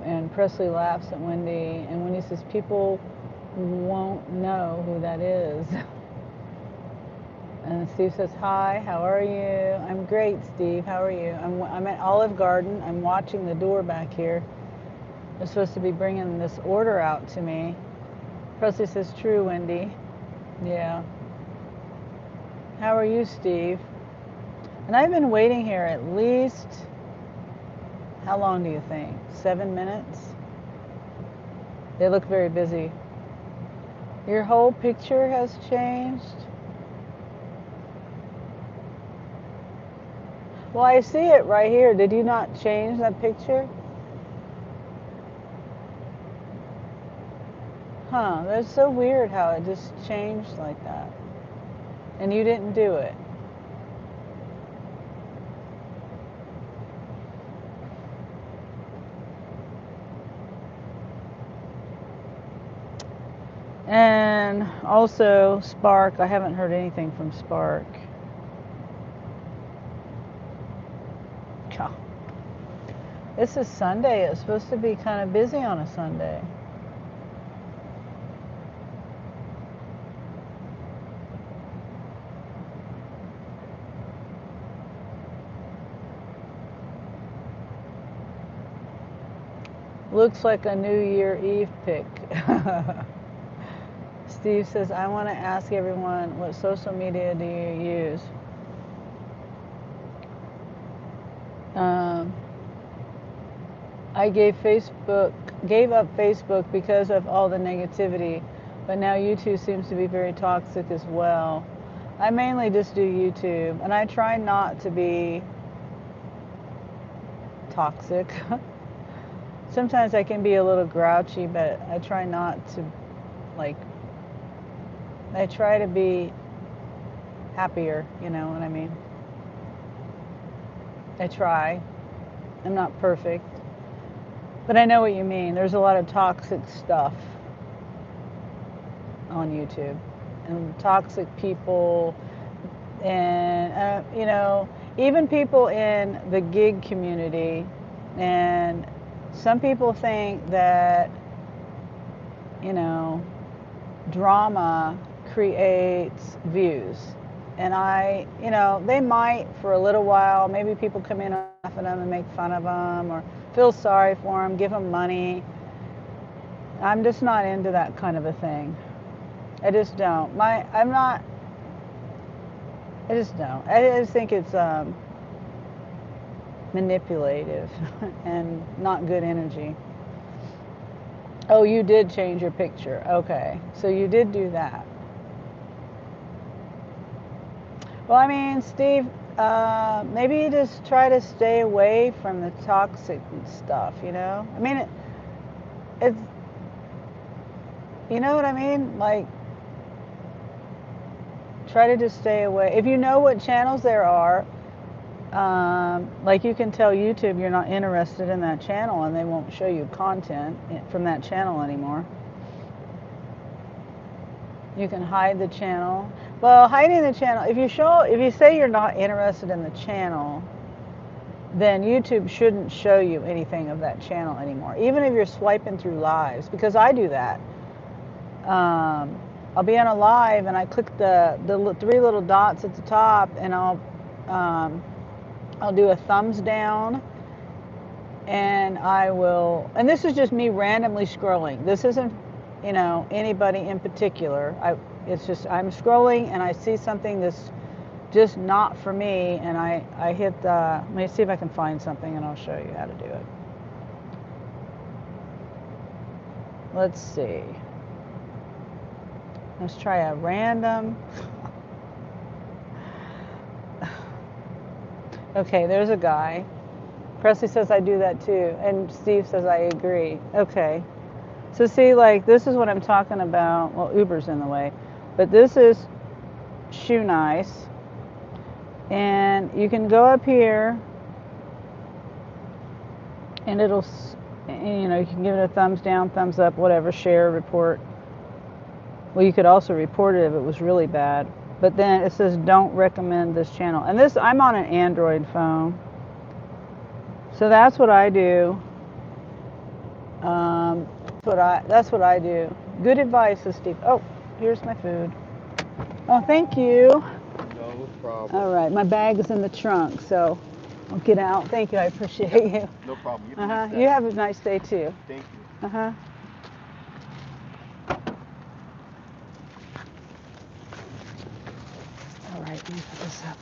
And Presley laughs at Wendy, and Wendy says people won't know who that is. And Steve says, hi, how are you? I'm great, Steve, how are you? I'm at Olive Garden. I'm watching the door back here. They're supposed to be bringing this order out to me. Presley says, true, Wendy. Yeah. How are you, Steve? And I've been waiting here at least, how long do you think? 7 minutes? They look very busy. Your whole picture has changed? Well, I see it right here. Did you not change that picture? Huh, that's so weird how it just changed like that. And you didn't do it. And also Spark, I haven't heard anything from Spark. God. This is Sunday. It's supposed to be kind of busy on a Sunday. Looks like a New Year Eve pic. Steve says, I want to ask everyone, what social media do you use? I gave up Facebook because of all the negativity, but now YouTube seems to be very toxic as well. I mainly just do YouTube, and I try not to be toxic. Sometimes I can be a little grouchy, but I try not to, like, I try to be happier, you know what I mean? I try. I'm not perfect. But I know what you mean. There's a lot of toxic stuff on YouTube. And toxic people, and, even people in the gig community. And some people think that, drama creates views. And they might for a little while, maybe people come in and laugh at them and make fun of them or feel sorry for them, give them money. I'm just not into that kind of a thing. I just don't. I just don't. I just think it's manipulative and not good energy. Oh, you did change your picture. Okay. So you did do that. Well, I mean, Steve, maybe just try to stay away from the toxic stuff, I mean, it's, you know what I mean? Like, try to just stay away. If you know what channels there are, like you can tell YouTube you're not interested in that channel and they won't show you content from that channel anymore. You can hide the channel. Well, hiding the channel, if you say you're not interested in the channel, then YouTube shouldn't show you anything of that channel anymore, even if you're swiping through lives, because I do that. I'll be on a live and I click the three little dots at the top, and I'll do a thumbs down, and I will, and this is just me randomly scrolling. This isn't, anybody in particular. It's just I'm scrolling and I see something that's just not for me, and I hit the, let me see if I can find something and I'll show you how to do it. Let's see. Let's try a random. Okay, there's a guy. Presley says I do that too, and Steve says I agree. Okay. So see, like, this is what I'm talking about. Well, Uber's in the way, but this is Shoe Nice, and you can go up here, and it'll, you can give it a thumbs down, thumbs up, whatever, share, report. Well, you could also report it if it was really bad. But then it says don't recommend this channel. And this, I'm on an Android phone. So that's what I do. That's what I do. Good advice, Steve. Oh, here's my food. Oh, thank you. No problem. All right, my bag is in the trunk, so I'll get out. Thank you, I appreciate you. No problem. You have a nice day too. Thank you. All right, let me put this up.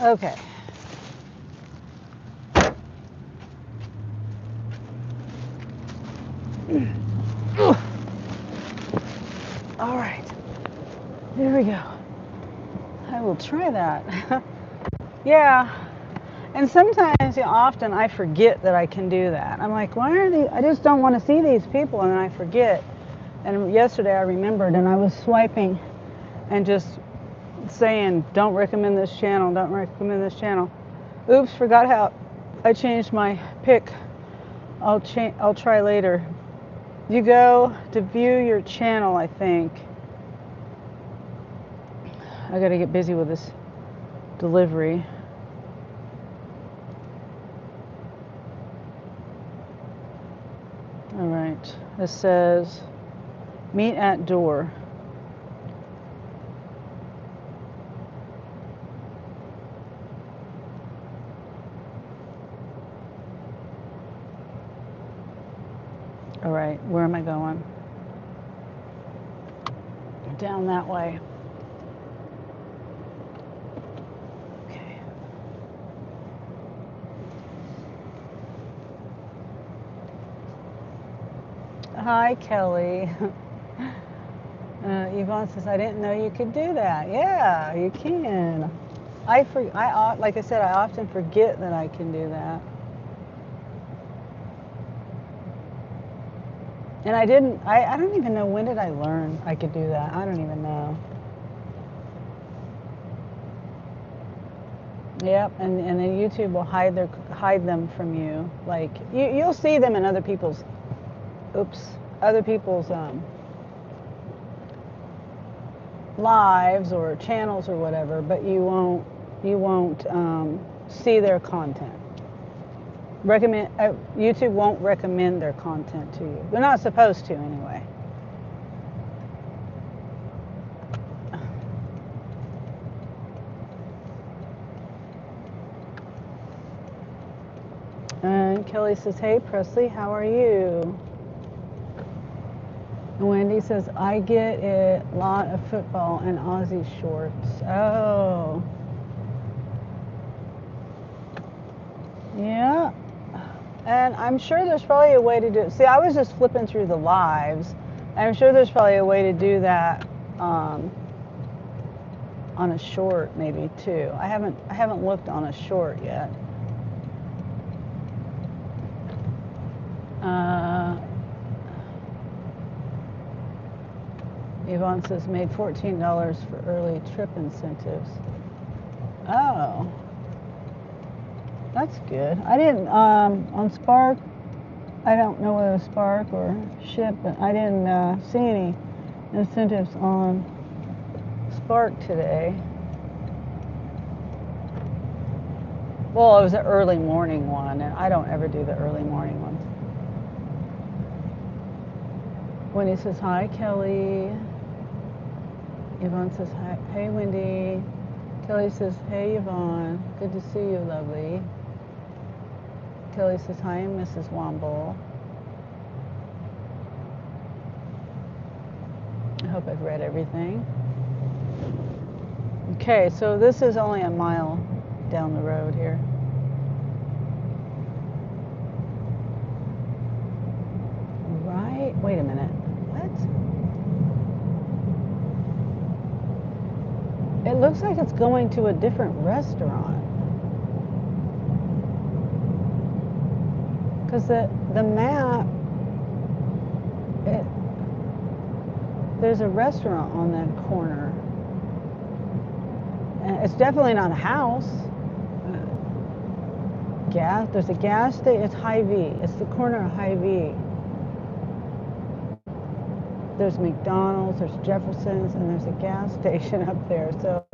Okay. All right. There we go. I will try that. Yeah. And sometimes, often I forget that I can do that. I'm like, why are these? I just don't want to see these people, and then I forget. And yesterday I remembered, and I was swiping and just saying, don't recommend this channel, don't recommend this channel. Oops, forgot how I changed my pick. I'll try later. You go to view your channel, I think. I got to get busy with this delivery. All right, it says meet at door. All right, where am I going? Down that way. Okay. Hi, Kelly. Yvonne says, I didn't know you could do that. Yeah, you can. Like I said, I often forget that I can do that. And I don't even know, when did I learn I could do that? I don't even know. Yep, and then YouTube will hide them from you. Like, you'll see them in other people's lives or channels or whatever, but you won't see their content. YouTube won't recommend their content to you. They're not supposed to anyway. And Kelly says, hey Presley, how are you? And Wendy says, I get a lot of football and Aussie shorts. Oh. Yeah. And I'm sure there's probably a way to do it. See, I was just flipping through the lives. I'm sure there's probably a way to do that on a short maybe too. I haven't looked on a short yet. Yvonne says made $14 for early trip incentives. Oh. That's good. I didn't, on Spark, I don't know whether it was Spark or Ship, but I didn't see any incentives on Spark today. Well, it was an early morning one, and I don't ever do the early morning ones. Wendy says, hi, Kelly. Yvonne says, hi, hey, Wendy. Kelly says, hey, Yvonne. Good to see you, lovely. Kelly says, hi, Mrs. Womble. I hope I've read everything. Okay, so this is only a mile down the road here. Right? Wait a minute. What? It looks like it's going to a different restaurant. Because the map, there's a restaurant on that corner. And it's definitely not a house. There's a gas station. It's Hy-Vee. It's the corner of Hy-Vee. There's McDonald's, there's Jefferson's, and there's a gas station up there. So,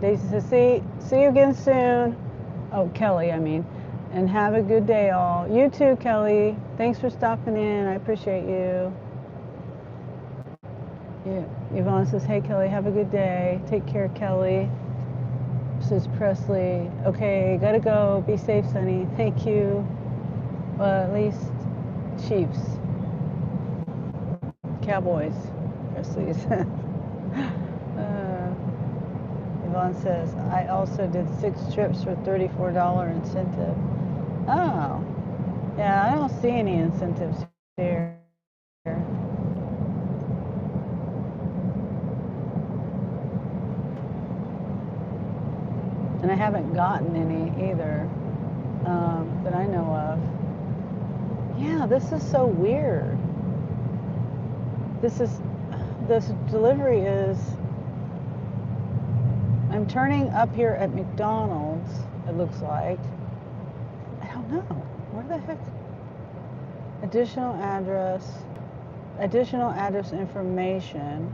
Daisy says, see you again soon. Oh, Kelly, I mean. And have a good day, all. You too, Kelly. Thanks for stopping in. I appreciate you. Yeah. Yvonne says, hey, Kelly, have a good day. Take care, Kelly. Says Presley, okay, gotta go. Be safe, Sonny. Thank you. Well, at least Chiefs. Cowboys. Presley's. Yvonne says, I also did 6 trips for $34 incentive. Oh. Yeah, I don't see any incentives here. And I haven't gotten any either that I know of. Yeah, this is so weird. This delivery is, I'm turning up here at McDonald's, it looks like. I don't know. Where the heck? Additional address information.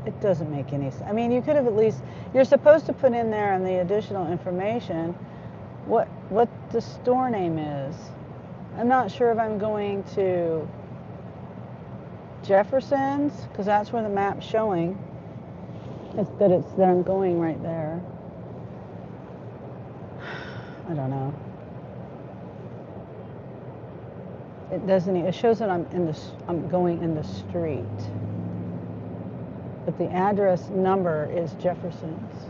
It doesn't make any sense. I mean, you could have at least, you're supposed to put in there on the additional information what the store name is. I'm not sure if I'm going to Jefferson's, because that's where the map's showing. That I'm going right there. I don't know. It doesn't. It shows that I'm going in the street, but the address number is Jefferson's.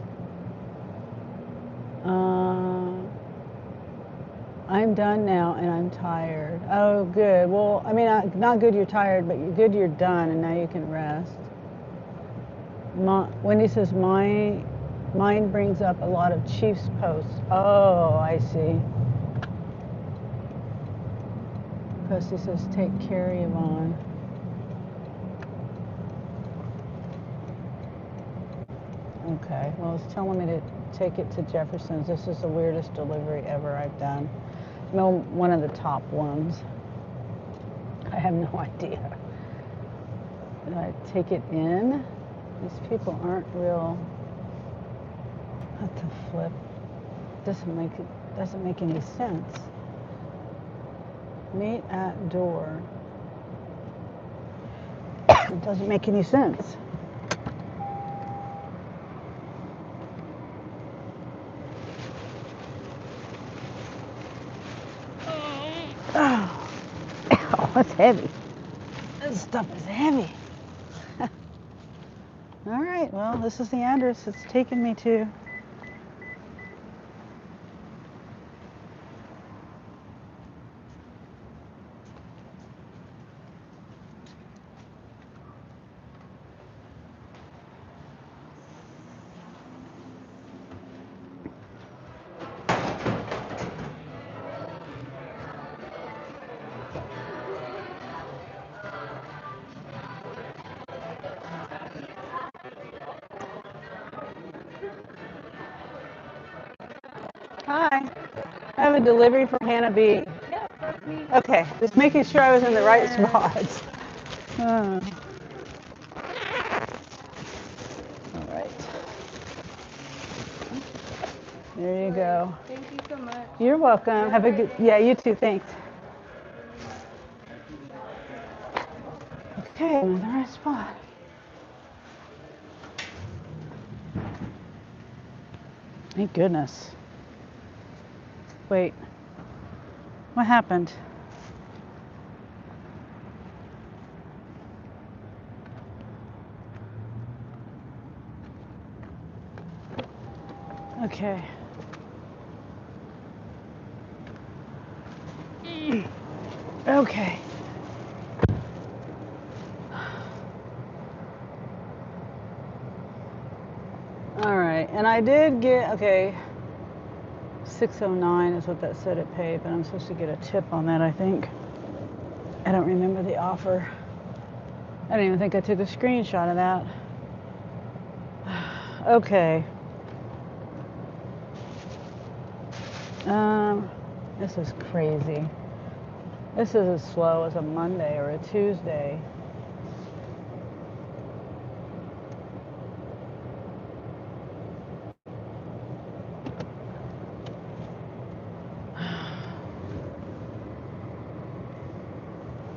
I'm done now and I'm tired. Oh, good. Well, I mean, not good you're tired, but you're good you're done and now you can rest. Wendy says, mine brings up a lot of Chiefs posts. Oh, I see. Posty says, take care, Yvonne. Okay, well, it's telling me to take it to Jefferson's. This is the weirdest delivery ever I've done. No, one of the top ones. I have no idea. Did I take it in? These people aren't real. What the flip? Doesn't make any sense. Meet at door. It doesn't make any sense. Oh, it's heavy. This stuff is heavy. All right, well, this is the address it's taking me to. Hi. I have a delivery from Hannah B. Okay, just making sure I was in the right spot. There you go. Thank you so much. You're welcome. Have a good, yeah, you too. Thanks. Okay, I'm in the right spot. Thank goodness. Wait, what happened? Okay. Okay. All right, and I did get, okay, 609 is what that said it paid, but I'm supposed to get a tip on that, I think. I don't remember the offer. I don't even think I took a screenshot of that. Okay. This is crazy. This is as slow as a Monday or a Tuesday.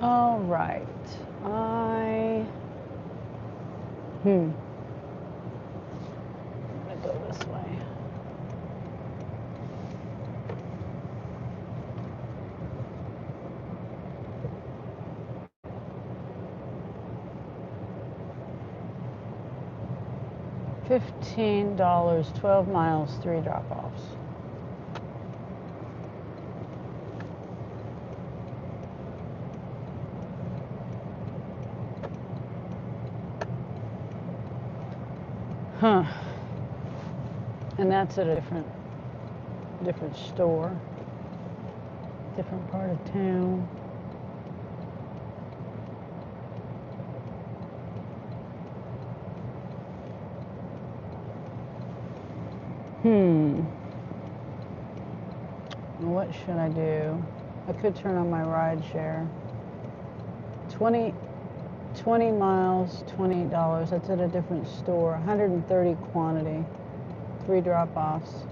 All right. I'm gonna go this way. $15, 12 miles, 3 drop-offs. Huh. And that's at a different store, different part of town. What should I do? I could turn on my ride share. 20 miles, $28. That's at a different store. 130 quantity, 3 drop-offs.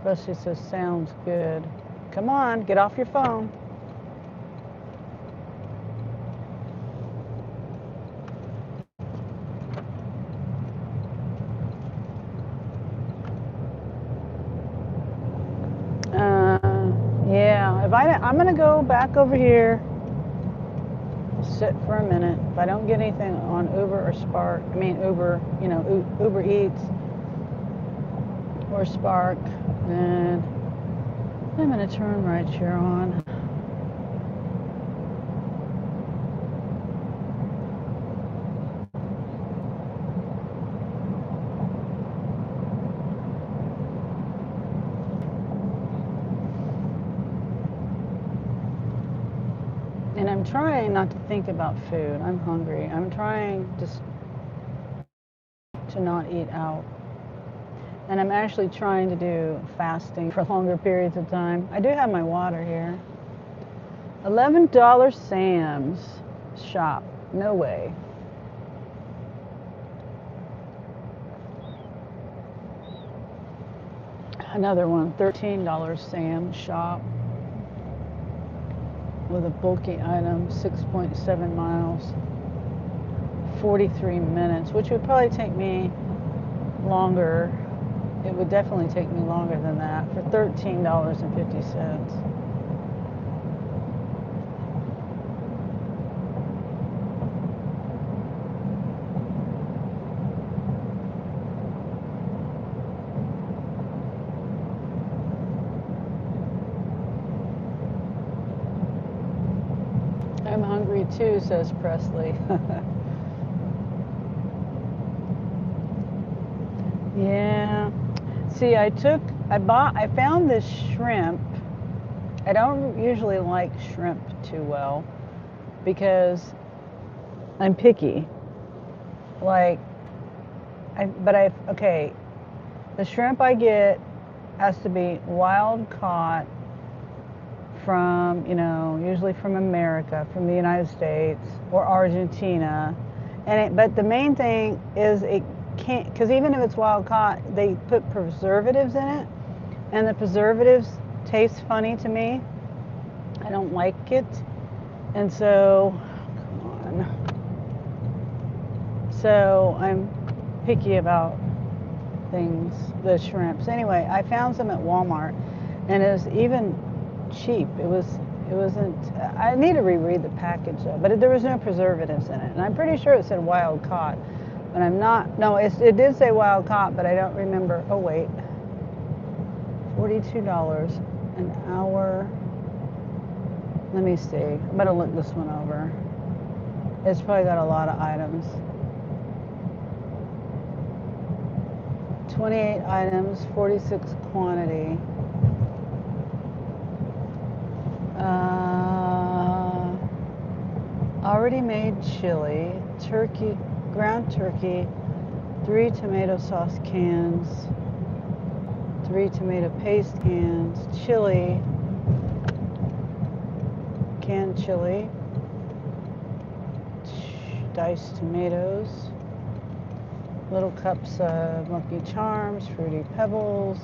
Rusty says, sounds good. Come on, get off your phone. Yeah, I'm gonna go back over here, sit for a minute. If I don't get anything on Uber or Spark, Uber, Uber Eats or Spark, then I'm gonna turn rideshare on. And I'm trying not to think about food. I'm hungry. I'm trying just to not eat out. And I'm actually trying to do fasting for longer periods of time. I do have my water here. $11 Sam's shop. No way. Another one, $13 Sam's shop with a bulky item, 6.7 miles, 43 minutes, which would probably take me longer. It would definitely take me longer than that for $13.50. I'm hungry too, says Presley. Yeah. See, I found this shrimp. I don't usually like shrimp too well because I'm picky. Okay, the shrimp I get, has to be wild caught from, usually from America, from the United States or Argentina. But the main thing is it can't, because even if it's wild caught, they put preservatives in it, and the preservatives taste funny to me. I don't like it, and so, come on. So I'm picky about things, the shrimps. Anyway, I found some at Walmart, and it was even cheap. It wasn't. I need to reread the package though, but there was no preservatives in it, and I'm pretty sure it said wild caught, but I'm not. No, it did say wild caught, but I don't remember. Oh wait, $42 an hour. Let me see. I'm gonna look this one over. It's probably got a lot of items. 28 items, 46 quantity. Already made chili, turkey, ground turkey, 3 tomato sauce cans, 3 tomato paste cans, chili, canned chili, diced tomatoes, little cups of Lucky Charms, Fruity Pebbles,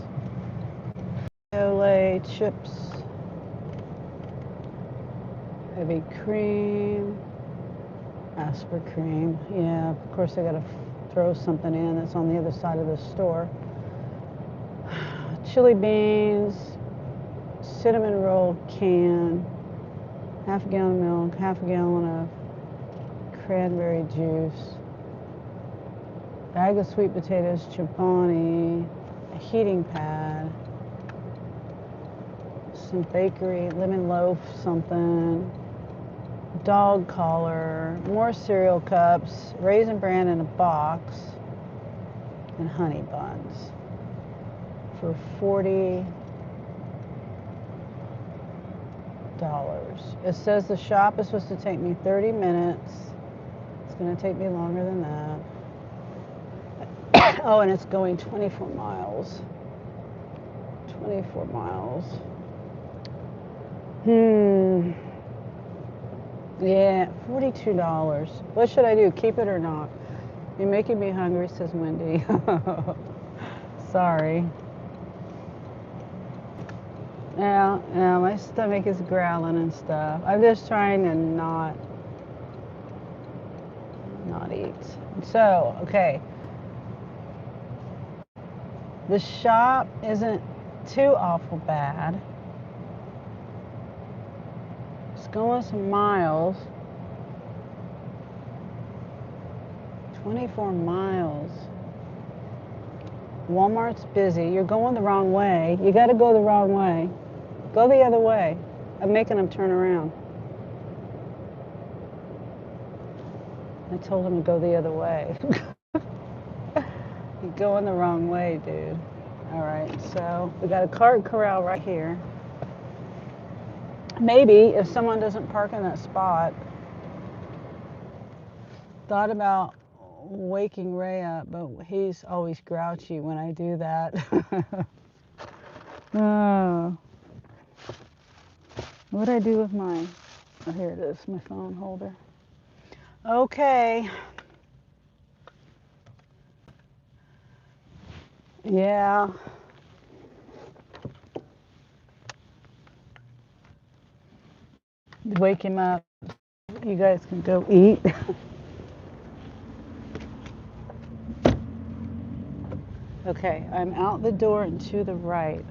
Frito-Lay chips, heavy cream, ask for cream. Yeah, of course I gotta throw something in that's on the other side of the store. Chili beans, cinnamon roll can, half a gallon of milk, half a gallon of cranberry juice, bag of sweet potatoes, chobani, a heating pad, some bakery, lemon loaf, something, dog collar, more cereal cups, Raisin Bran in a box, and honey buns for $40. It says the shop is supposed to take me 30 minutes. It's going to take me longer than that. Oh, and it's going 24 miles. 24 miles. Yeah, $42. What should I do? Keep it or not? You're making me hungry, says Wendy. Sorry. Yeah, my stomach is growling and stuff. I'm just trying to not eat. So, okay. The shop isn't too awful bad. It's going some miles. 24 miles. Walmart's busy. You're going the wrong way. You got to go the wrong way. Go the other way. I'm making them turn around. I told him to go the other way. You're going the wrong way, dude. All right, so we got a cart corral right here. Maybe if someone doesn't park in that spot, thought about waking Ray up, but he's always grouchy when I do that. Oh. What'd I do with mine? Oh, here it is, my phone holder. Okay. Yeah. Wake him up. You guys can go eat. Okay, I'm out the door and to the right.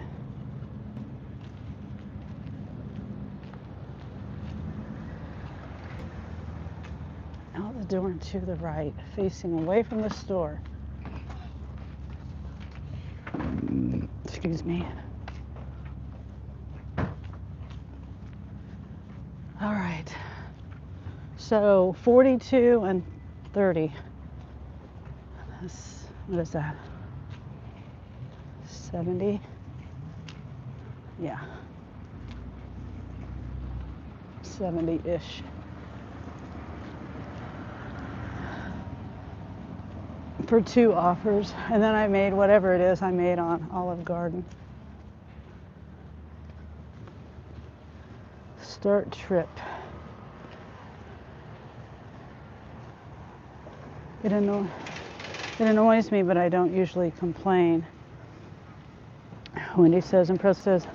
Out the door and to the right, facing away from the store. Excuse me. All right. So 42 and 30. What is that? 70? Yeah. 70-ish. For 2 offers. And then I made whatever it is I made on Olive Garden. Start trip. It annoys me, but I don't usually complain. Wendy says, and Pro says,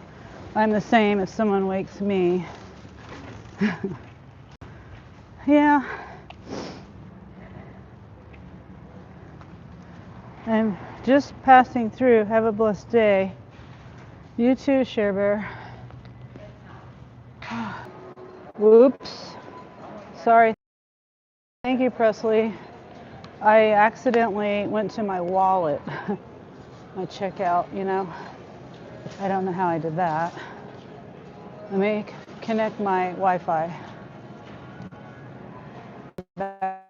I'm the same if someone wakes me. Yeah. I'm just passing through. Have a blessed day. You too, Share Bear. Whoops. Sorry. Thank you, Presley. I accidentally went to my wallet. My checkout, you know. I don't know how I did that. Let me connect my Wi-Fi. Back.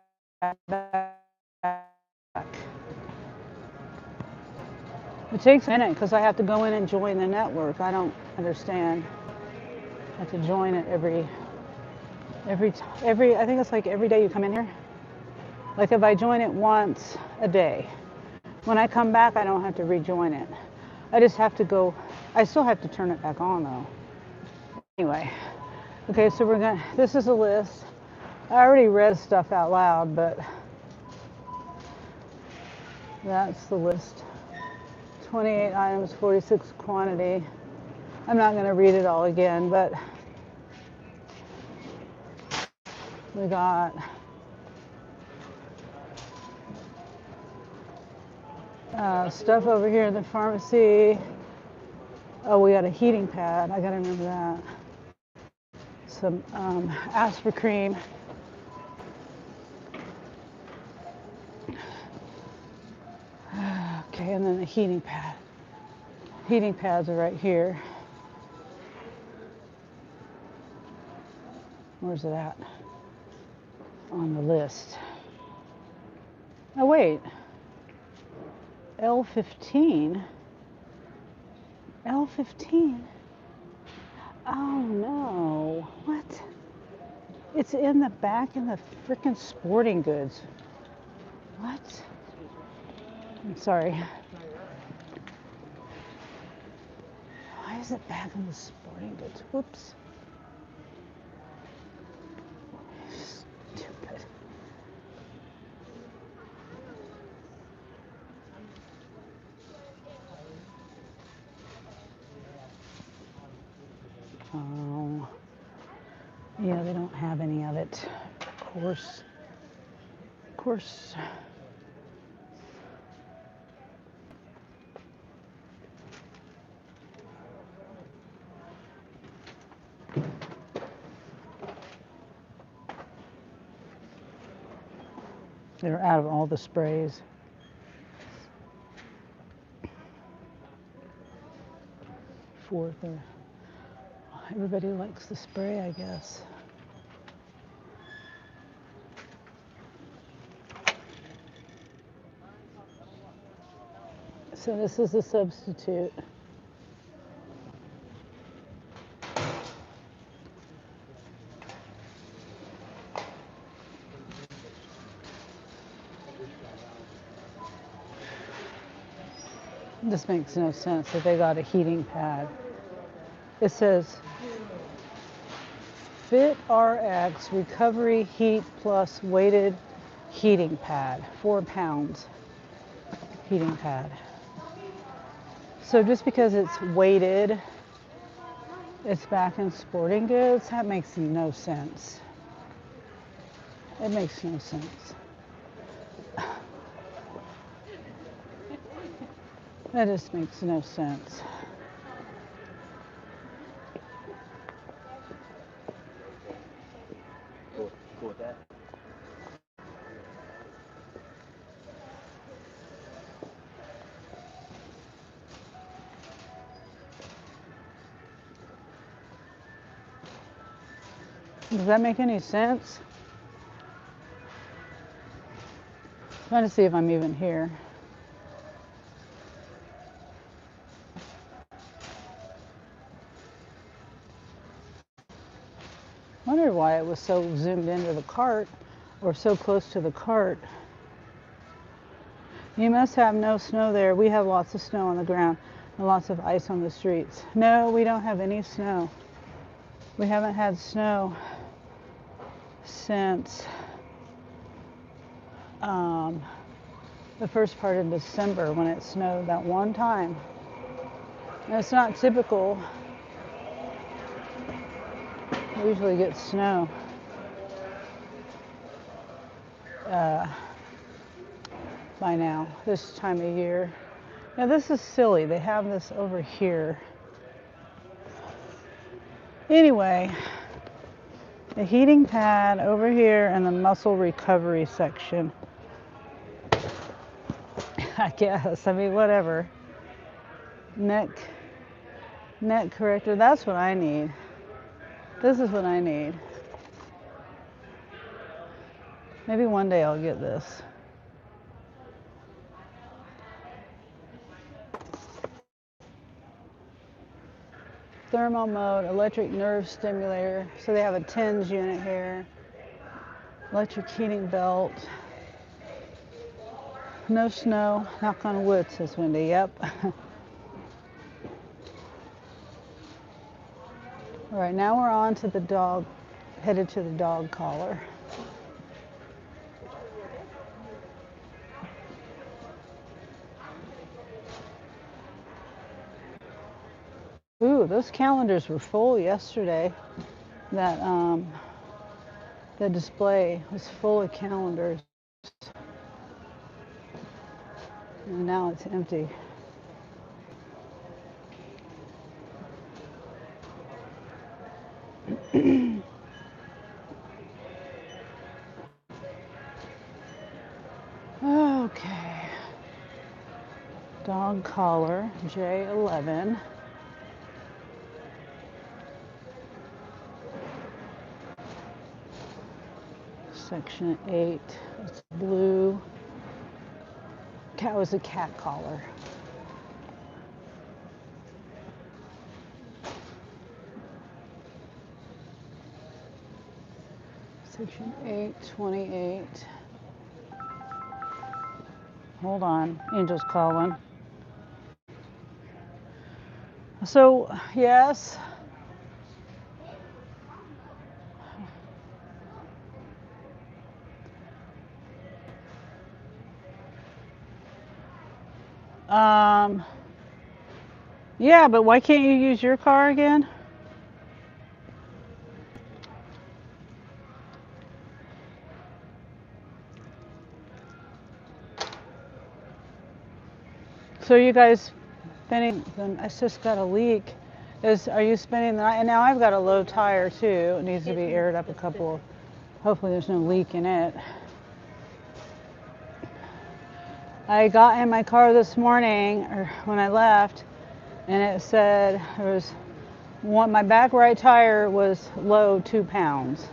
It takes a minute because I have to go in and join the network. I don't understand. I have to join it every. I think it's like every day you come in here. Like if I join it once a day, when I come back, I don't have to rejoin it. I just have to go. I still have to turn it back on though. Anyway, okay, so this is a list. I already read stuff out loud, but that's the list. 28 items, 46 quantity. I'm not going to read it all again, but we got stuff over here in the pharmacy. Oh, we got a heating pad. I got to remember that. Some Aspercreme. Okay, and then the heating pad. Heating pads are right here. Where's it at? On the list. Oh, wait. L15. L15. Oh, no. What? It's in the back in the frickin' sporting goods. What? I'm sorry. Why is it back in the sporting goods? Whoops. Stupid. Oh. Yeah, they don't have any of it. Of course. Of course. They're out of all the sprays. Everybody likes the spray, I guess. So this is a substitute. This makes no sense that they got a heating pad. It says Fit RX Recovery Heat Plus Weighted Heating Pad, 4 pounds heating pad. So just because it's weighted, it's back in sporting goods, that makes no sense. It makes no sense. That just makes no sense. Cool with that. Does that make any sense? I'm trying to see if I'm even here. I wondered why it was so zoomed into the cart or so close to the cart. You must have no snow there. We have lots of snow on the ground and lots of ice on the streets. No, we don't have any snow. We haven't had snow since the first part of December when it snowed that one time. And it's not typical. We usually get snow by now, this time of year. Now this is silly. They have this over here. Anyway, the heating pad over here and the muscle recovery section. I guess. I mean, whatever. Neck corrector. That's what I need. This is what I need. Maybe one day I'll get this. Thermal mode, electric nerve stimulator. So they have a TENS unit here. Electric heating belt. No snow. Knock on wood, says Wendy. Yep. All right, now we're on to the dog, headed to the dog collar. Ooh, those calendars were full yesterday. That the display was full of calendars. And now it's empty. Okay. Dog collar, J11. Section 8. It's blue. Cat was a cat collar. Section 828. Hold on, Angel's calling. So, yes. Yeah, but why can't you use your car again? So you guys spending, I just got a leak. Are you spending the night? And now I've got a low tire too. It needs to be aired up a couple. Hopefully there's no leak in it. I got in my car this morning, or when I left, and it said there was one, my back right tire was low 2 pounds.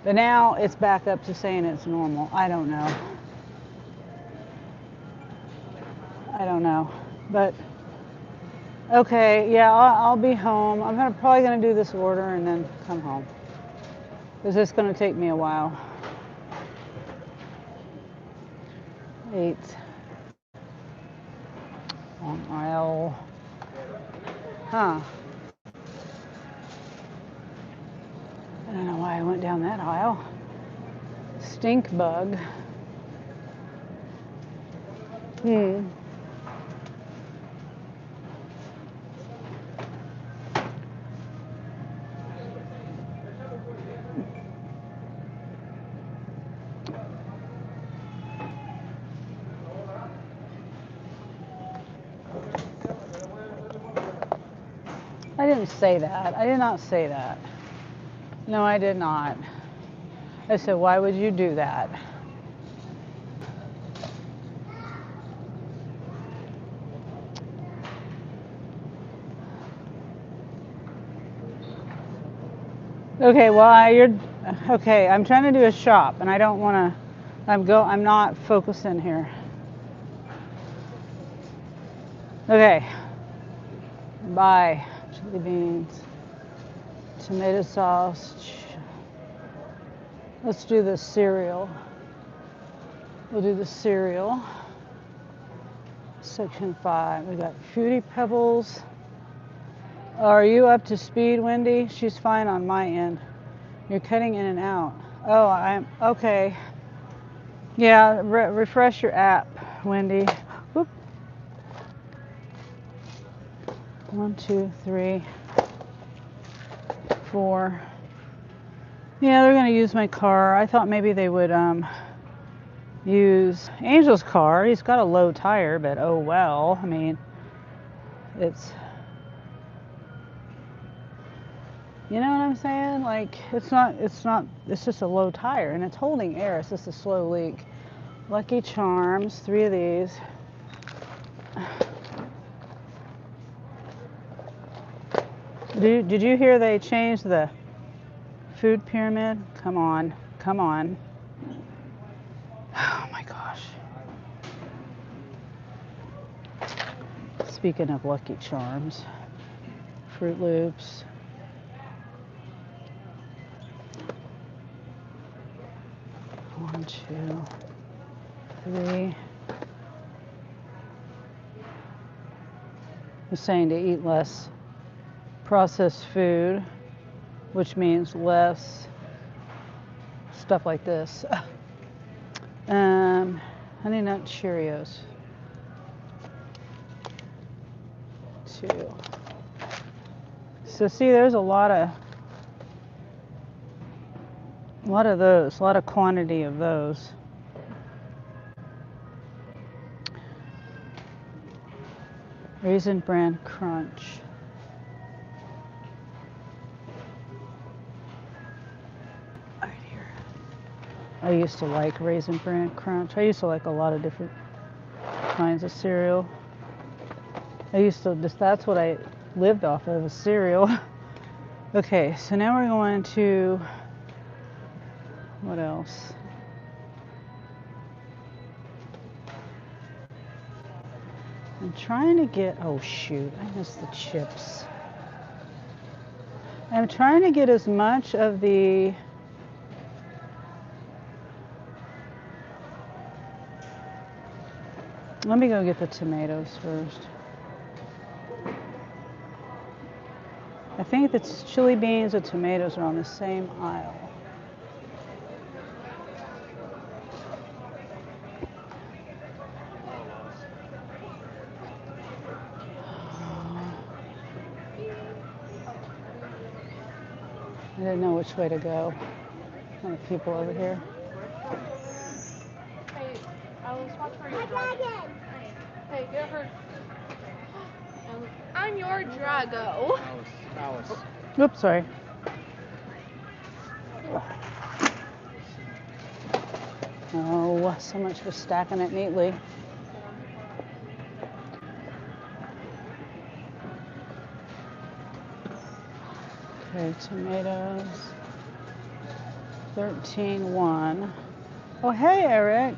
But now it's back up to saying it's normal. I don't know. But okay, yeah, I'll be home. I'm probably gonna do this order and then come home. Because it's gonna take me a while. 8. Long aisle. Huh. I don't know why I went down that aisle. Stink bug. I didn't say that. I did not say that. No, I did not. I said, why would you do that? Okay, well, okay. I'm trying to do a shop, and I don't want to. I'm not focusing here. Okay. Buy chili beans, tomato sauce. Let's do the cereal. We'll do the cereal. Section 5. We got Fruity Pebbles. Are you up to speed, Wendy? She's fine on my end. You're cutting in and out. Oh, I'm okay. Yeah, refresh your app, Wendy. Whoop. 1, 2, 3, 4. Yeah, they're gonna use my car. I thought maybe they would use Angel's car. He's got a low tire, but oh well. I mean, it's, you know what I'm saying? Like, it's just a low tire and it's holding air. It's just a slow leak. Lucky Charms, 3 of these. Did you hear they changed the food pyramid? Come on, come on. Oh my gosh. Speaking of Lucky Charms, Fruit Loops. One, 2, 3. I'm saying to eat less processed food, which means less stuff like this. Honey Nut Cheerios. 2. So see, there's a lot of those, a lot of quantity of those. Raisin Bran Crunch. Right here. I used to like Raisin Bran Crunch. I used to like a lot of different kinds of cereal. That's what I lived off of, was cereal. Okay, so now we're going to, what else? I'm trying to get, oh shoot, I missed the chips. I'm trying to get as much of the, let me go get the tomatoes first. I think the chili beans and tomatoes are on the same aisle. I didn't know which way to go. A lot of people over here. Hey, Alice, watch where you're driving. Hey, get her. I'm your Drago. Alice. Oops, sorry. Oh, so much for stacking it neatly. Okay, tomatoes. 13.1. Oh, hey, Eric.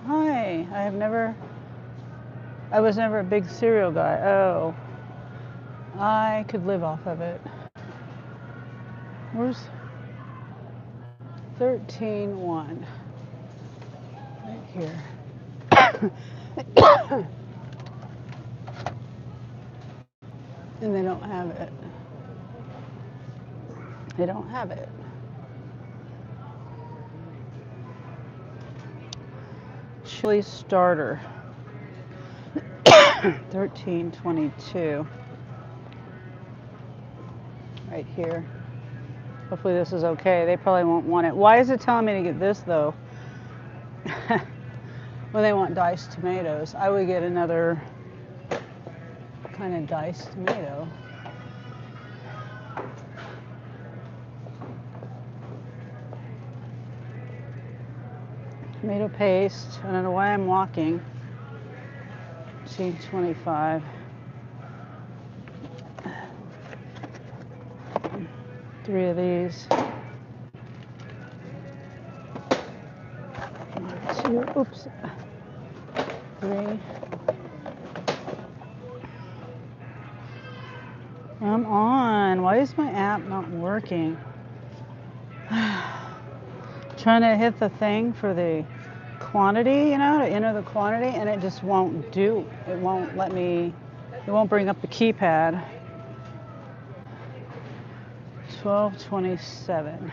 Hi. I was never a big cereal guy. Oh, I could live off of it. Where's 13.1? Right here. And they don't have it. They don't have it. Chili starter. 13.22. Right here. Hopefully this is okay. They probably won't want it. Why is it telling me to get this though? When they want diced tomatoes. I would get another kind of diced tomato. Tomato paste. I don't know why I'm walking. 25. 3 of these. 2, oops. 3. Come on. Why is my app not working? Trying to hit the thing for the quantity, to enter the quantity, and it just won't do. It won't let me It won't bring up the keypad. 12.27.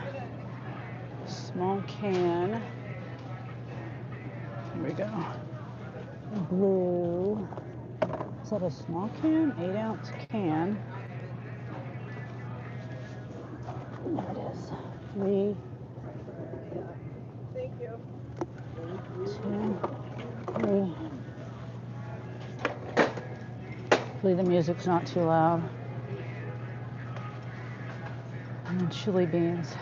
Small can. Here we go. Blue. Is that a small can? 8-ounce can. There it is. 3. Thank you. 2, 3. Hopefully the music's not too loud. And then chili beans.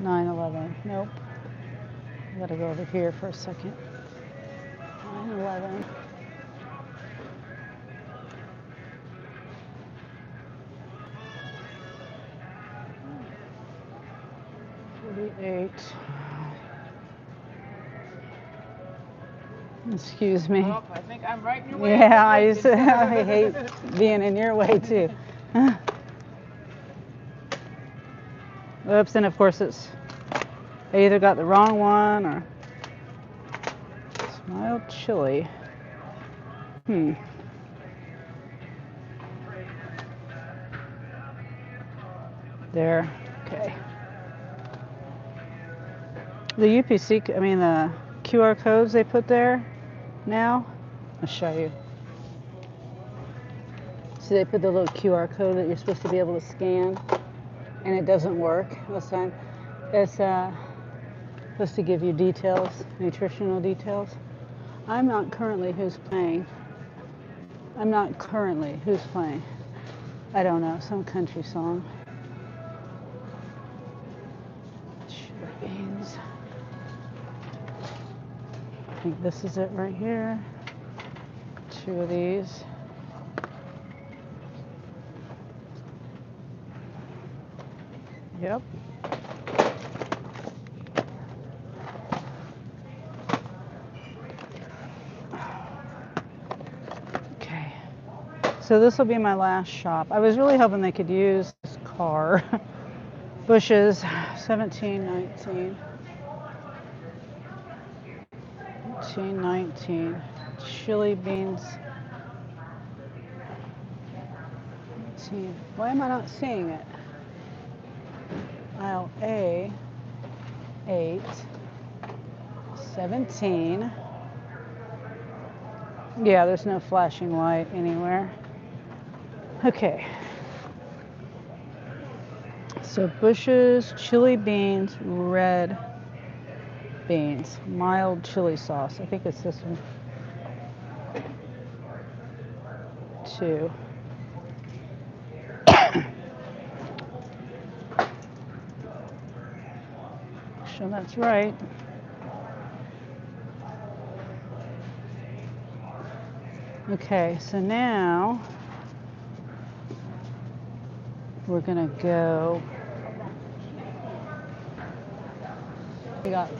9/11. Nope. I gotta go over here for a second. 9/11. 48. Excuse me. Oh, I think I'm right in your way. Yeah, I hate being in your way too. Oops, and of course I either got the wrong one or it's mild chili. There, okay. The UPC, I mean the QR codes they put there now, I'll show you. See, they put the little QR code that you're supposed to be able to scan, and it doesn't work this time. It's supposed to give you details, nutritional details. I'm not currently who's playing. I don't know, some country song. Chili beans. I think this is it right here. 2 of these. Yep. Okay. So this will be my last shop. I was really hoping they could use this car. Bushes, 17.19. 18.19. Chili beans. 18. Why am I not seeing it? Aisle A, 8, 17. Yeah, there's no flashing light anywhere. Okay. So bushes, chili beans, red beans, mild chili sauce. I think it's this one. 2. Sure that's right. Okay, so now we're gonna go. We got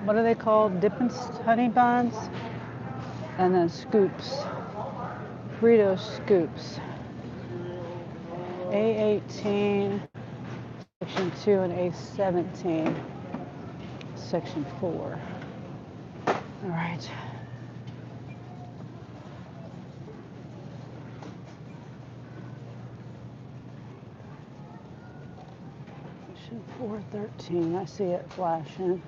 what are they called? Dippin' honey buns, and then scoops, Frito scoops. A18, section 2, and A17, section 4. All right. Section 413. I see it flashing.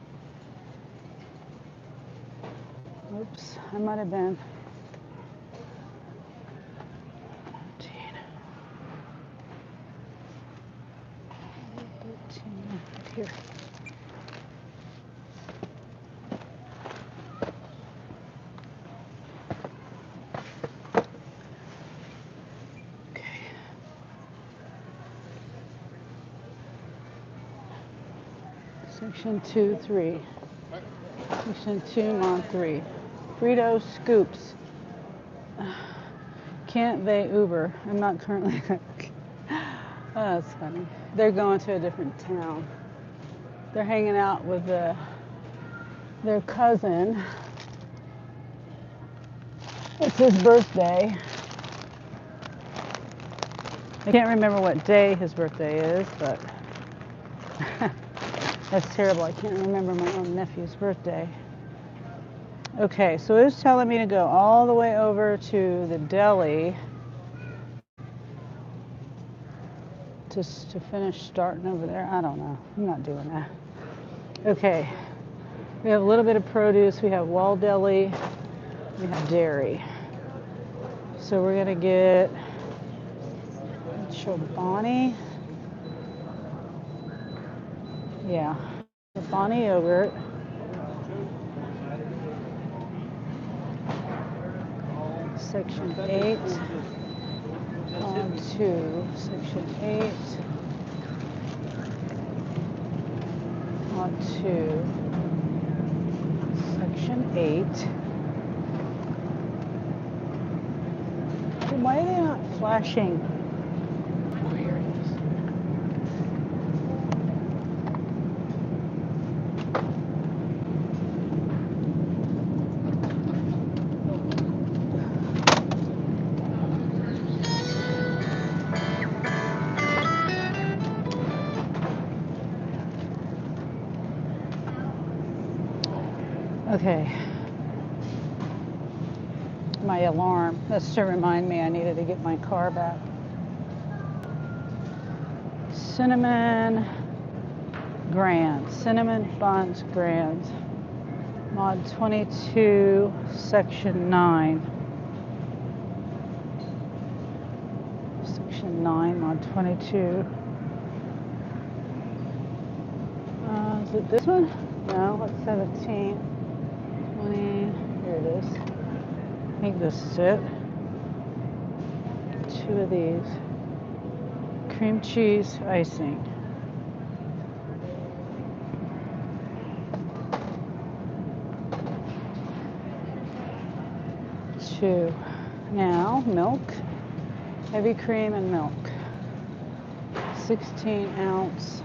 Oops, I might have been. 13. Here. Okay. Section 2, 3. Section 2, Mon 3. Frito scoops. Can't they Uber? I'm not currently. Oh, that's funny. They're going to a different town. They're hanging out with their cousin. It's his birthday. I can't remember what day his birthday is, but that's terrible. I can't remember my own nephew's birthday. Okay, so it's telling me to go all the way over to the deli to finish starting over there. I don't know. I'm not doing that. Okay, we have a little bit of produce. We have Wall Deli. We have dairy. So we're gonna get Chobani. Yeah, Chobani yogurt. Section 8. On 2. Section 8. On 2. Section 8. Why are they not flashing? Oh, here it is. Okay. My alarm. That's to remind me I needed to get my car back. Cinnamon Grand. Cinnamon Buns Grand. Mod 22, Section 9. Section 9, Mod 22. Is it this one? No, it's 17. 20. Here it is. I think this is it. 2 of these. Cream cheese icing. Two. Now, milk. Heavy cream and milk. 16-ounce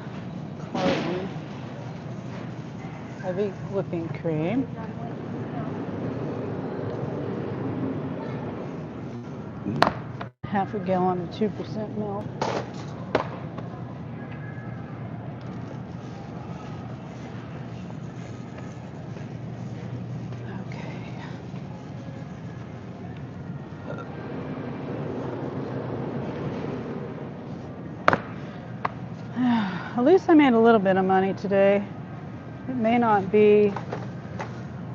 carton. Heavy whipping cream. Half a gallon of 2% milk. Okay. At least I made a little bit of money today. It may not be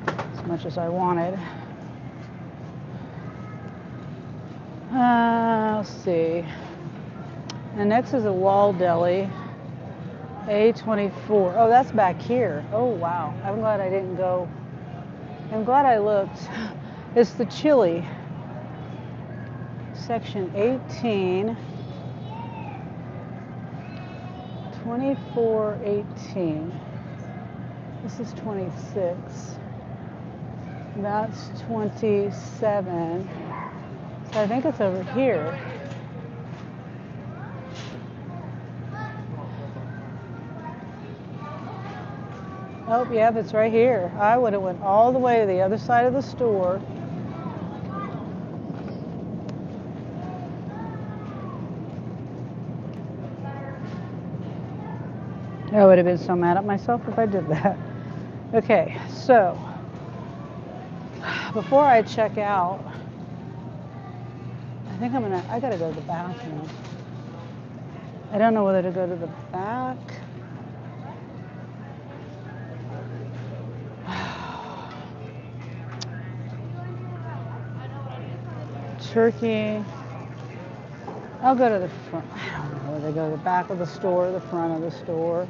as much as I wanted. Let's see. And next is a Wall Deli. A24. Oh, that's back here. Oh, wow. I'm glad I didn't go. I'm glad I looked. It's the chili. Section 18. 2418. This is 26. That's 27. So I think it's over here. Oh, yeah, it's right here. I would have went all the way to the other side of the store. I would have been so mad at myself if I did that. Okay, so before I check out, I think I gotta go to the bathroom. I don't know whether to go to the back. Turkey. I'll go to the front. I don't know whether to go to the back of the store, the front of the store.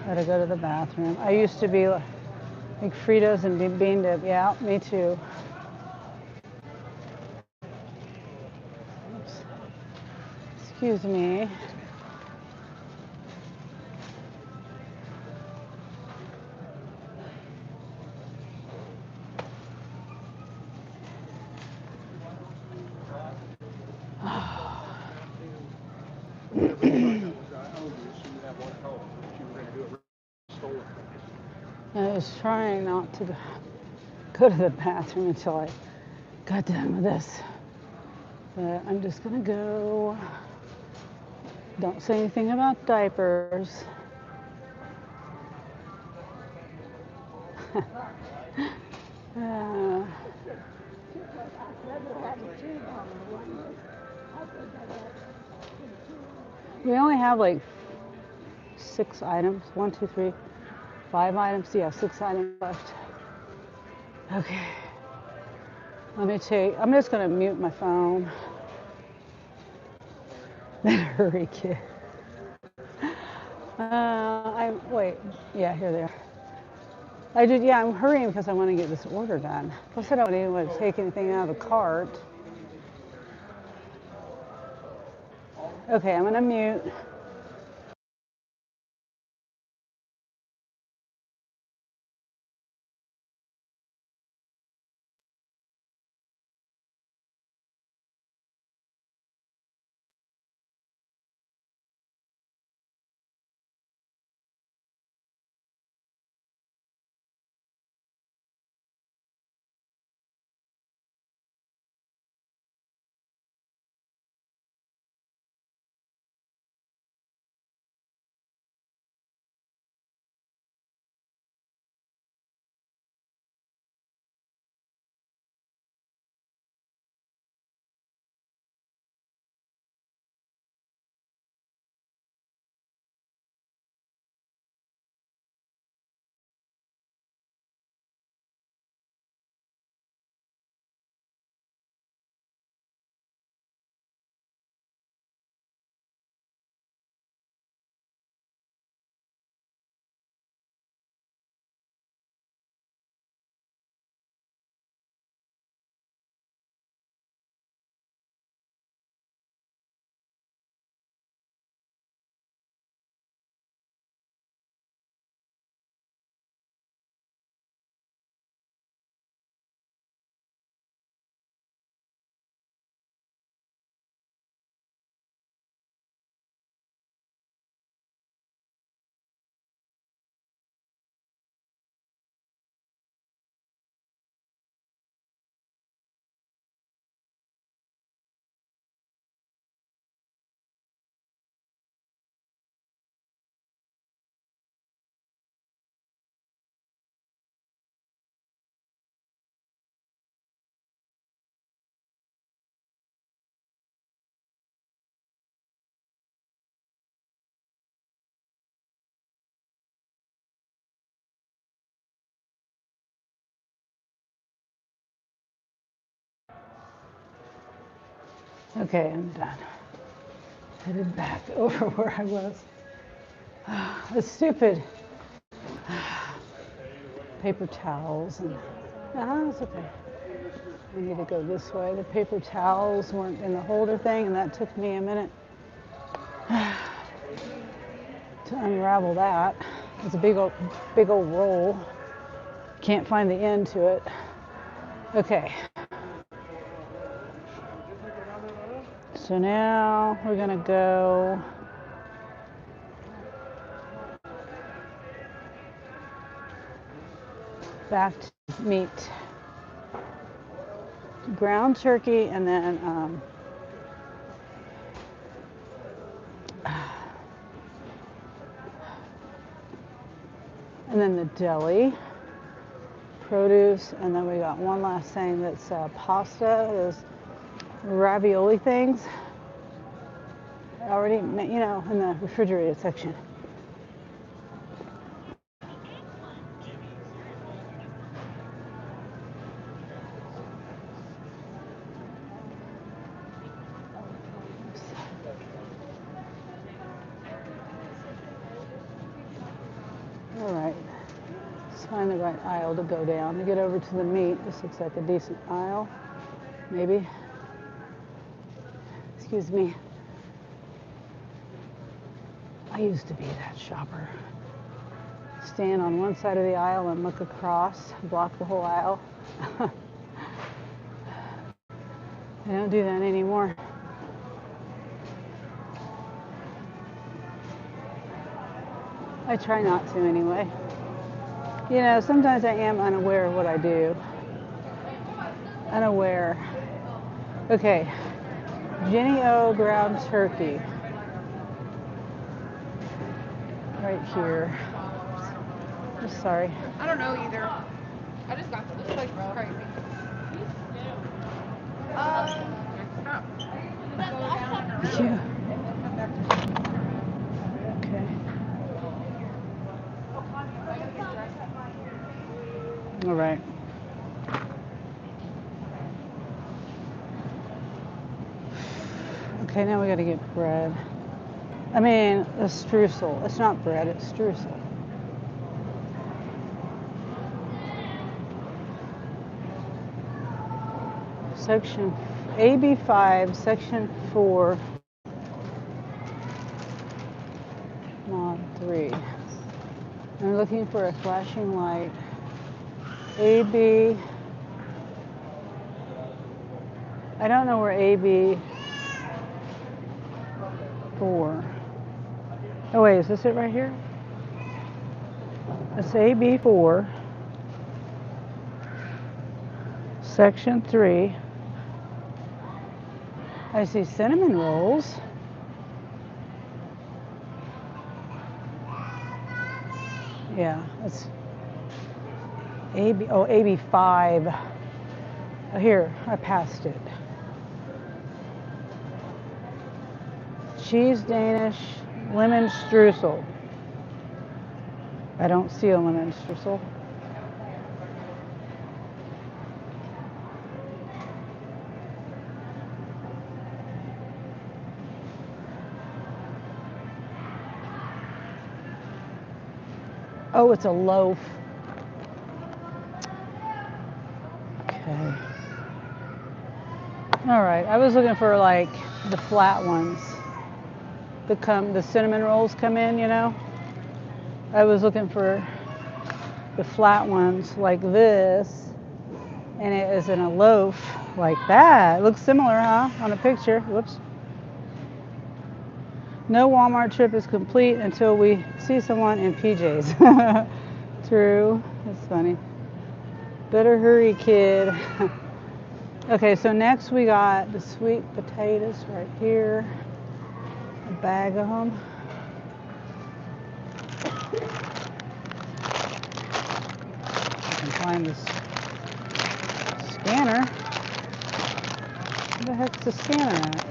Gotta go to the bathroom. I used to be like Fritos and bean dip. Yeah, me too. Oops. Excuse me. I was trying not to go to the bathroom until I got done with this. But I'm just gonna go. Don't say anything about diapers. Uh, we only have like 6 items. 1, 2, 3, 5 items. Yeah, 6 items left. Okay. I'm just gonna mute my phone. Hurry, kid. Wait. Yeah, here they are. Yeah, I'm hurrying because I want to get this order done. Plus, I don't even want to take anything out of the cart. Okay, I'm gonna mute. Okay, I'm done. Headed back over where I was. The stupid paper towels and it's okay. We need to go this way. The paper towels weren't in the holder thing, and that took me a minute to unravel that. It's a big old roll. Can't find the end to it. Okay. So now we're gonna go back to meat. Ground turkey and then the deli, produce, and then we got one last thing that's pasta, those ravioli things. Already, in the refrigerated section. All right, let's find the right aisle to go down to get over to the meat. This looks like a decent aisle, maybe. Excuse me. I used to be that shopper. Stand on one side of the aisle and look across, block the whole aisle. I don't do that anymore. I try not to anyway. Sometimes I am unaware of what I do. Unaware. Okay, Jenny O ground turkey. Right here. Sorry. I don't know either. I just got to this place is crazy. Yeah. Okay. All right. Okay, now we got to get bread. I mean, a streusel. It's not bread, it's streusel. Section AB5, Section 4, Mod 3. I'm looking for a flashing light. AB. I don't know where AB4. Oh wait, is this it right here? It's AB4, Section 3. I see cinnamon rolls. Yeah, it's AB5. Oh, here, I passed it. Cheese Danish lemon streusel. I don't see a lemon streusel. Oh, it's a loaf. Okay. All right. I was looking for like the flat ones. The cinnamon rolls come in, you know. I was looking for the flat ones like this, and it is in a loaf like that. It looks similar, huh? On a picture. Whoops. No Walmart trip is complete until we see someone in PJs. True. That's funny. Better hurry, kid. Okay, so next we got the sweet potatoes right here. A bag of them. I can find this scanner. Where the heck's the scanner at?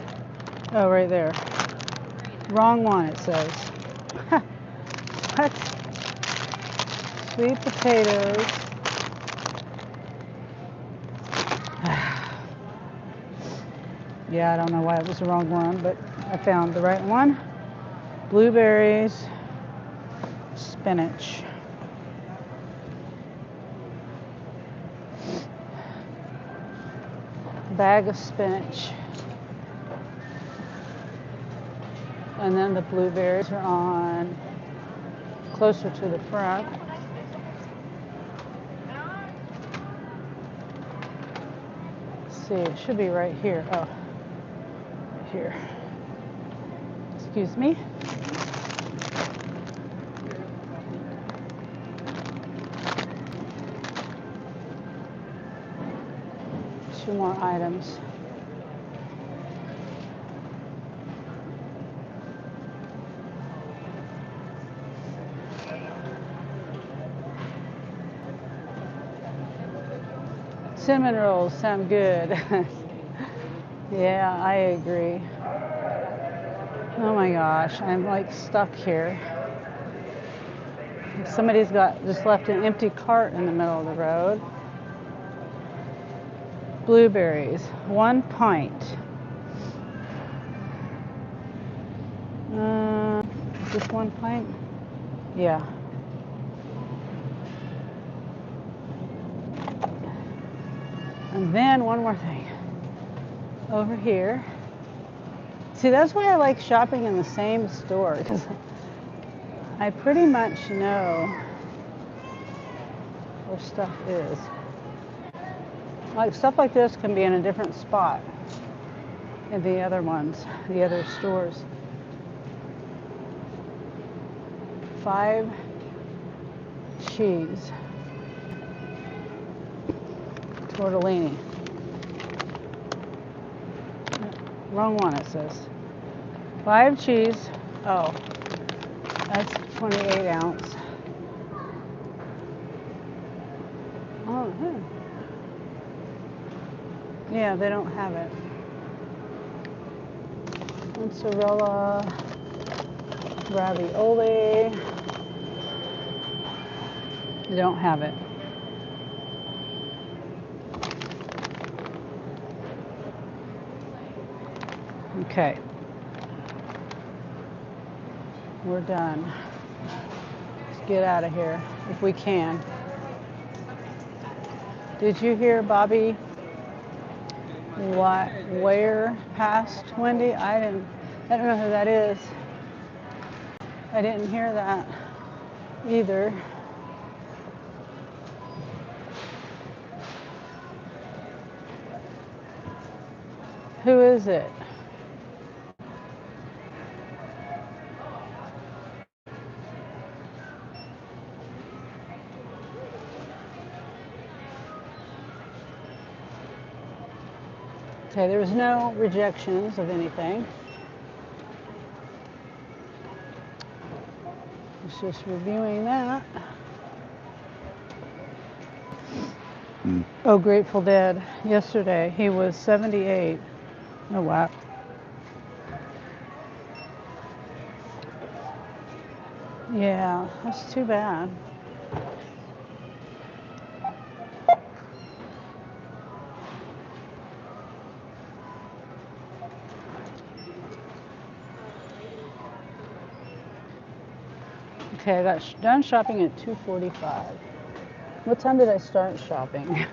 Oh, right there. Wrong one, it says. What? Sweet potatoes. Yeah, I don't know why it was the wrong one, but I found the right one. Blueberries, spinach. Bag of spinach. And then the blueberries are on closer to the front. Let's see, it should be right here. Oh, right here. Excuse me. Two more items. Cinnamon rolls sound good. Yeah, I agree. Oh my gosh, I'm like stuck here. Somebody's just left an empty cart in the middle of the road. Blueberries, 1 pint. Is this 1 pint? Yeah. And then one more thing. Over here. See, that's why I like shopping in the same store, because I pretty much know where stuff is. Like stuff like this can be in a different spot in the other ones, the other stores. 5 cheese. Tortellini. Wrong one, it says. 5 cheese. Oh, that's 28 ounce. Hmm. Yeah, they don't have it. Mozzarella, ravioli. They don't have it. Okay. We're done. Let's get out of here if we can. Did you hear Bobby Ware passed, Wendy? I don't know who that is. I didn't hear that either. Who is it? Okay, there was no rejections of anything. It's just reviewing that. Oh, Grateful Dead. Yesterday, he was 78. Oh, wow. Yeah, that's too bad. Okay, I got done shopping at 2:45. What time did I start shopping?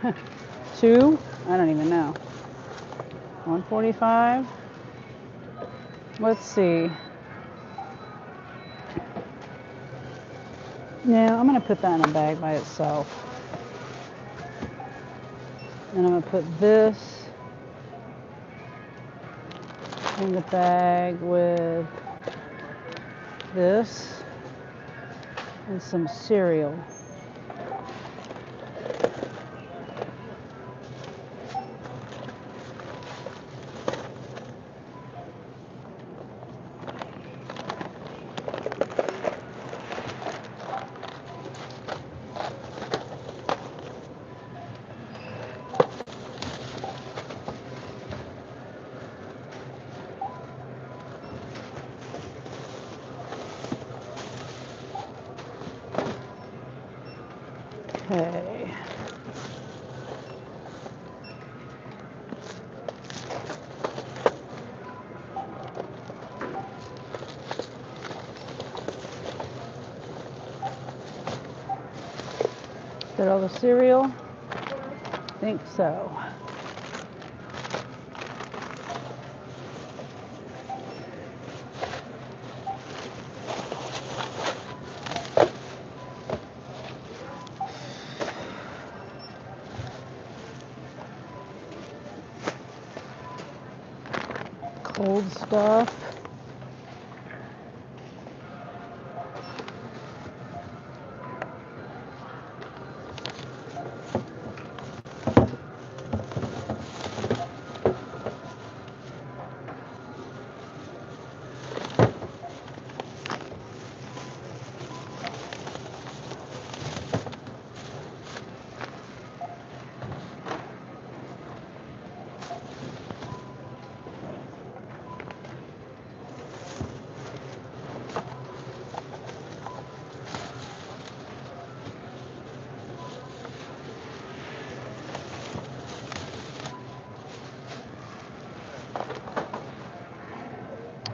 2? I don't even know. 1:45? Let's see. Yeah, I'm going to put that in a bag by itself. And I'm going to put this in the bag with this and some cereal. Okay. Is that all the cereal? I think so. Cold stuff.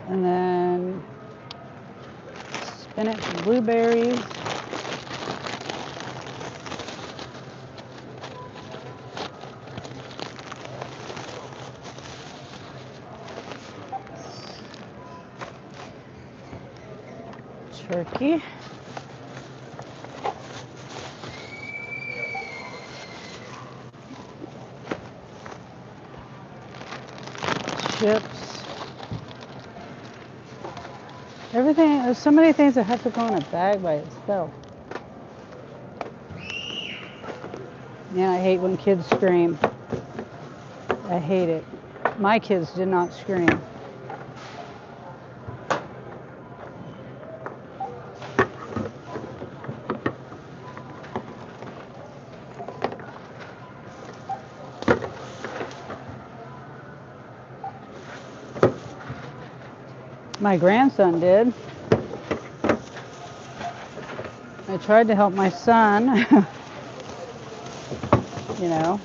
And then spinach and blueberries. Turkey. Chips. Everything, there's so many things that have to go in a bag by itself. Yeah, I hate when kids scream. I hate it. My kids did not scream. My grandson did. I tried to help my son, you know,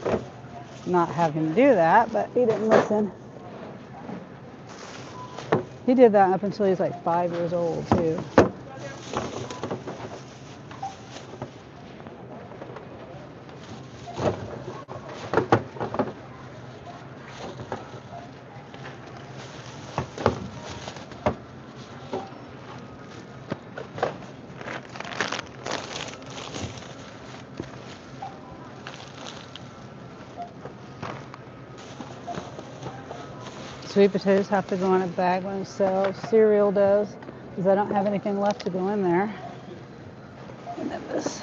not have him do that, but he didn't listen. He did that up until he's like 5 years old, too. Sweet potatoes have to go in a bag by themselves. Cereal does, because I don't have anything left to go in there. And then this.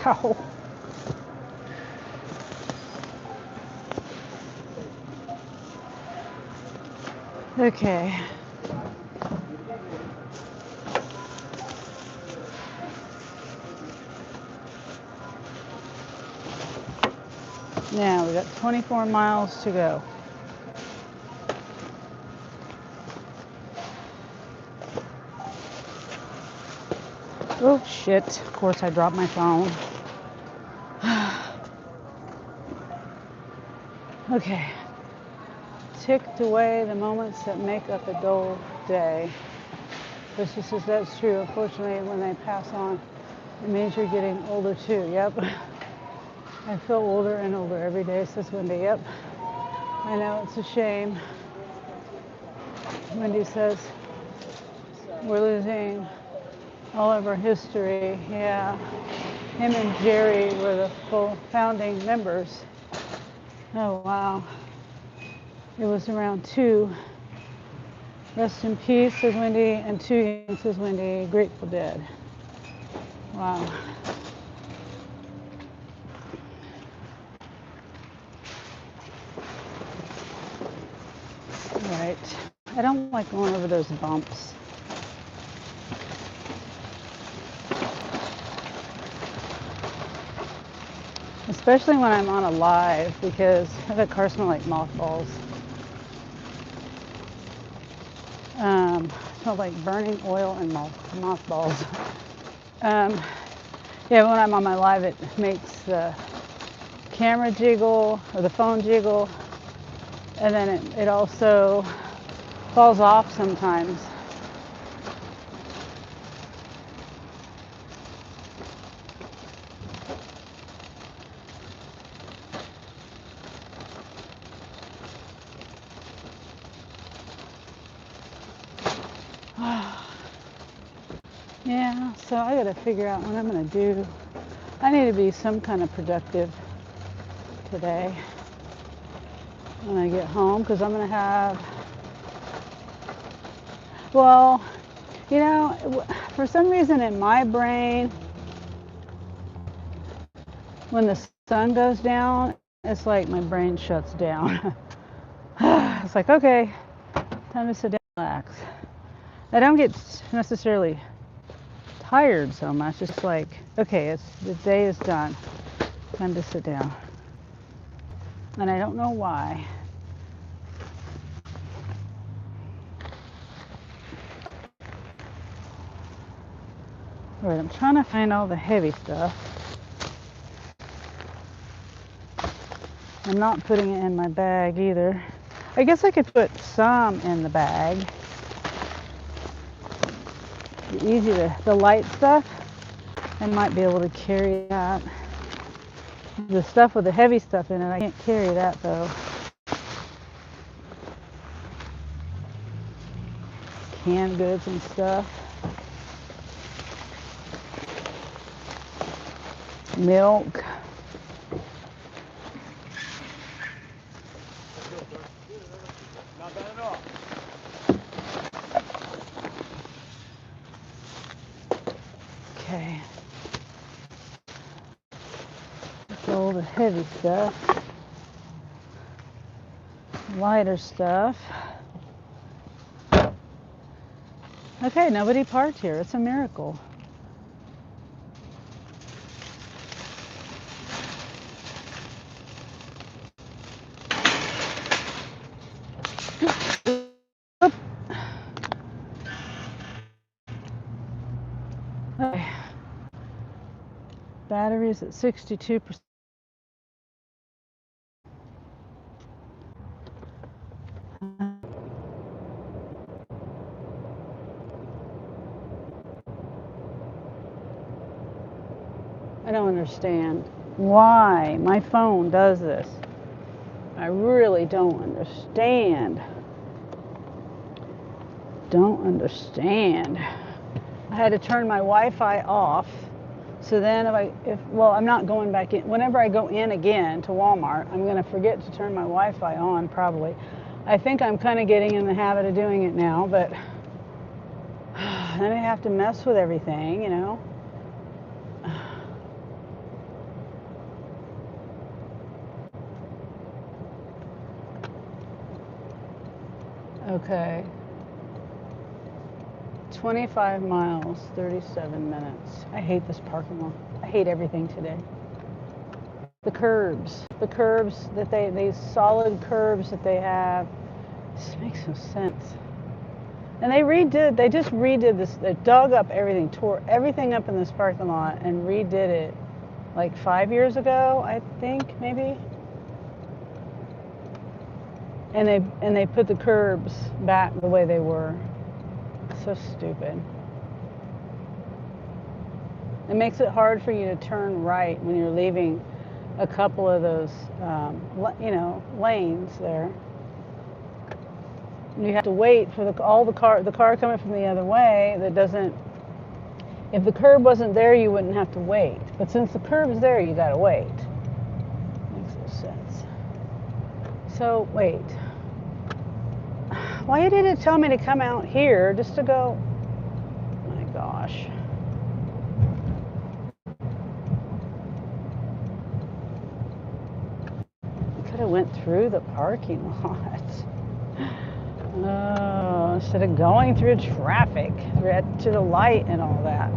Ow. Okay. Now we got 24 miles to go. Oh shit, of course I dropped my phone. Okay. Ticked away the moments that make up a dull day. Krista says that's true. Unfortunately, when they pass on, it means you're getting older too. Yep. I feel older and older every day, says Wendy. Yep. I know, it's a shame. Wendy says we're losing all of our history. Yeah. Him and Jerry were the full founding members. Oh, wow. It was around 2. Rest in peace, says Wendy, and 2, says Wendy, Grateful Dead. Wow. All right. I don't like going over those bumps. Especially when I'm on a live, because the car smells like mothballs. Smells like burning oil and mothballs. Yeah, when I'm on my live, it makes the camera jiggle or the phone jiggle, and then it also falls off sometimes. Yeah, so I gotta figure out what I'm gonna do. I need to be some kind of productive today when I get home, because I'm gonna have, well, you know, for some reason in my brain, when the sun goes down, it's like my brain shuts down. It's like, okay, time to sit down and relax. I don't get necessarily tired so much. It's like, okay, the day is done. Time to sit down. And I don't know why. All right, I'm trying to find all the heavy stuff. I'm not putting it in my bag either. I guess I could put some in the bag. Easy the light stuff, I might be able to carry that. The stuff with the heavy stuff in it, I can't carry that though. Canned goods and stuff. Milk. Not bad at all. Okay. That's all the heavy stuff. Lighter stuff. Okay, nobody parked here. It's a miracle. Battery's at 62%. I don't understand why my phone does this. I really don't understand. Don't understand. I had to turn my Wi-Fi off. So then I'm not going back in. Whenever I go in again to Walmart, I'm going to forget to turn my Wi-Fi on probably. I think I'm kind of getting in the habit of doing it now, but then I have to mess with everything, you know. Okay. 25 miles, 37 minutes. I hate this parking lot. I hate everything today. The curbs that these solid curbs that they have, this makes no sense. And they just redid this, they dug up everything, tore everything up in this parking lot and redid it like 5 years ago, I think, maybe. And they put the curbs back the way they were. So stupid. It makes it hard for you to turn right when you're leaving a couple of those, lanes there. You have to wait for the car coming from the other way that doesn't. If the curb wasn't there, you wouldn't have to wait. But since the curb is there, you gotta wait. Makes no sense. So wait. Why did it tell me to come out here just to go? My gosh. I could have went through the parking lot. Oh, instead of going through traffic, to the light and all that.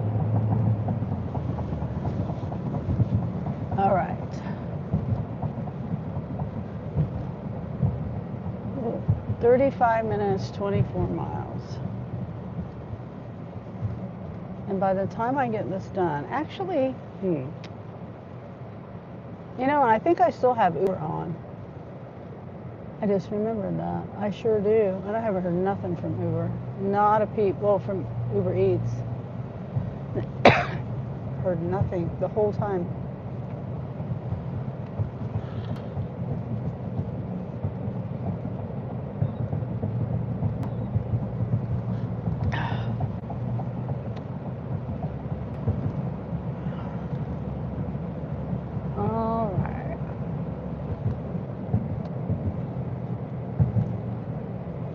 All right. 35 minutes, 24 miles. And by the time I get this done, actually, I think I still have Uber on. I just remembered that. I sure do. And I haven't heard nothing from Uber. Not a peep. Well, from Uber Eats. Heard nothing the whole time. All right.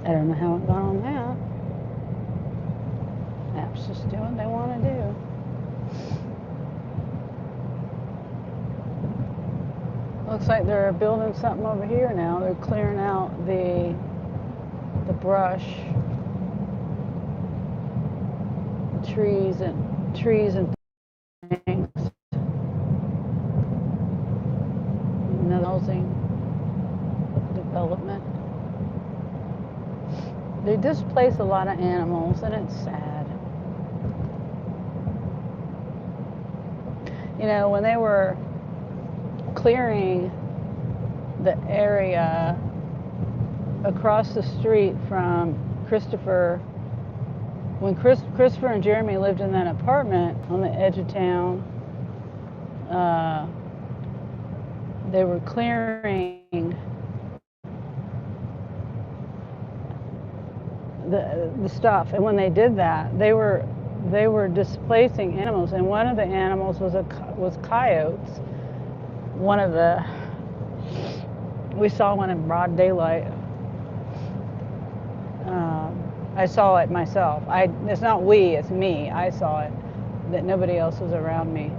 I don't know how it got on that. Apps just do what they want to do. Looks like they're building something over here now. They're clearing out the brush, trees and things. Another housing development. They displace a lot of animals, and it's sad. When they were clearing the area across the street from Christopher, when Christopher and Jeremy lived in that apartment on the edge of town, they were clearing the stuff, and when they did that, they were displacing animals, and one of the animals was coyotes. We saw one in broad daylight. I saw it myself. It's not we, it's me. I saw it. That nobody else was around me,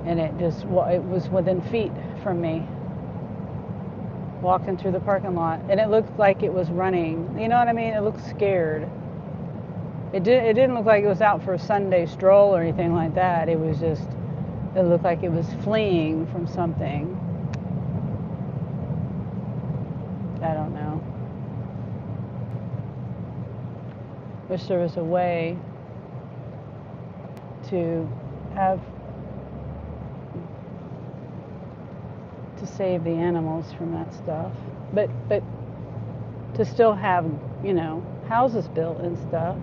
and it was within feet from me, walking through the parking lot, and it looked like it was running. You know what I mean? It looked scared. It didn't look like it was out for a Sunday stroll or anything like that. It looked like it was fleeing from something. I don't know. Wish there was a way to have to save the animals from that stuff. But to still have, you know, houses built and stuff.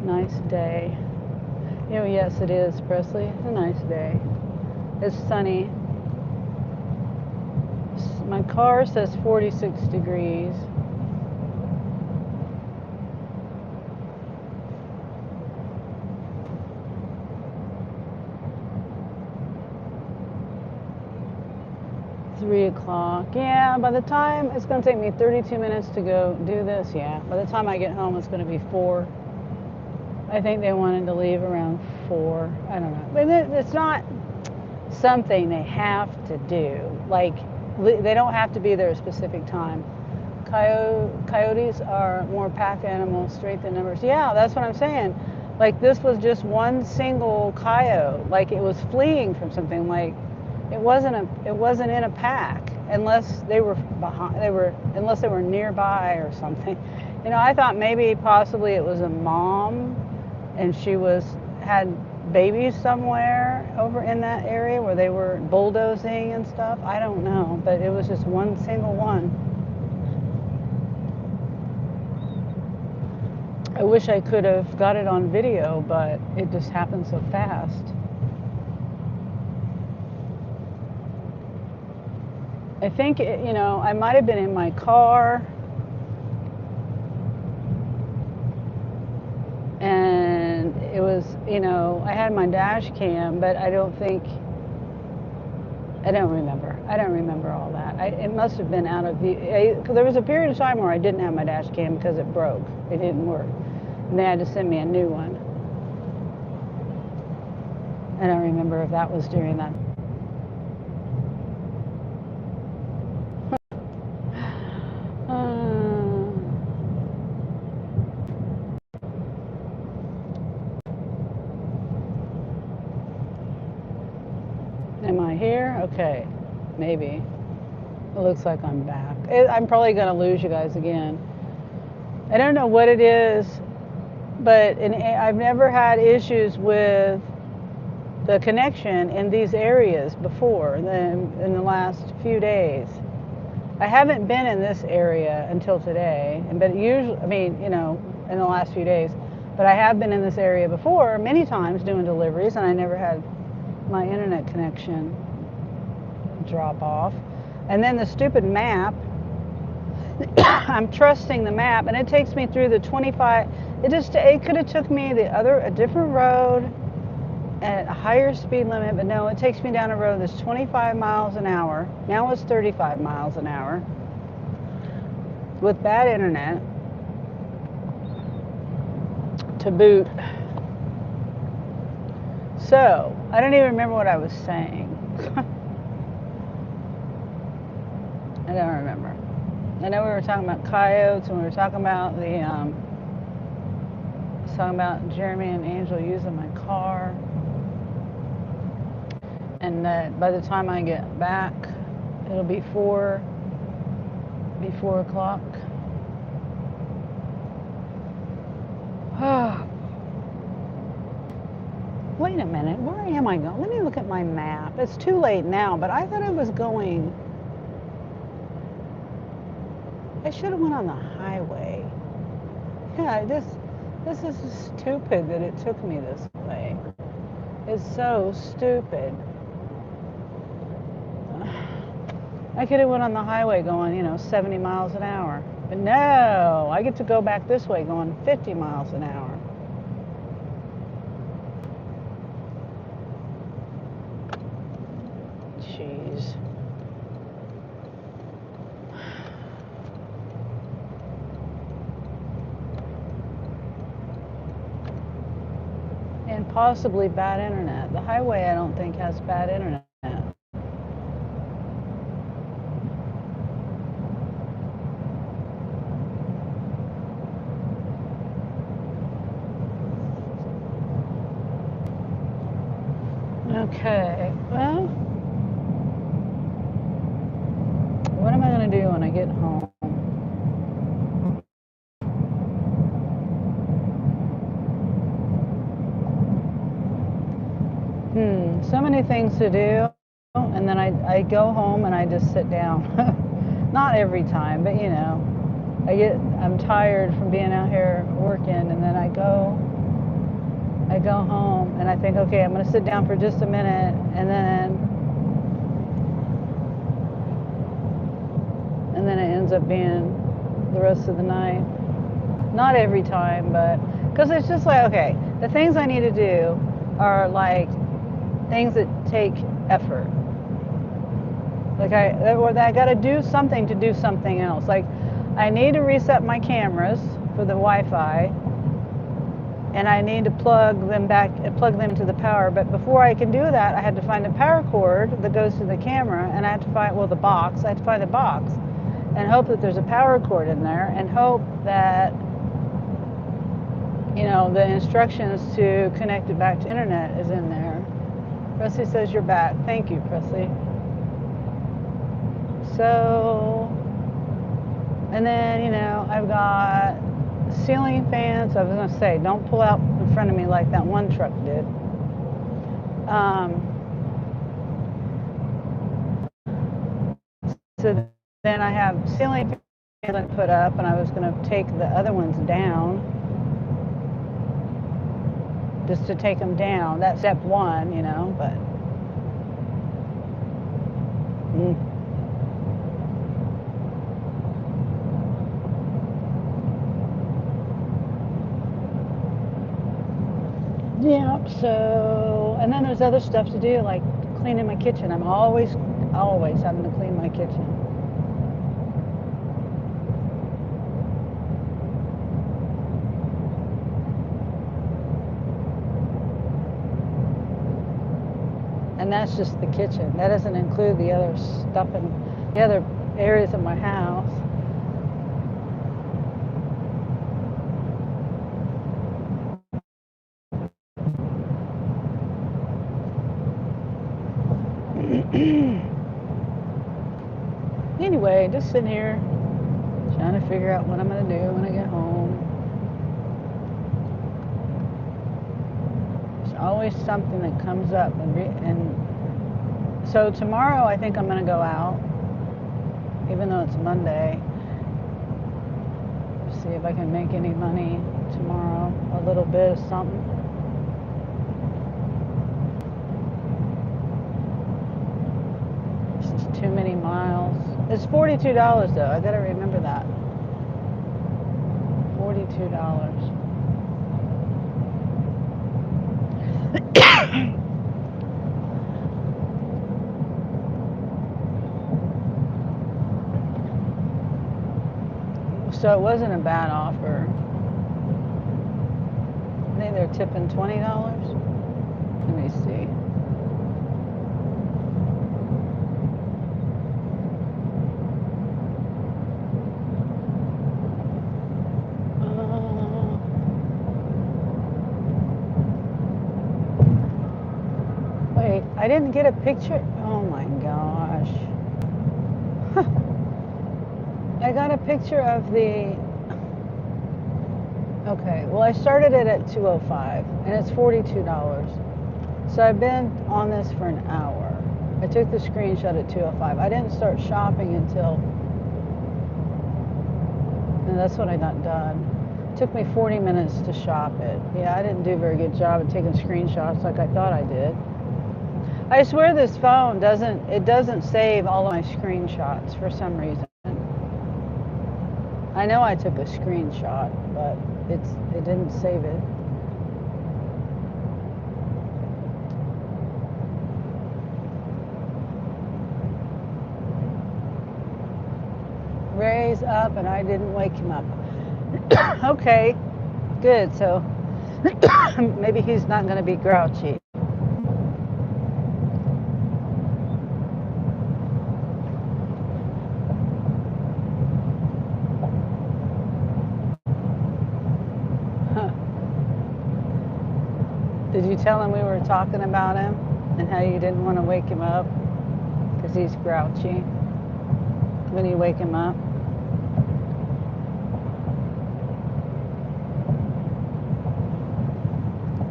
Nice day. Oh, yes, it is, Presley. It's a nice day. It's sunny. My car says 46 degrees. Three o'clock. Yeah, by the time it's going to take me 32 minutes to go do this. Yeah, by the time I get home, it's going to be 4. I think they wanted to leave around 4. I don't know. But it's not something they have to do. Like, they don't have to be there at a specific time. Coyotes are more pack animals, straight than numbers. Yeah, that's what I'm saying. Like, this was just one single coyote. Like, it was fleeing from something. Like, it wasn't in a pack unless they were unless they were nearby or something. You know, I thought maybe possibly it was a mom and she had babies somewhere over in that area where they were bulldozing and stuff. I don't know, but it was just one single one. I wish I could have got it on video, but it just happened so fast. I think, you know, I might have been in my car and it was, you know, I had my dash cam, but I don't remember. I don't remember all that. It must have been out of view. There was a period of time where I didn't have my dash cam because it broke. It didn't work. And they had to send me a new one. I don't remember if that was during that. Am I here? Okay, maybe. It looks like I'm back. I'm probably going to lose you guys again. I don't know what it is, but I've never had issues with the connection in these areas before in the last few days. I haven't been in this area until today, but usually, I mean, you know, in the last few days, but I have been in this area before many times doing deliveries, and I never had my internet connection drop off. And then the stupid map, I'm trusting the map, and it takes me through the 25. It could have took me a different road at a higher speed limit, but no, it takes me down a road that's 25 miles an hour. Now it's 35 miles an hour with bad internet to boot. So I don't even remember what I was saying. I don't remember. I know we were talking about coyotes, and we were talking about Jeremy and Angel using my car, and that by the time I get back, it'll be 4 o'clock. Wait a minute, where am I going? Let me look at my map. It's too late now, but I thought I was going. I should have went on the highway. Yeah, this is stupid that it took me this way. It's so stupid. I could have went on the highway going, you know, 70 miles an hour. But no, I get to go back this way going 50 miles an hour. Jeez. And possibly bad internet. The highway, I don't think, has bad internet. Okay, well, what am I going to do when I get home? So many things to do. and then I go home and I just sit down. Not every time, but I'm tired from being out here working, and then I go home and I think, okay, I'm going to sit down for just a minute, and then it ends up being the rest of the night. Not every time, but because it's just like, okay, the things I need to do are like things that take effort. Like I got to do something to do something else. Like I need to reset my cameras for the Wi-Fi, and I need to plug them into the power. But before I can do that, I had to find a power cord that goes to the camera, and I had to find the box. I had to find the box, and hope that there's a power cord in there, and hope that the instructions to connect it back to internet is in there. Presley says you're back. Thank you, Presley. So, and then, I've got ceiling fans. I was going to say, don't pull out in front of me like that one truck did. So then I have ceiling fans put up, and I was going to take the other ones down, just to take them down. That's step one, but. Yeah, so, and then there's other stuff to do, like cleaning my kitchen. I'm always having to clean my kitchen. And that's just the kitchen. That doesn't include the other stuff in the other areas of my house. Anyway, just sitting here trying to figure out what I'm going to do when I get home. There's always something that comes up. And so tomorrow I think I'm going to go out, even though it's Monday. See if I can make any money tomorrow. A little bit of something. This is too many miles. It's $42 though. I gotta remember that. $42. So it wasn't a bad offer. I think they're tipping $20. Let me see. Wait, I didn't get a picture. Oh my gosh. I got a picture of the. Okay, well, I started it at 2:05 and it's $42. So I've been on this for an hour. I took the screenshot at 2:05. I didn't start shopping until, and that's when I got done. It took me 40 minutes to shop it. Yeah, I didn't do a very good job at taking screenshots like I thought I did. I swear this phone doesn't save all of my screenshots for some reason. I know I took a screenshot, but it didn't save it. Ray's up and I didn't wake him up. Okay, good. So maybe he's not going to be grouchy. Did you tell him we were talking about him and how you didn't want to wake him up because he's grouchy when you wake him up?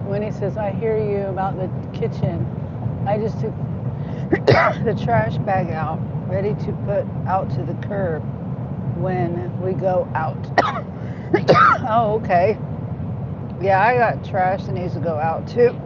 When he says, I hear you about the kitchen, I just took the trash bag out, ready to put out to the curb when we go out. Oh, okay. Yeah, I got trash that needs to go out too.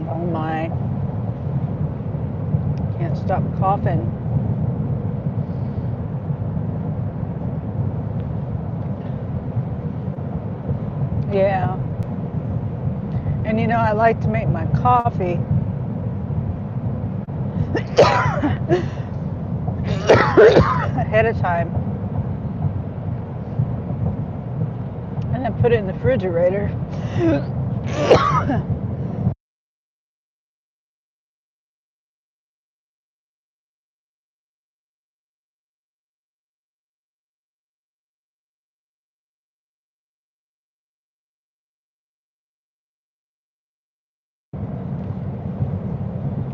Oh my. Can't stop coughing. Yeah. And you know, I like to make my coffee ahead of time and then put it in the refrigerator.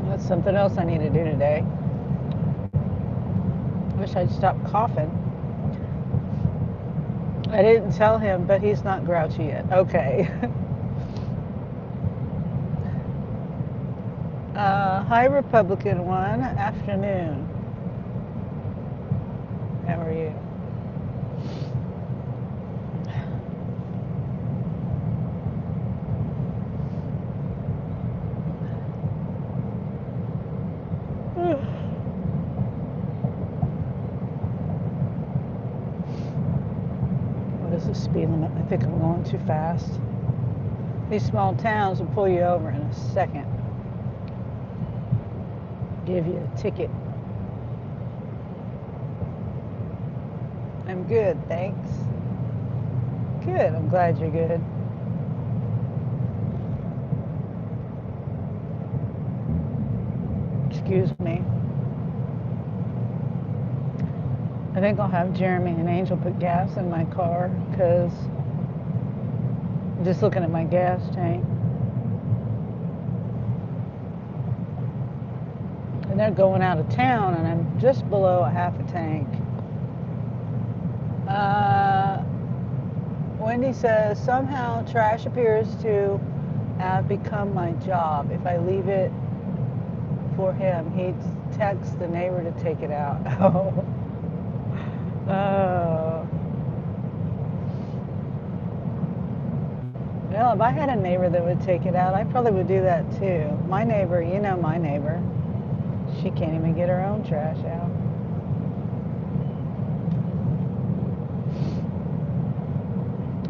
That's something else I need to do today. Wish I'd stop coughing. I didn't tell him, but he's not grouchy yet. Okay. Hi, Republican one. Afternoon. How are you? What is the speed limit? I think I'm going too fast. These small towns will pull you over in a second. Give you a ticket. I'm good, thanks. Good, I'm glad you're good. Excuse me. I think I'll have Jeremy and Angel put gas in my car because I'm just looking at my gas tank. And they're going out of town and I'm just below a half a tank. Wendy says, somehow trash appears to have become my job. If I leave it for him, he'd text the neighbor to take it out. Oh. Oh. Well, if I had a neighbor that would take it out, I probably would do that too. My neighbor, you know my neighbor, she can't even get her own trash out.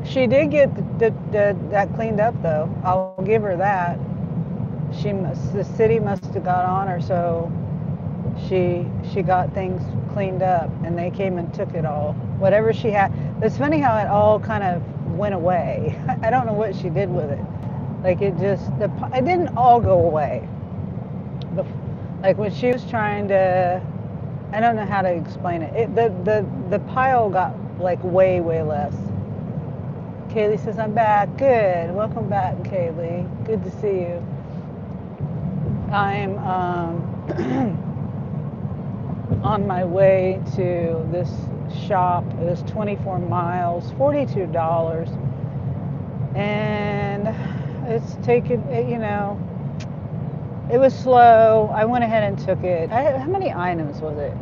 She did get that cleaned up though. I'll give her that. The city must have got on her, so she got things cleaned up, and they came and took it all. Whatever she had. It's funny how it all kind of went away. I don't know what she did with it. Like it didn't all go away. Like when she was trying to, I don't know how to explain it. The pile got like way less. Kaylee says, I'm back. Good. Welcome back, Kaylee. Good to see you. I'm on my way to this shop. It is 24 miles, $42. And it's taken, you know, it was slow. I went ahead and took it. How many items was it?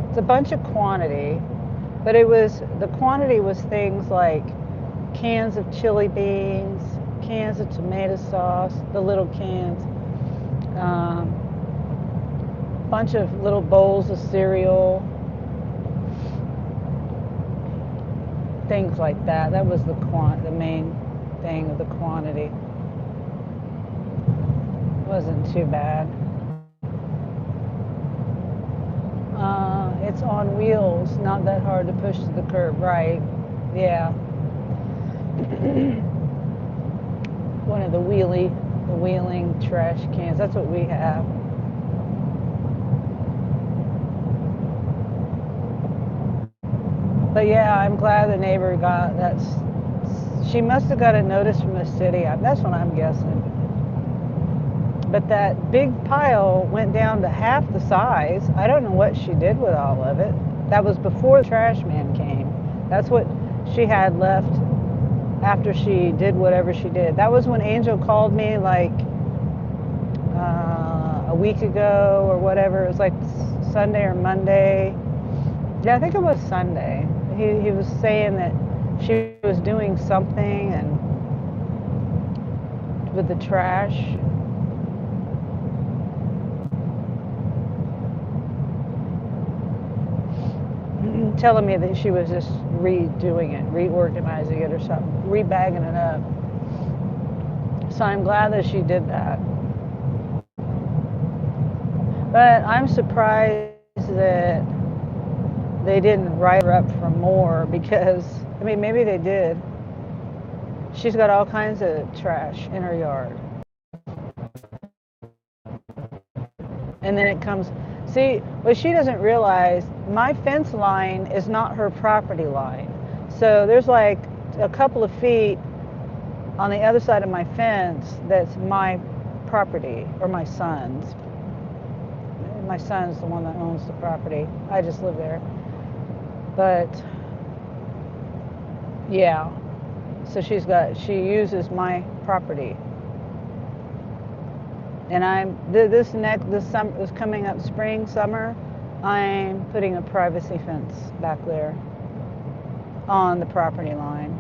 It's a bunch of quantity. But the quantity was things like cans of chili beans, cans of tomato sauce, the little cans, bunch of little bowls of cereal, things like that. That was the main thing of the quantity. It wasn't too bad. It's on wheels, not that hard to push to the curb, right? Yeah. One of the wheeling trash cans. That's what we have. But yeah, I'm glad the neighbor got that. She must have got a notice from the city. That's what I'm guessing. But that big pile went down to half the size. I don't know what she did with all of it. That was before the trash man came. That's what she had left after she did whatever she did. That was when Angel called me like a week ago or whatever. It was like Sunday or Monday. Yeah, I think it was Sunday. He was saying that she was doing something and with the trash. Telling me that she was just redoing it, reorganizing it or something, rebagging it up. So I'm glad that she did that. But I'm surprised that they didn't write her up for more because, I mean, maybe they did. She's got all kinds of trash in her yard. And then it comes, see, what she doesn't realize, my fence line is not her property line. So there's like a couple of feet on the other side of my fence that's my property or my son's. My son's the one that owns the property. I just live there. But yeah, so she uses my property. And this coming up spring, summer, I'm putting a privacy fence back there on the property line.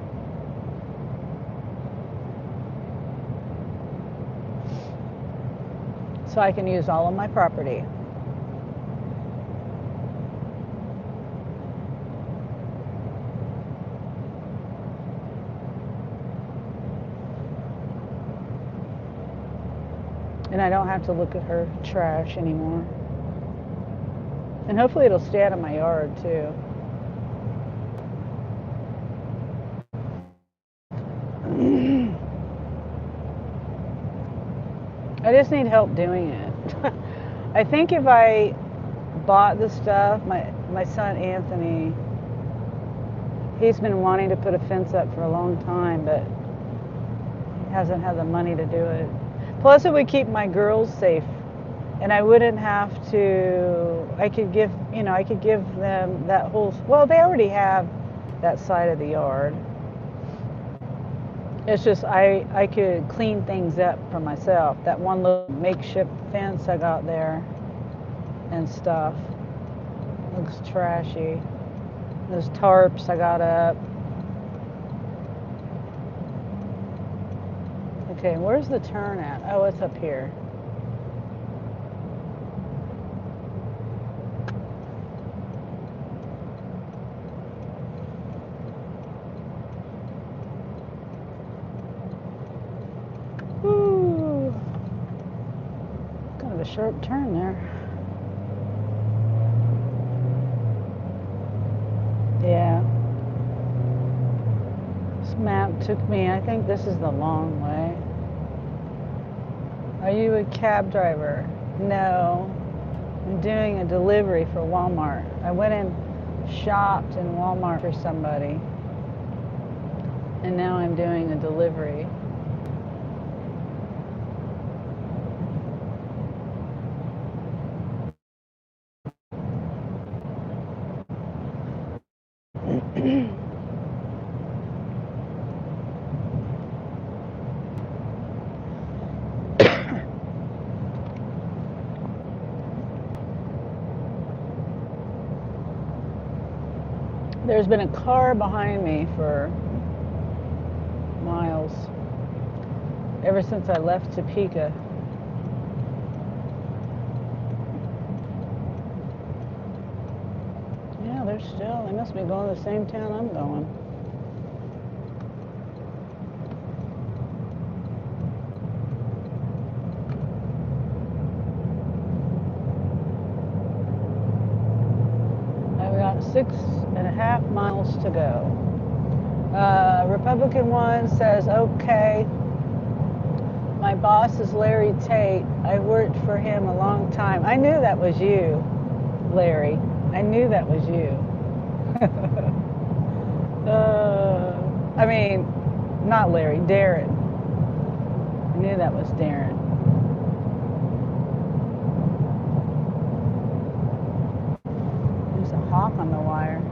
So I can use all of my property. And I don't have to look at her trash anymore. And hopefully it'll stay out of my yard too. I just need help doing it. I think if I bought the stuff, my son Anthony, he's been wanting to put a fence up for a long time, but he hasn't had the money to do it. Plus, it would keep my girls safe, and I wouldn't have to. I could give them that whole. Well, they already have that side of the yard. It's just I could clean things up for myself. That one little makeshift fence I got there and stuff looks trashy. Those tarps I got up. Okay, where's the turn at? Oh, it's up here. Ooh, kind of a sharp turn there. Yeah. This map took me, I think this is the long way. Are you a cab driver? No. I'm doing a delivery for Walmart. I went and shopped in Walmart for somebody. And now I'm doing a delivery. There's been a car behind me for miles ever since I left Topeka. Yeah, they must be going to the same town I'm going. I've got 6.5 miles to go. Republican one says, okay, my boss is Larry Tate. I worked for him a long time. I knew that was you, Larry. I knew that was you. I mean, not Larry, Darren. I knew that was Darren. There's a hawk on the wire.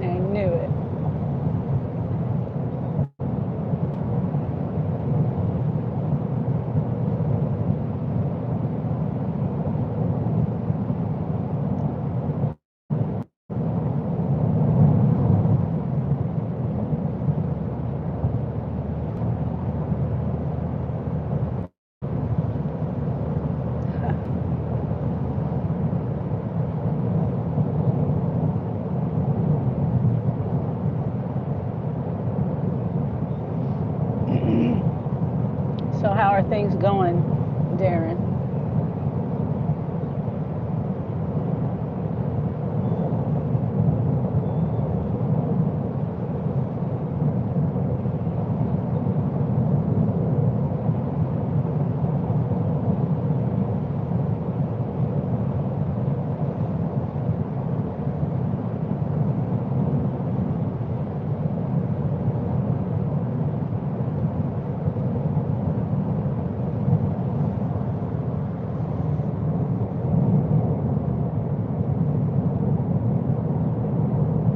I knew it. So how are things going, Darren?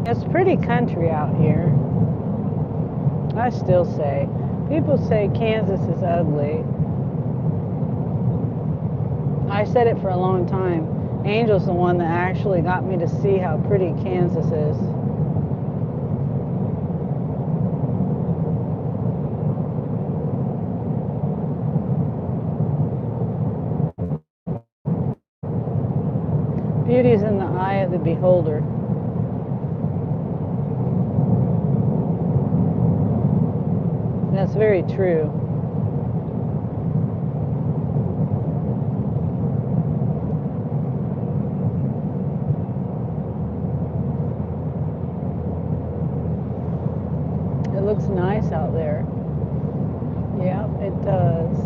It's pretty country out here. I still say. People say Kansas is ugly. I said it for a long time. Angel's the one that actually got me to see how pretty Kansas is. Beauty's in the eye of the beholder. That's very true. It looks nice out there. Yeah, it does.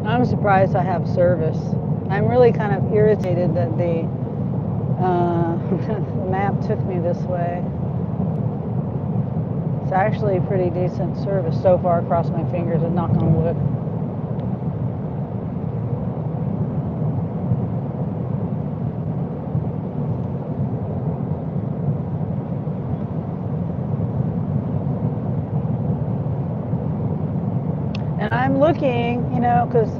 I'm surprised I have service. I'm really kind of irritated that the map took me this way. It's actually pretty decent service so far, across my fingers and knock on wood. And I'm looking, because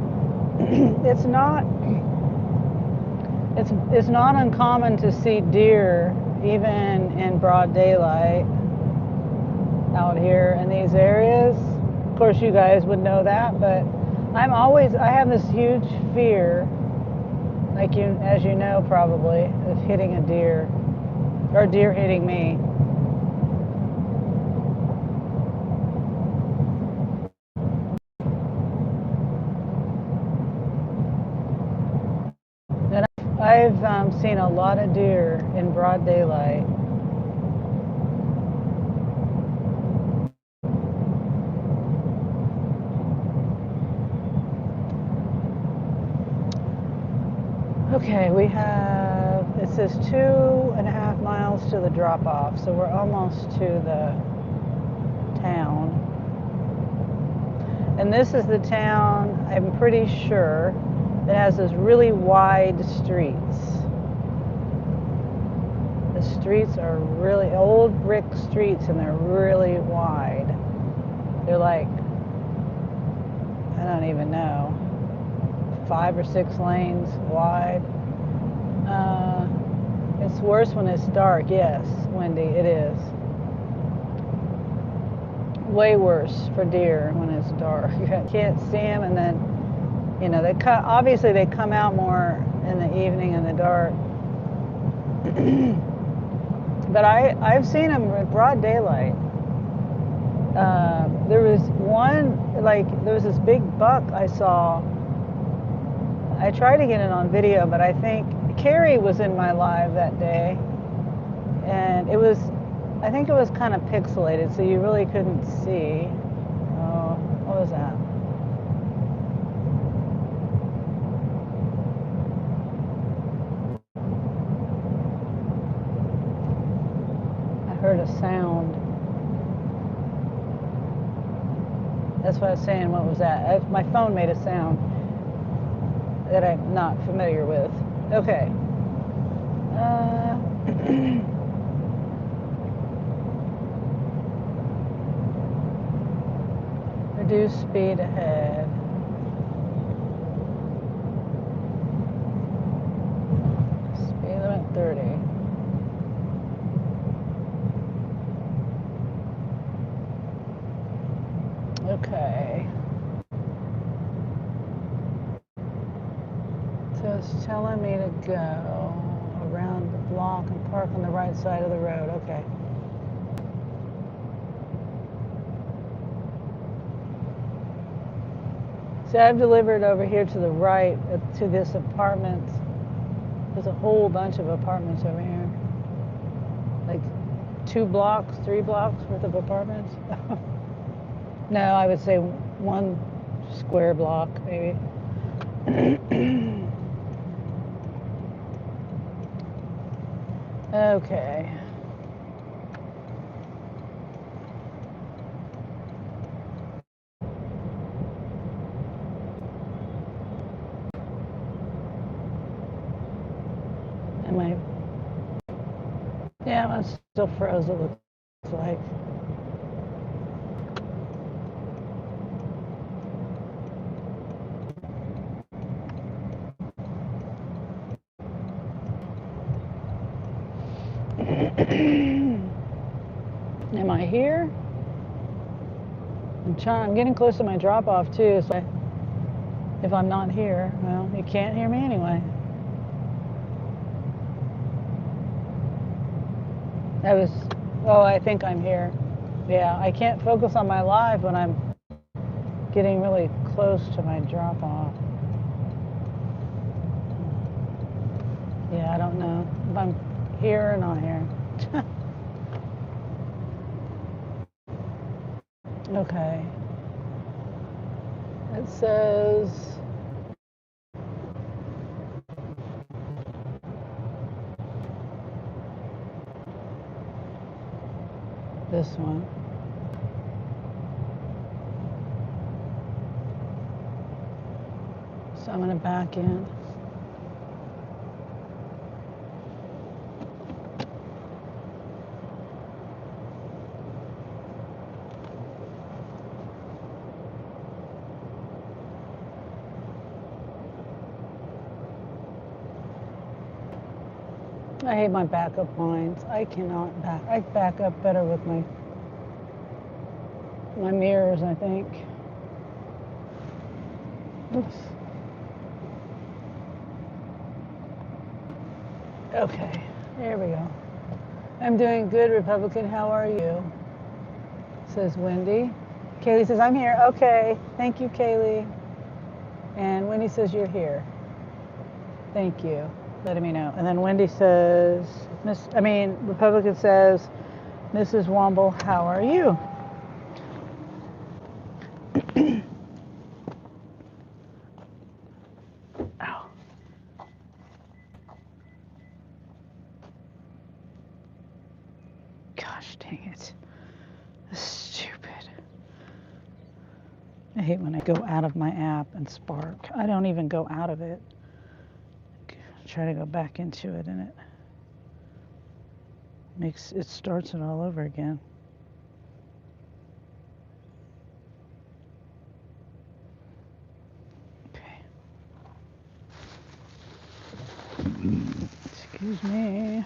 it's not uncommon to see deer even in broad daylight out here in these areas. Of course, you guys would know that, but I have this huge fear, like as you know probably, of hitting a deer or deer hitting me. And I've seen a lot of deer in broad daylight. Okay, it says 2.5 miles to the drop off, so we're almost to the town. And this is the town, I'm pretty sure, that has those really wide streets. The streets are really old brick streets and they're really wide. They're like, I don't even know, 5 or 6 lanes wide. It's worse when it's dark. Yes, Wendy, it is. Way worse for deer when it's dark. You can't see them, and then, obviously they come out more in the evening in the dark. But I've seen them in broad daylight. There was this big buck I saw. I tried to get it on video, but I think Carrie was in my live that day, and it was I think it was kind of pixelated, so you really couldn't see. Oh, what was that? I heard a sound. That's what I was saying. What was that? My phone made a sound that I'm not familiar with. Okay. Reduce speed ahead. Speed limit 30. Okay. So it's telling me to go around the block and park on the right side of the road. Okay. So I've delivered over here to the right to this apartment. There's a whole bunch of apartments over here. Like 2 blocks, 3 blocks worth of apartments. No, I would say 1 square block maybe. Okay. Am I? Yeah, I'm still froze, it looks like. Am I here? I'm getting close to my drop off too, so if I'm not here, well, you can't hear me anyway. I think I'm here. Yeah, I can't focus on my live when I'm getting really close to my drop off. Yeah, I don't know if I'm here or not here. Okay. It says this one. So I'm going to back in. I hate my backup lines. I cannot back. I back up better with my mirrors, I think. Oops. Okay, there we go. I'm doing good, Republican. How are you? Says Wendy. Kaylee says, I'm here. Okay, thank you, Kaylee. And Wendy says, you're here. Thank you, letting me know. And then Wendy says, Republican says, Mrs. Womble, how are you? Ow. Gosh dang it. Stupid. I hate when I go out of my app and Spark. I don't even go out of it. Try to go back into it and it starts it all over again. Okay. Excuse me.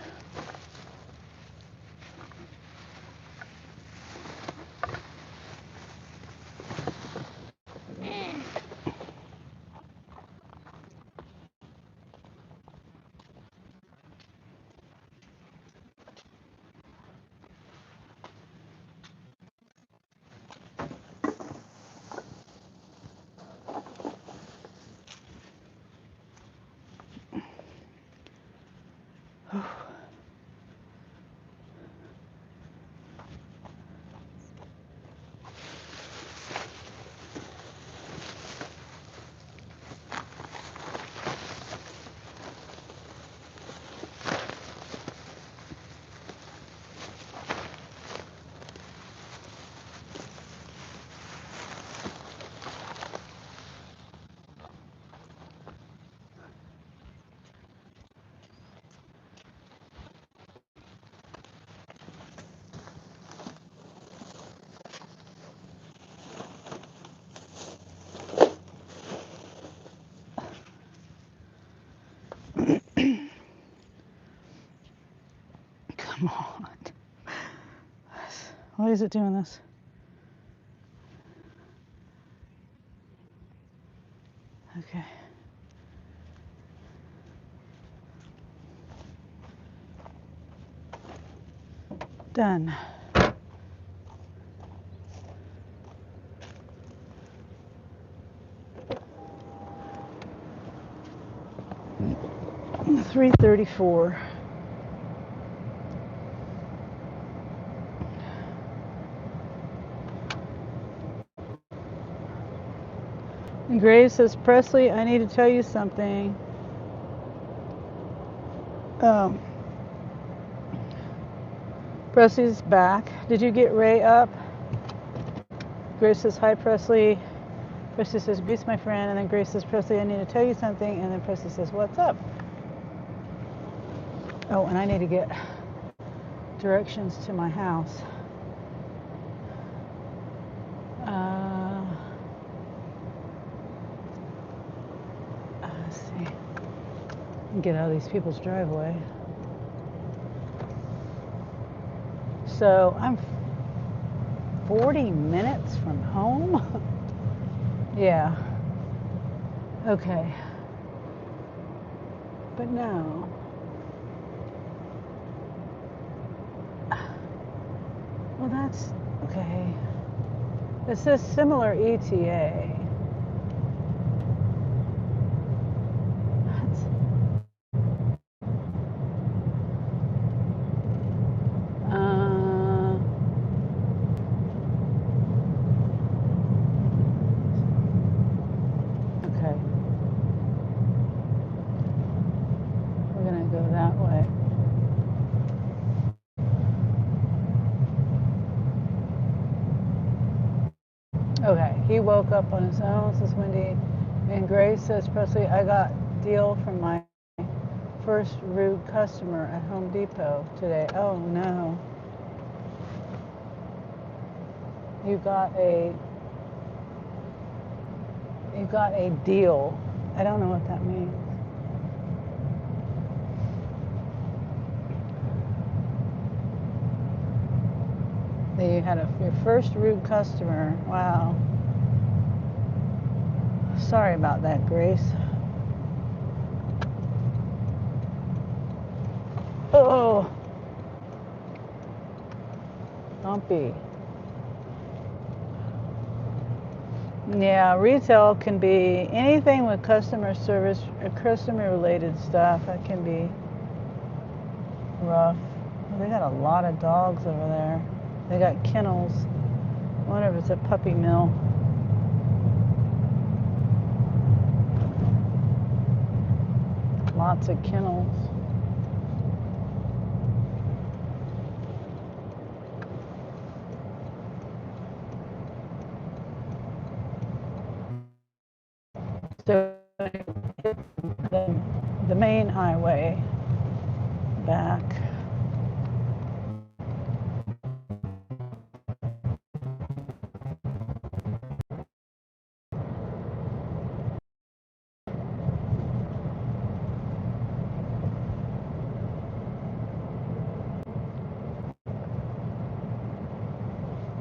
Why is it doing this? Okay. Done. $334. And Grace says, Presley, I need to tell you something. Presley's back. Did you get Ray up? Grace says, hi, Presley. Presley says, Grace, my friend. And then Grace says, Presley, I need to tell you something. And then Presley says, what's up? Oh, and I need to get directions to my house. Let's see. Get out of these people's driveway. So I'm 40 minutes from home. Yeah. Okay. But no. Well, that's okay. It says similar ETA. Okay. We're gonna go that way. Okay, he woke up on his own, says Wendy. And Grace says, Presley, I got deal from my first rude customer at Home Depot today. Oh no. You got a deal. I don't know what that means. That you had your first rude customer. Wow. Sorry about that, Grace. Oh, bumpy. Yeah, retail can be anything with customer service or customer related stuff. That can be rough. Well, they got a lot of dogs over there. They got kennels. I wonder if it's a puppy mill. Lots of kennels. So the main highway back.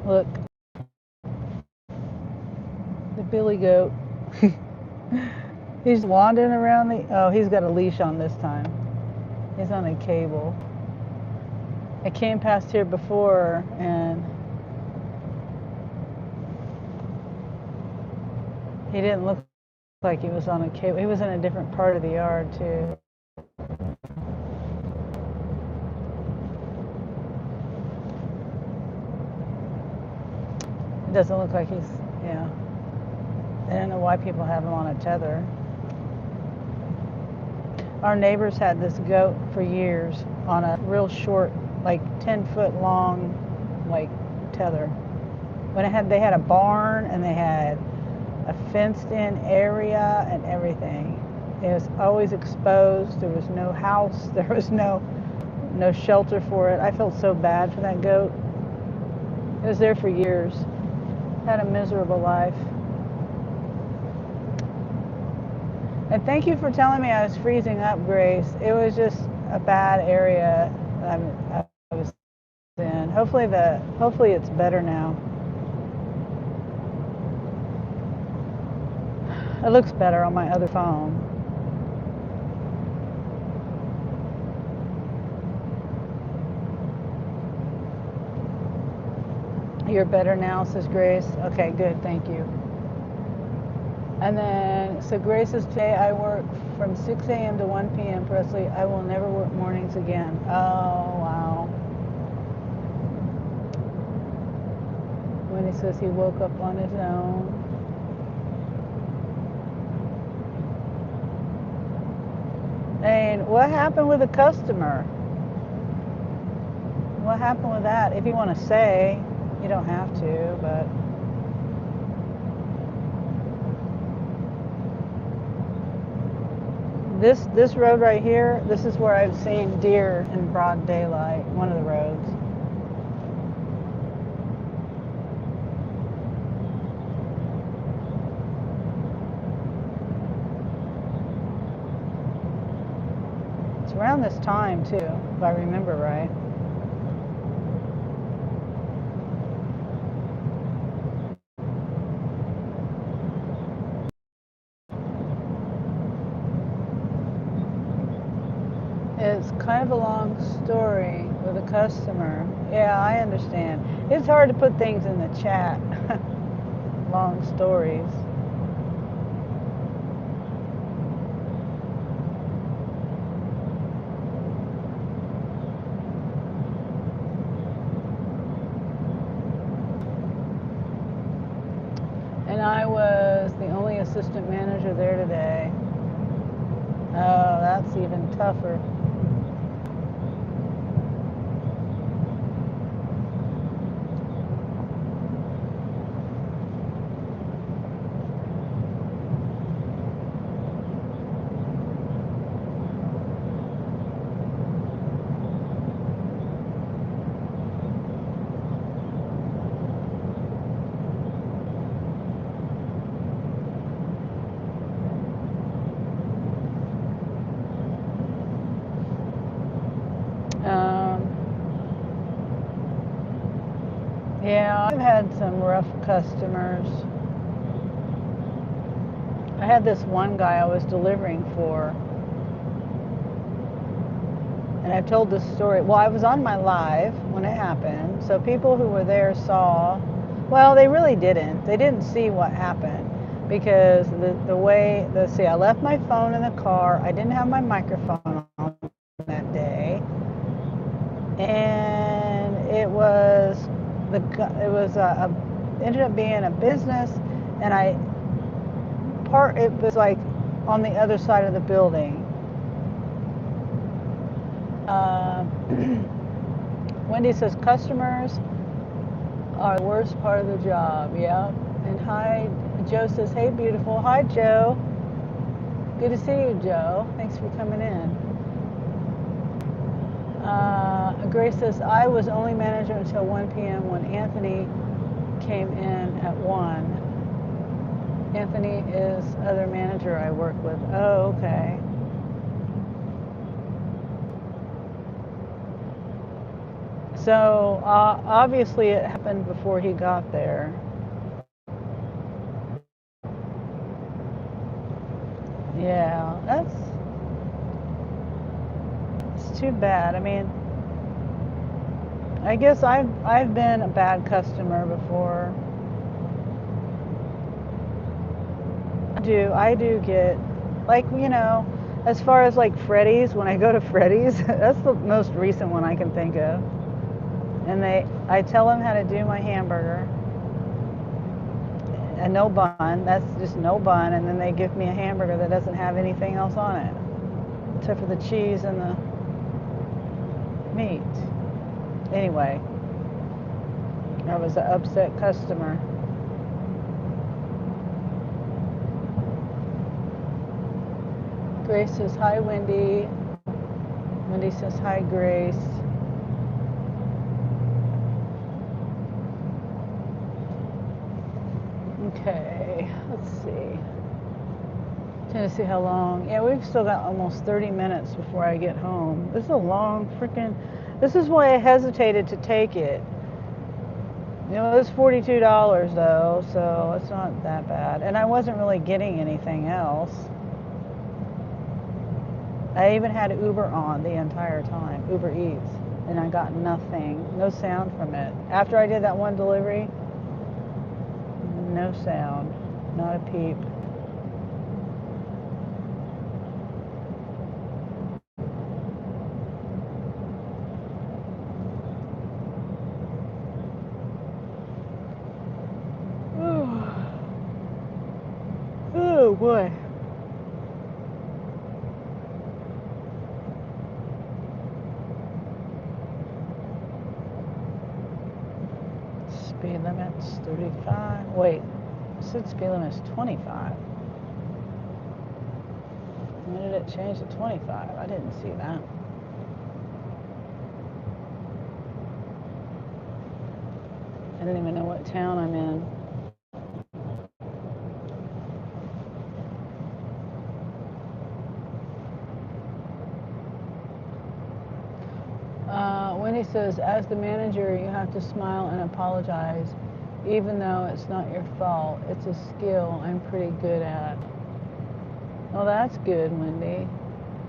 Look, the billy goat. He's wandering around oh, he's got a leash on this time. He's on a cable. I came past here before and he didn't look like he was on a cable. He was in a different part of the yard too. It doesn't look like he's, yeah. I don't know why people have him on a tether. Our neighbors had this goat for years on a real short, like 10-foot long, like tether. When they had a barn and they had a fenced-in area and everything. It was always exposed. There was no house. There was no shelter for it. I felt so bad for that goat. It was there for years. Had a miserable life. And thank you for telling me I was freezing up, Grace. It was just a bad area I was in. Hopefully it's better now. It looks better on my other phone. You're better now, says Grace. Okay, good, thank you. And then, so Grace says, today I work from 6 a.m. to 1 p.m. Presley, I will never work mornings again. Oh, wow. Wendy says he woke up on his own. And what happened with the customer? What happened with that? If you want to say, you don't have to, but... This road right here, this is where I've seen deer in broad daylight, one of the roads. It's around this time too, if I remember right. It's kind of a long story with a customer. Yeah, I understand. It's hard to put things in the chat. Long stories. And I was the only assistant manager there today. Oh, that's even tougher. Yeah, I've had some rough customers. I had this one guy I was delivering for, and I've told this story. Well, I was on my live when it happened, so people who were there saw. Well, they really didn't. They didn't see what happened because see, I left my phone in the car. I didn't have my microphone on that day, and it ended up being a business, and it was like on the other side of the building. Wendy says customers are the worst part of the job. Yeah. And hi, Joe says, hey, beautiful. Hi, Joe. Good to see you, Joe. Thanks for coming in. Grace says, I was only manager until 1 p.m. when Anthony came in at 1. Anthony is other manager I work with. Oh, okay. So obviously it happened before he got there. Yeah, it's too bad. I mean, I guess I've been a bad customer before. I do get, like, as far as like Freddy's, when I go to Freddy's, that's the most recent one I can think of. And I tell them how to do my hamburger. And no bun, that's just no bun, and then they give me a hamburger that doesn't have anything else on it, except for the cheese and the meat. Anyway, I was an upset customer. Grace says, hi, Wendy. Wendy says, hi, Grace. Okay, let's see. Trying to see how long. Yeah, we've still got almost 30 minutes before I get home. This is a long freaking. This is why I hesitated to take it. You know, it was $42 though, so it's not that bad. And I wasn't really getting anything else. I even had Uber on the entire time, Uber Eats, and I got nothing, no sound from it. After I did that one delivery, no sound, not a peep. Oh boy. Speed limit's 35. Wait, it said speed limit's 25. When did it change to 25? I didn't see that. I don't even know what town I'm in. Wendy says, as the manager, you have to smile and apologize, even though it's not your fault. It's a skill I'm pretty good at. Well, that's good, Wendy.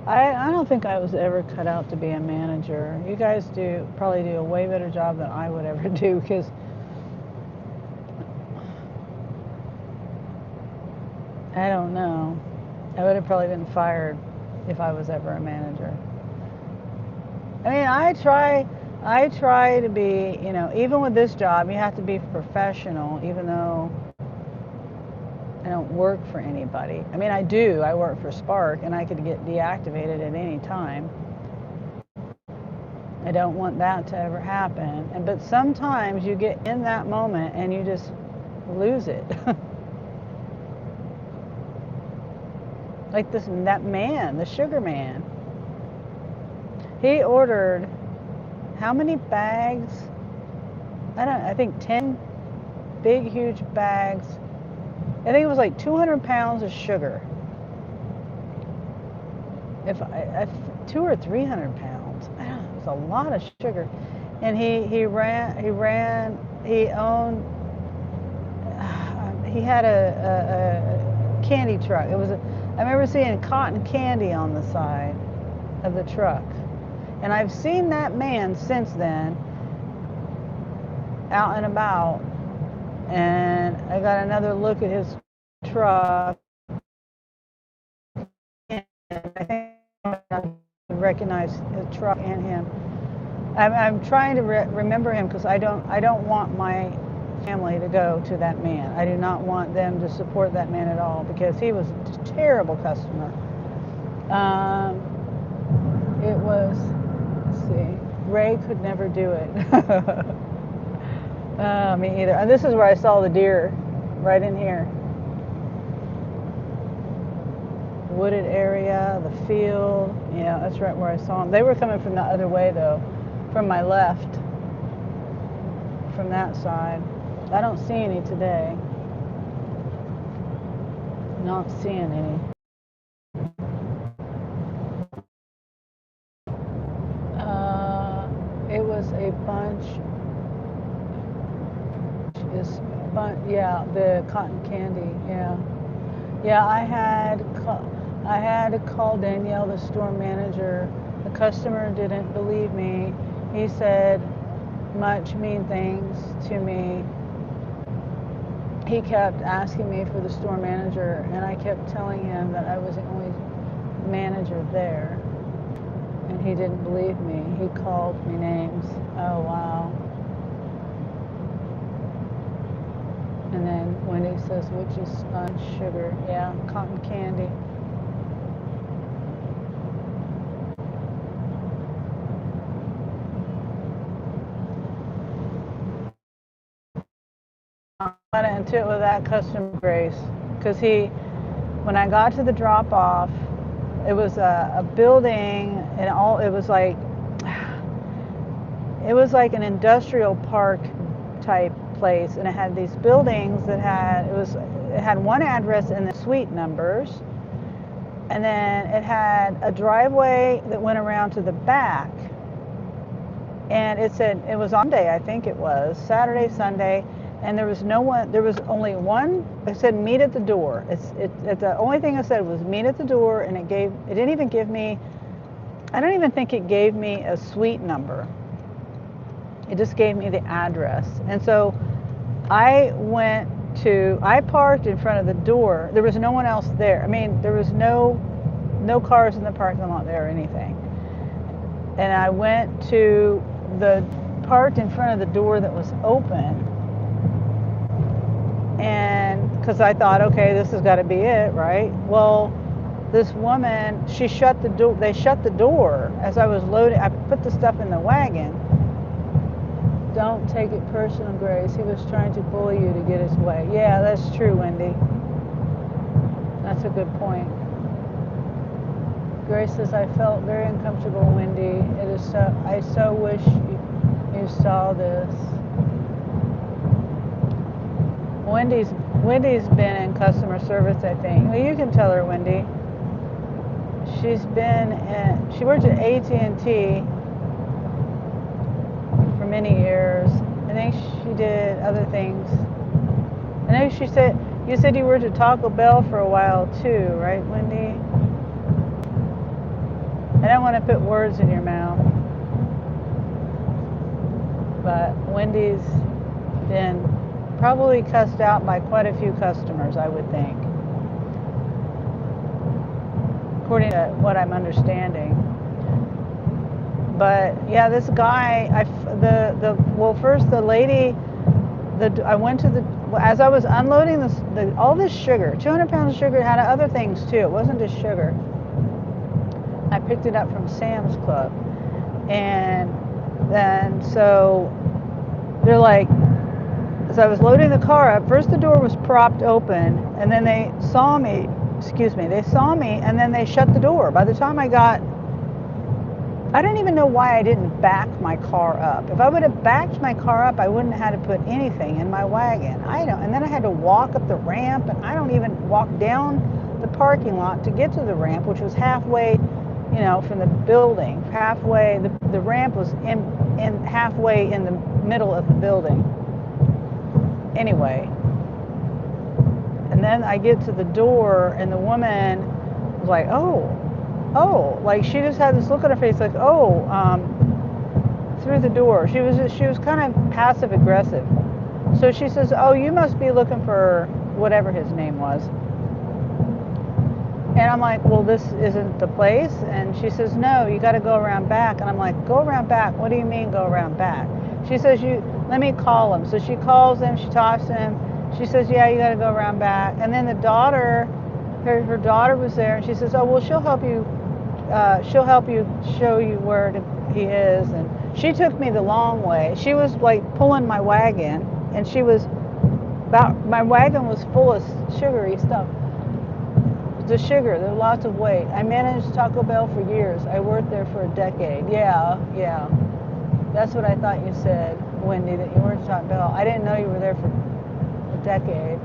I don't think I was ever cut out to be a manager. You guys probably do a way better job than I would ever do, because I don't know. I would have probably been fired if I was ever a manager. I mean, I try to be, you know, even with this job, you have to be professional, even though I don't work for anybody. I mean, I do. I work for Spark, and I could get deactivated at any time. I don't want that to ever happen. But sometimes you get in that moment and you just lose it. Like that man, the sugar man. He ordered how many bags? I think 10 big, huge bags. I think it was like 200 pounds of sugar. If 200 or 300 pounds. I don't know, it's a lot of sugar. And he had a candy truck. I remember seeing cotton candy on the side of the truck. And I've seen that man since then out and about, and I got another look at his truck, and I think I recognize the truck and him. I'm trying to remember him, because I don't want my family to go to that man. I do not want them to support that man at all, because he was a terrible customer. It was, let's see, Ray could never do it. Me either. And this is where I saw the deer, right in here. Wooded area, the field. Yeah, that's right where I saw them. They were coming from the other way though, from my left, from that side. I don't see any today. Not seeing any. It was a bunch. Yeah, the cotton candy. Yeah. I had to call Danielle, the store manager. The customer didn't believe me. He said much mean things to me. He kept asking me for the store manager, and I kept telling him that I was the only manager there. And he didn't believe me. He called me names. Oh, wow. And then Wendy says, which is sponge sugar. Yeah, cotton candy. I got into it with that customer Grace, because when I got to the drop off, it was a building, and it was like an industrial park type place, and it had these buildings that it had one address and the suite numbers, and then it had a driveway that went around to the back, and it said it was on day, I think it was Saturday, Sunday, and there was no one. There was only one. It said meet at the door. It the only thing it said was meet at the door, and it didn't even give me. I don't even think it gave me a suite number. It just gave me the address, and so I parked in front of the door. There was no one else there. I mean, there was no cars in the parking lot there or anything. And I parked in front of the door that was open. And because I thought, okay, this has got to be it, right? Well, this woman, they shut the door as I was loading. I put the stuff in the wagon. Don't take it personal, Grace. He was trying to bully you to get his way. Yeah, that's true, Wendy. That's a good point. Grace says, I felt very uncomfortable, Wendy. I so wish you saw this. Wendy's been in customer service, I think. Well, you can tell her, Wendy. She worked at AT&T for many years. I think she did other things. I know you said you worked at Taco Bell for a while too, right, Wendy? I don't want to put words in your mouth, but Wendy's been probably cussed out by quite a few customers, I would think, according to what I'm understanding. But yeah, this guy, first the lady, I went to as I was unloading all this sugar, 200 pounds of sugar, had other things too. It wasn't just sugar. I picked it up from Sam's Club, and then so they're like, as I was loading the car up, first the door was propped open, and then they saw me, and then they shut the door. By the time I didn't even know why I didn't back my car up. If I would have backed my car up, I wouldn't have had to put anything in my wagon. And then I had to walk up the ramp, and I don't even walk down the parking lot to get to the ramp, which was halfway, from the building. Halfway, the ramp was in halfway in the middle of the building. Anyway, and then I get to the door, and the woman was like, oh, like she just had this look on her face, like, through the door. She was kind of passive aggressive. So she says, oh, you must be looking for whatever his name was. And I'm like, well, this isn't the place. And she says, no, you got to go around back. And I'm like, go around back? What do you mean go around back? She says, let me call him. So she calls him, she talks to him. She says, yeah, you got to go around back. And then the daughter, her daughter was there, and she says, oh, well, she'll help you show you where he is. And she took me the long way. She was like pulling my wagon, and my wagon was full of sugary stuff. The sugar, there's lots of weight. I managed Taco Bell for years. I worked there for a decade. Yeah. That's what I thought you said, Wendy, that you worked at Taco Bell. I didn't know you were there for a decade.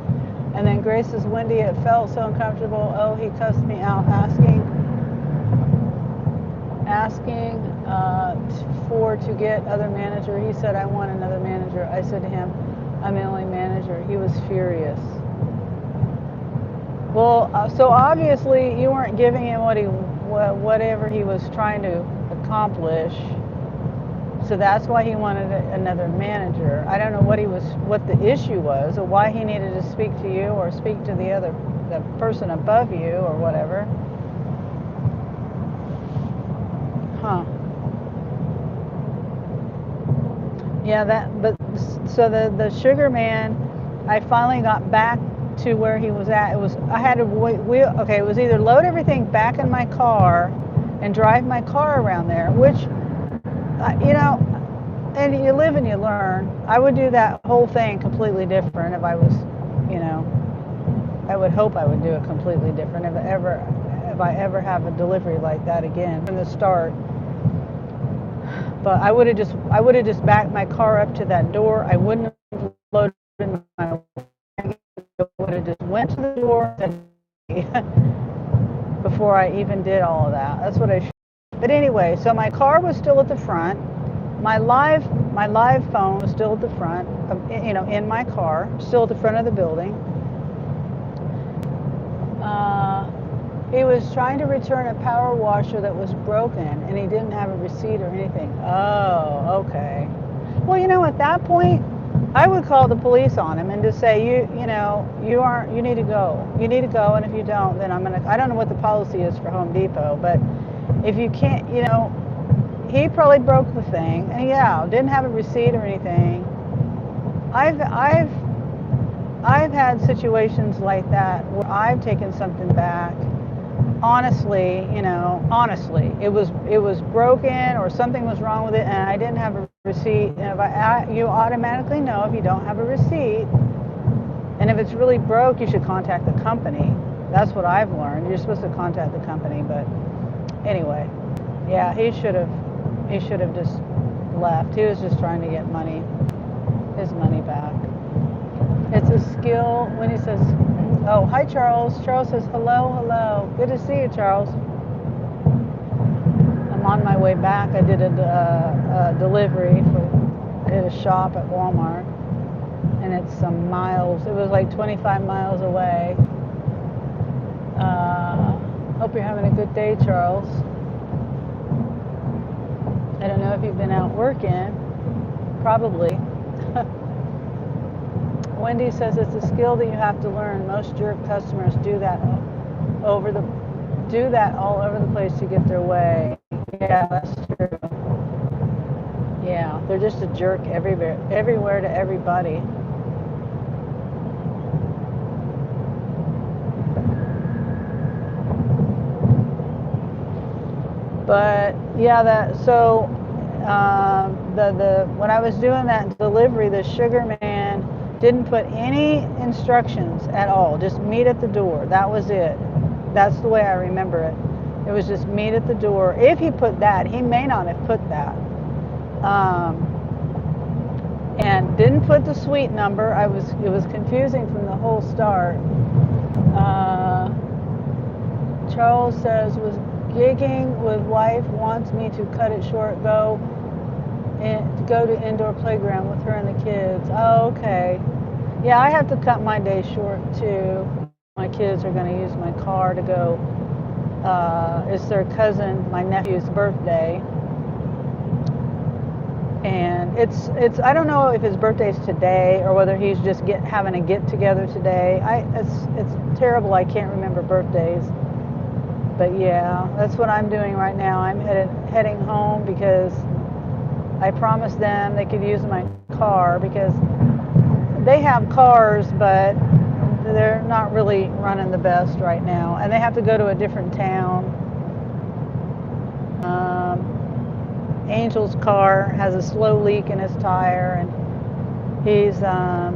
And then Grace says, Wendy, it felt so uncomfortable. Oh, he cussed me out asking to get other manager. He said, I want another manager. I said to him, I'm the only manager. He was furious. Well, so obviously you weren't giving him whatever he was trying to accomplish. So that's why he wanted another manager. I don't know what the issue was, or why he needed to speak to you or speak to the person above you or whatever. Huh. Yeah, so the sugar man, I finally got back to where he was at. I had to wait. It was either load everything back in my car and drive my car around there, which, and you live and you learn. I would do that whole thing completely different if I was, I would hope I would do it completely different if I ever have a delivery like that again from the start. But I would have just backed my car up to that door. I wouldn't have loaded my wagon. I would have just went to the door before I even did all of that. That's what I should. But anyway, so my car was still at the front, my live phone was still at the front, in my car, still at the front of the building. He was trying to return a power washer that was broken, and he didn't have a receipt or anything. Oh, okay. Well, at that point, I would call the police on him and just say, you need to go. You need to go, and if you don't, then I don't know what the policy is for Home Depot, but if you can't, he probably broke the thing, and yeah, didn't have a receipt or anything. I've had situations like that where I've taken something back. Honestly, it was broken or something was wrong with it, and I didn't have a receipt. And you automatically know if you don't have a receipt, and if it's really broke, you should contact the company. That's what I've learned. You're supposed to contact the company, but anyway, yeah, he should have just left. He was just trying to get his money back. It's a skill. When he says, oh, hi, Charles. Charles says, hello. Good to see you, Charles. I'm on my way back. I did a delivery. I did a shop at Walmart, and it's some miles. It was like 25 miles away. Hope you're having a good day, Charles. I don't know if you've been out working. Probably. Wendy says it's a skill that you have to learn. Most jerk customers do that all over the place to get their way. Yeah, that's true. Yeah, they're just a jerk everywhere to everybody. But yeah, when I was doing that delivery, the sugar man didn't put any instructions at all. Just meet at the door. That was it. That's the way I remember it. It was just meet at the door. If he put that, he may not have put that. And didn't put the suite number. It was confusing from the whole start. Charles says, was gigging with wife, wants me to cut it short, go to indoor playground with her and the kids. Oh, okay. Yeah, I have to cut my day short too. My kids are going to use my car to go. It's their cousin, my nephew's birthday. And it's I don't know if his birthday's today or whether he's just having a get together today. It's terrible. I can't remember birthdays. But yeah, that's what I'm doing right now. I'm heading home because I promised them they could use my car because they have cars, but they're not really running the best right now, and they have to go to a different town. Angel's car has a slow leak in his tire, and he's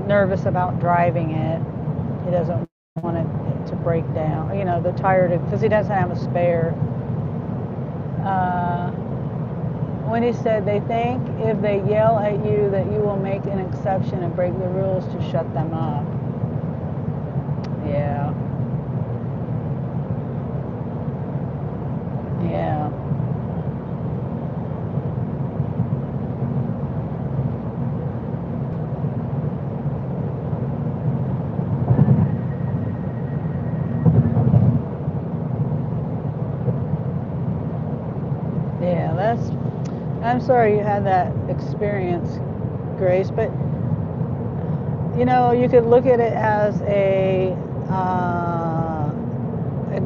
nervous about driving it. He doesn't want it to break down, the tire, because he doesn't have a spare. When he said they think if they yell at you that you will make an exception and break the rules to shut them up. Yeah. Yeah. Yeah, I'm sorry you had that experience, Grace, but you could look at it as a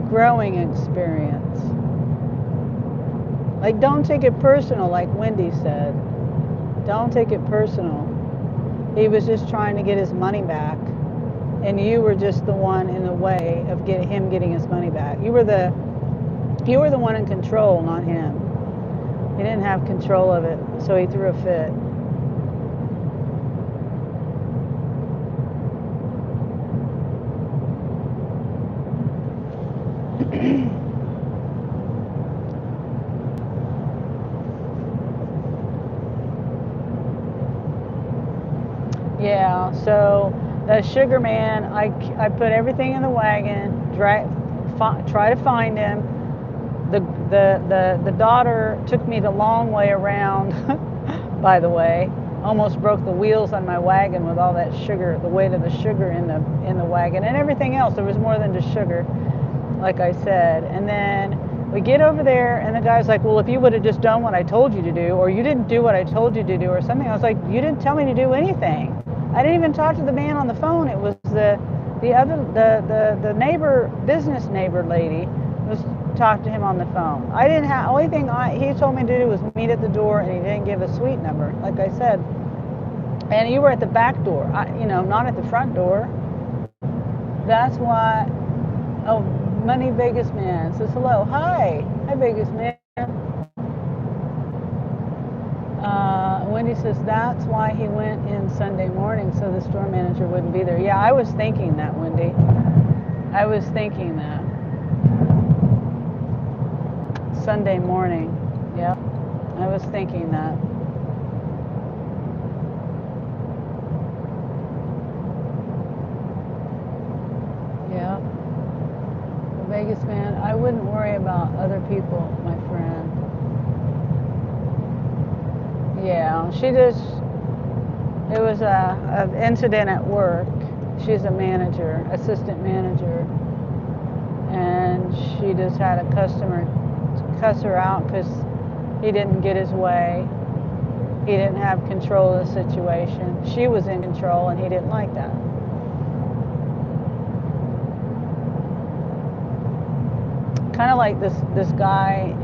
growing experience. Like, don't take it personal, like Wendy said. Don't take it personal. He was just trying to get his money back, and you were just the one in the way of him getting his money back. You were the one in control, not him. He didn't have control of it, so he threw a fit. Yeah, so the sugar man, I put everything in the wagon, try to find him. The daughter took me the long way around by the way. Almost broke the wheels on my wagon with all that sugar, the weight of the sugar in the wagon and everything else. There was more than just sugar, like I said. And then we get over there and the guy's like, well, if you would have just done what I told you to do, or you didn't do what I told you to do or something. I was like, you didn't tell me to do anything. I didn't even talk to the man on the phone. It was the neighbor, business neighbor lady was talked to him on the phone. I didn't have, only thing he told me to do was meet at the door, and he didn't give a suite number, like I said. And you were at the back door, not at the front door. That's why. Oh, Money Vegas Man says hello. Hi Vegas Man. Wendy says that's why he went in Sunday morning, so the store manager wouldn't be there. Yeah, I was thinking that, Wendy. I was thinking that. Sunday morning. Yep. I was thinking that. Yeah. The Vegas Man, I wouldn't worry about other people, my friend. Yeah, it was an incident at work. She's a manager, assistant manager, and she just had a customer cuss her out because he didn't get his way. He didn't have control of the situation. She was in control, and he didn't like that. Kind of like this guy,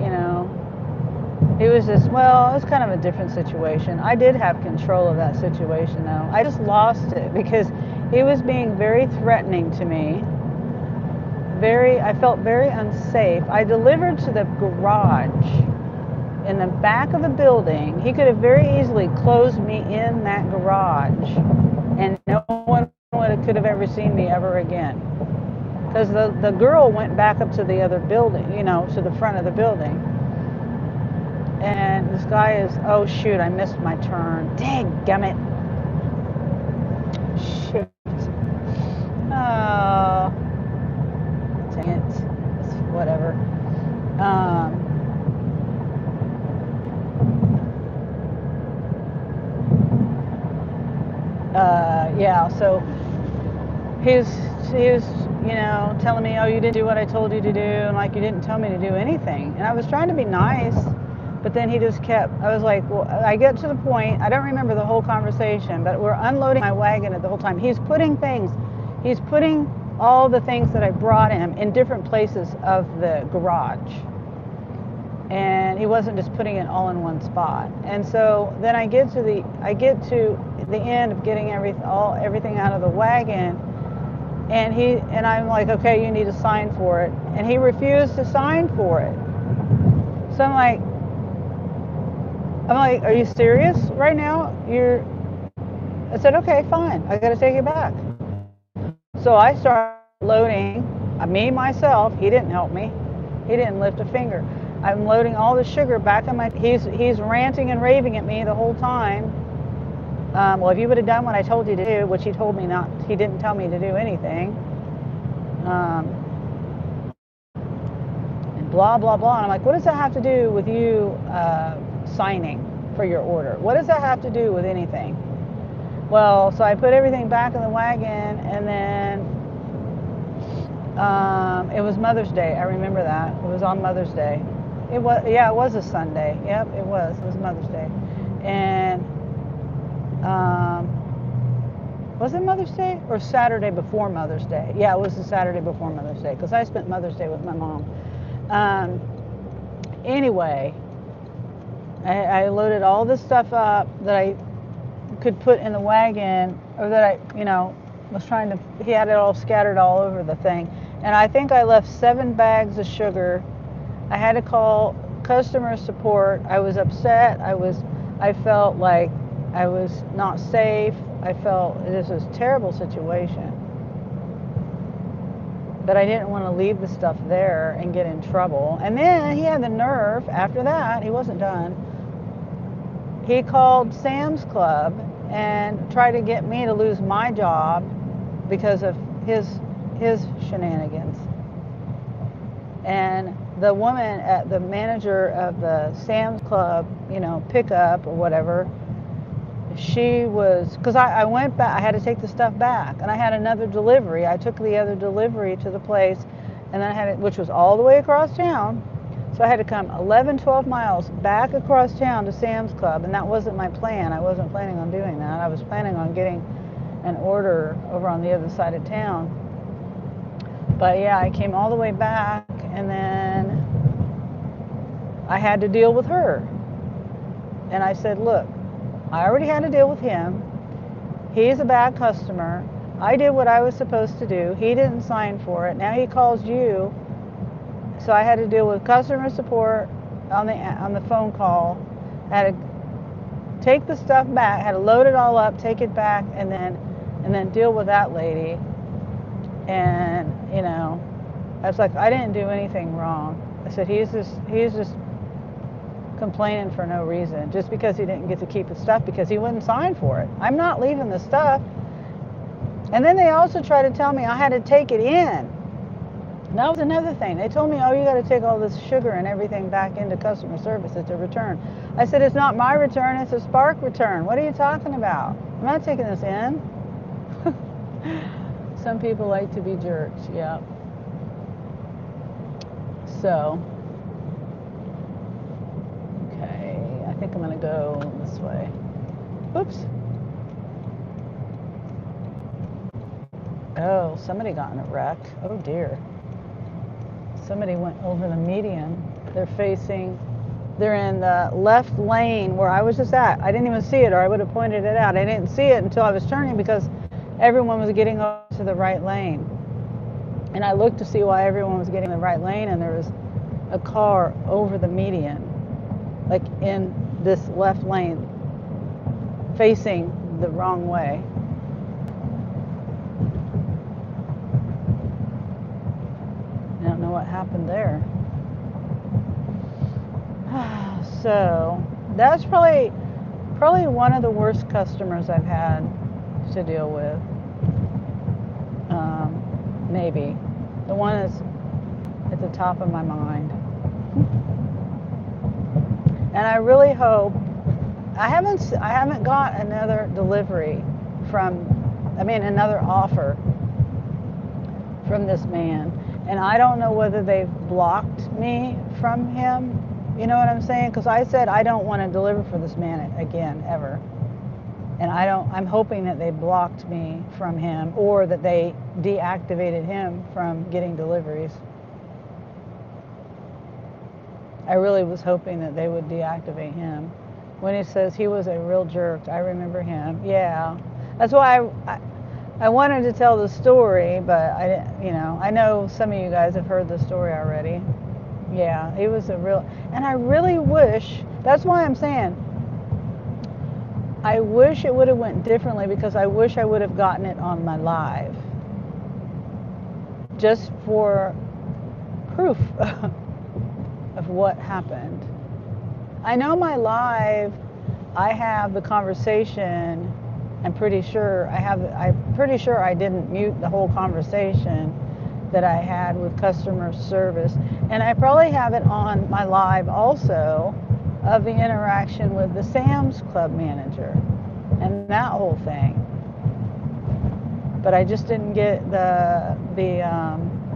it was kind of a different situation. I did have control of that situation, though. I just lost it because he was being very threatening to me. I felt very unsafe. I delivered to the garage in the back of the building. He could have very easily closed me in that garage, and no one could have ever seen me ever again. Because the girl went back up to the other building, to the front of the building. And this guy is, oh shoot, I missed my turn. Dadgummit. Shit. Oh. Dang it. It's whatever. Yeah, so he was, telling me, oh, you didn't do what I told you to do, and like you didn't tell me to do anything. And I was trying to be nice, but then he just kept, I was like, well, I get to the point, I don't remember the whole conversation, but we're unloading my wagon at the whole time. He's putting all the things that I brought him in different places of the garage. And he wasn't just putting it all in one spot. And so then I get to the end of getting everything out of the wagon, and I'm like, okay, you need to sign for it. And he refused to sign for it. So I'm like, are you serious right now? I said, okay, fine. I got to take it back. So I started loading, myself. He didn't help me. He didn't lift a finger. I'm loading all the sugar back on he's ranting and raving at me the whole time. Well, if you would have done what I told you to do, which he told me not, he didn't tell me to do anything. And blah, blah, blah. And I'm like, what does that have to do with you signing for your order? What does that have to do with anything? Well, so I put everything back in the wagon, and then it was Mother's Day. I remember that. It was on Mother's Day. It was a Sunday. Yep, it was. It was Mother's Day. And was it Mother's Day or Saturday before Mother's Day? Yeah, it was the Saturday before Mother's Day because I spent Mother's Day with my mom. Anyway, I loaded all this stuff up that I could put in the wagon, or that I, was trying to, he had it all scattered all over the thing. And I think I left 7 bags of sugar. I had to call customer support. I was upset. I felt like I was not safe. I felt this was a terrible situation. But I didn't want to leave the stuff there and get in trouble. And then he had the nerve, after that, he wasn't done. He called Sam's Club and tried to get me to lose my job because of his shenanigans. And the woman, the manager of the Sam's Club, pickup or whatever, she was, because I went back, I had to take the stuff back, and I had another delivery. I took the other delivery to the place, and then I had it, which was all the way across town. So I had to come 11, 12 miles back across town to Sam's Club, and that wasn't my plan. I wasn't planning on doing that. I was planning on getting an order over on the other side of town. But yeah, I came all the way back, and then I had to deal with her. And I said, look, I already had to deal with him. He's a bad customer. I did what I was supposed to do. He didn't sign for it. Now he calls you. So I had to deal with customer support on the phone call. I had to take the stuff back, had to load it all up, take it back, and then deal with that lady. And you know, I was like, I didn't do anything wrong. I said, he's just complaining for no reason, just because he didn't get to keep the stuff because he wouldn't sign for it. I'm not leaving the stuff. And then they also tried to tell me I had to take it in. And that was another thing. They told me, oh, you got to take all this sugar and everything back into customer service. It's a return. I said, it's not my return, it's a Spark return. What are you talking about? I'm not taking this in. Some people like to be jerks, yeah. So, okay, I think I'm going to go this way. Oops. Oh, somebody got in a wreck. Oh dear. Somebody went over the median. They're in the left lane where I was just at. I didn't even see it, or I would have pointed it out. I didn't see it until I was turning because everyone was getting over to the right lane. And I looked to see why everyone was getting the right lane, and there was a car over the median, like in this left lane, facing the wrong way. I don't know what happened there. So that's probably one of the worst customers I've had to deal with. Maybe the one that's at the top of my mind. And I really hope I haven't got another delivery another offer from this man. And I don't know whether they've blocked me from him. You know what I'm saying? Because I said I don't want to deliver for this man again, ever. And I'm hoping that they blocked me from him, or that they deactivated him from getting deliveries. I really was hoping that they would deactivate him. When he says he was a real jerk, I remember him. Yeah. That's why I wanted to tell the story, but I didn't, I know some of you guys have heard the story already. Yeah, he was and I really wish, that's why I'm saying, I wish it would have went differently, because I wish I would have gotten it on my live. Just for proof of what happened. I know my live, I have the conversation. I'm pretty sure I didn't mute the whole conversation that I had with customer service. And I probably have it on my live also, of the interaction with the Sam's Club manager and that whole thing. But I just didn't get the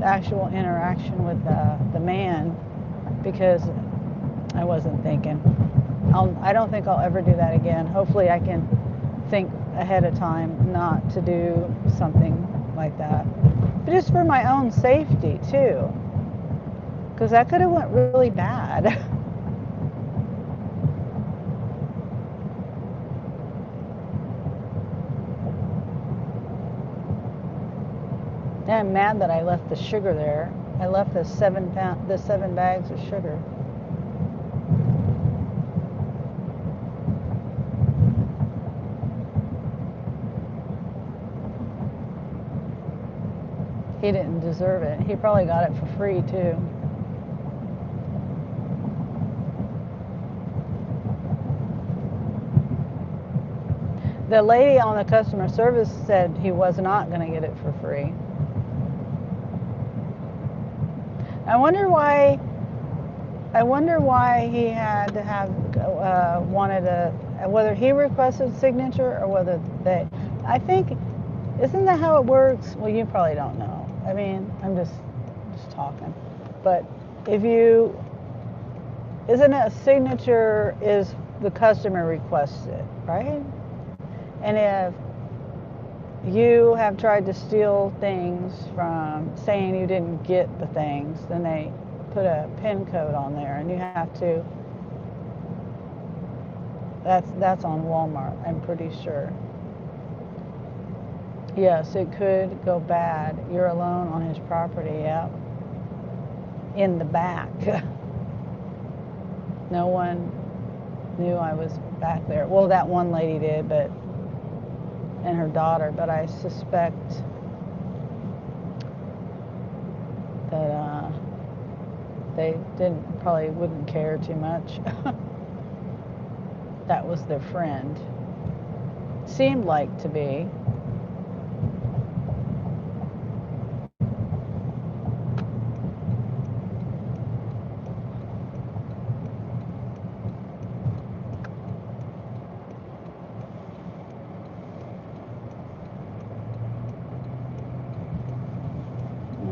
actual interaction with the man, because I wasn't thinking. I don't think I'll ever do that again. Hopefully I can think ahead of time not to do something like that. But just for my own safety too, because that could have went really bad. And I'm mad that I left the sugar there. I left the 7 bags of sugar. He didn't deserve it. He probably got it for free too. The lady on the customer service said he was not going to get it for free. I wonder why he had to have wanted whether he requested signature or whether they, I think, isn't that how it works? Well, you probably don't know. I mean, I'm just talking. But if you, isn't it a signature is the customer requests it, right? And if you have tried to steal things from saying you didn't get the things, then they put a PIN code on there and you have to, that's on Walmart, I'm pretty sure. Yes, it could go bad. You're alone on his property, yeah. In the back. No one knew I was back there. Well, that one lady did, but, and her daughter, but I suspect that they probably wouldn't care too much. That was their friend. Seemed like to be.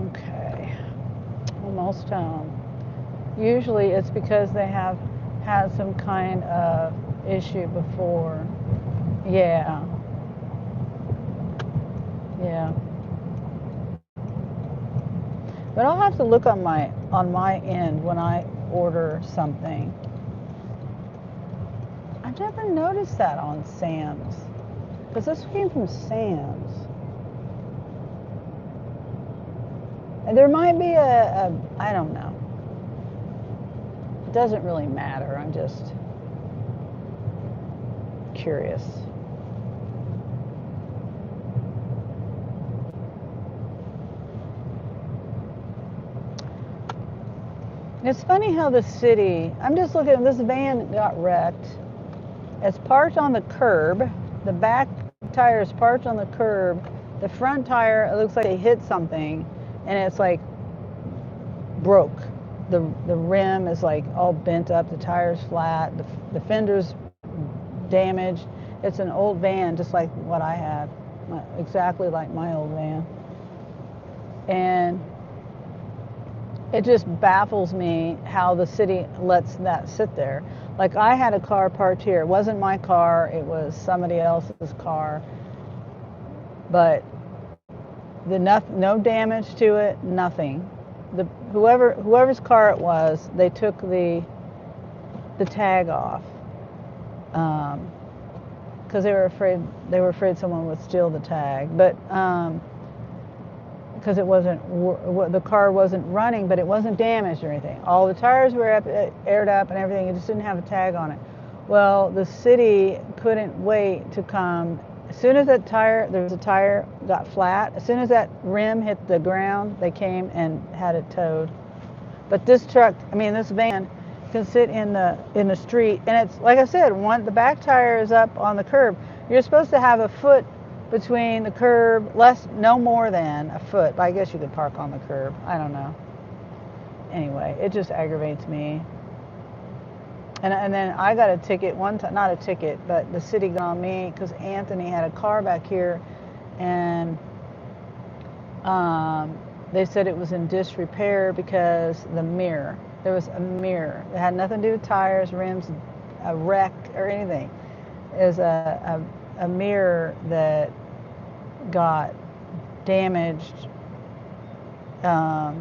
Okay, almost home. Usually it's because they have had some kind of issue before. Yeah. Yeah. But I'll have to look on my end when I order something. I've never noticed that on Sam's. Because this came from Sam's. And there might be I don't know. It doesn't really matter. I'm just curious. It's funny how the city, I'm just looking at this van got wrecked. It's parked on the curb. The back tire is parked on the curb. The front tire, it looks like they hit something and it's like broke. The rim is like all bent up. The tire's flat. The fender's damaged. It's an old van just like what I have. Exactly like my old van. And it just baffles me how the city lets that sit there. Like I had a car parked here. It wasn't my car. It was somebody else's car. But no damage to it. Nothing. Whoever's car it was, they took the tag off because they were afraid someone would steal the tag. But because the car wasn't running, but it wasn't damaged or anything. All the tires were aired up and everything. It just didn't have a tag on it. Well, the city couldn't wait to come. As soon as there was a tire got flat, as soon as that rim hit the ground, they came and had it towed. But this van can sit in the street, and it's like I said, the back tire is up on the curb. You're supposed to have a foot between the curb, no more than a foot. I guess you could park on the curb. I don't know. Anyway, it just aggravates me. And then I got a ticket one time, not a ticket, but the city got on me because Anthony had a car back here, and they said it was in disrepair because there was a mirror. It had nothing to do with tires, rims, a wreck, or anything. It was a mirror that got damaged. I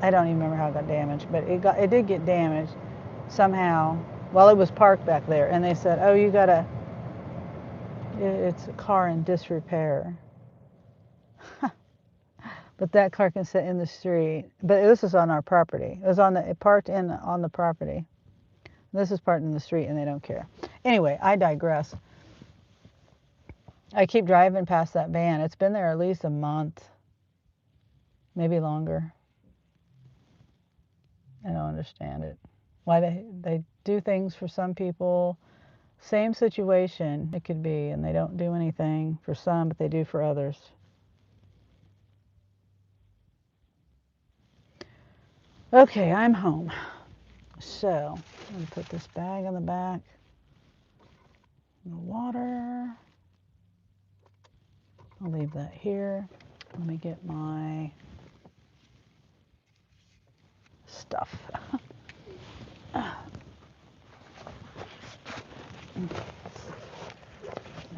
don't even remember how it got damaged, but it did get damaged somehow while it was parked back there. And they said, "Oh, it's a car in disrepair." But that car can sit in the street. But this is on our property. It parked on the property. This is parked in the street, and they don't care. Anyway, I digress. I keep driving past that van. It's been there at least a month, maybe longer. I don't understand it. Why they do things for some people, same situation it could be, and they don't do anything for some, but they do for others. Okay, I'm home. So I'm gonna put this bag on the back. The water. I'll leave that here. Let me get my stuff. My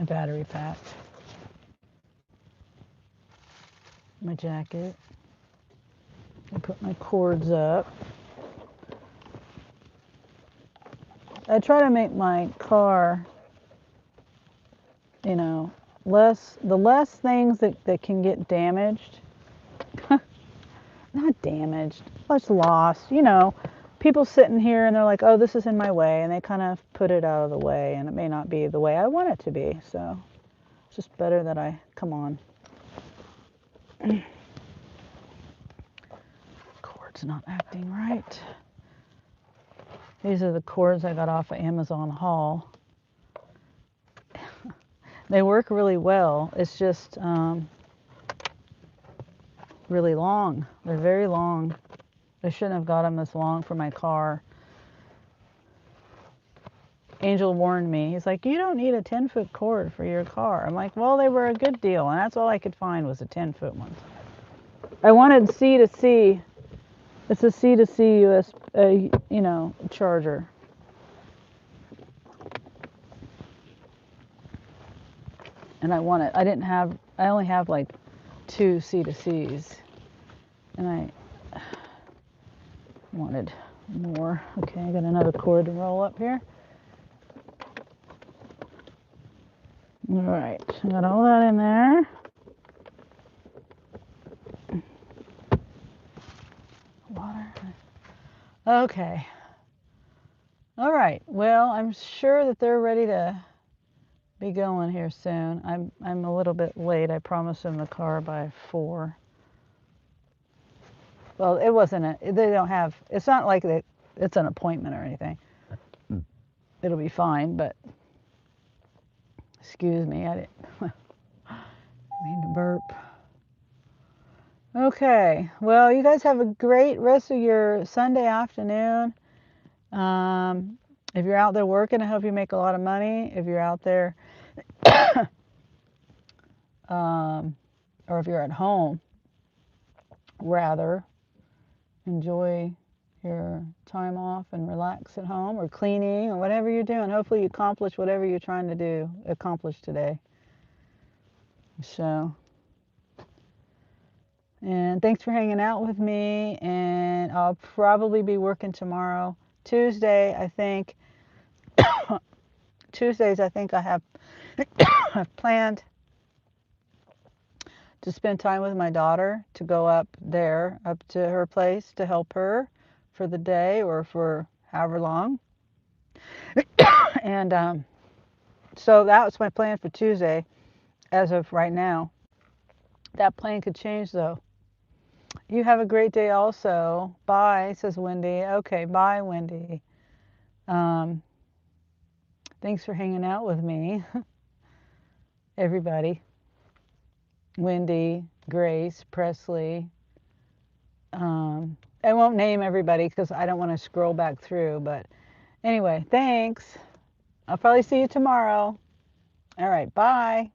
battery pack. My jacket. I put my cords up. I try to make my car, you know, the less things that can get damaged. Not damaged, less lost. You know, people sitting here and they're like, oh, this is in my way, and they kind of put it out of the way, and it may not be the way I want it to be. So it's just better that I come on. Cord's not acting right. These are the cords I got off of Amazon haul. They work really well. It's just really long. They're very long. I shouldn't have got them this long for my car. Angel warned me. He's like, you don't need a 10-foot cord for your car. I'm like, well, they were a good deal, and that's all I could find was a 10-foot one. I wanted C to C. It's a C to C US, charger. And I only have like 2 C to Cs. And I wanted more. Okay, I got another cord to roll up here. All right, I got all that in there. Water. Okay. All right. Well, I'm sure that they're ready to be going here soon. I'm a little bit late. I promised them the car by 4. Well, it wasn't they don't have, it's not like it's an appointment or anything. It'll be fine, but excuse me, I didn't mean to burp. Okay, well, you guys have a great rest of your Sunday afternoon. If you're out there working, I hope you make a lot of money. If you're out there, or if you're at home, rather, enjoy your time off and relax at home, or cleaning, or whatever you're doing. Hopefully you accomplish whatever you're trying to accomplish today. So, and thanks for hanging out with me, and I'll probably be working tomorrow. Tuesday, I think. Tuesdays, I think I have planned to spend time with my daughter, to go up to her place to help her for the day or for however long. And so that was my plan for Tuesday as of right now. That plan could change though. You have a great day also. Bye, says Wendy. Okay, bye, Wendy. Thanks for hanging out with me, everybody. Wendy, Grace, Presley. I won't name everybody because I don't want to scroll back through, but anyway, thanks. I'll probably see you tomorrow. All right, bye.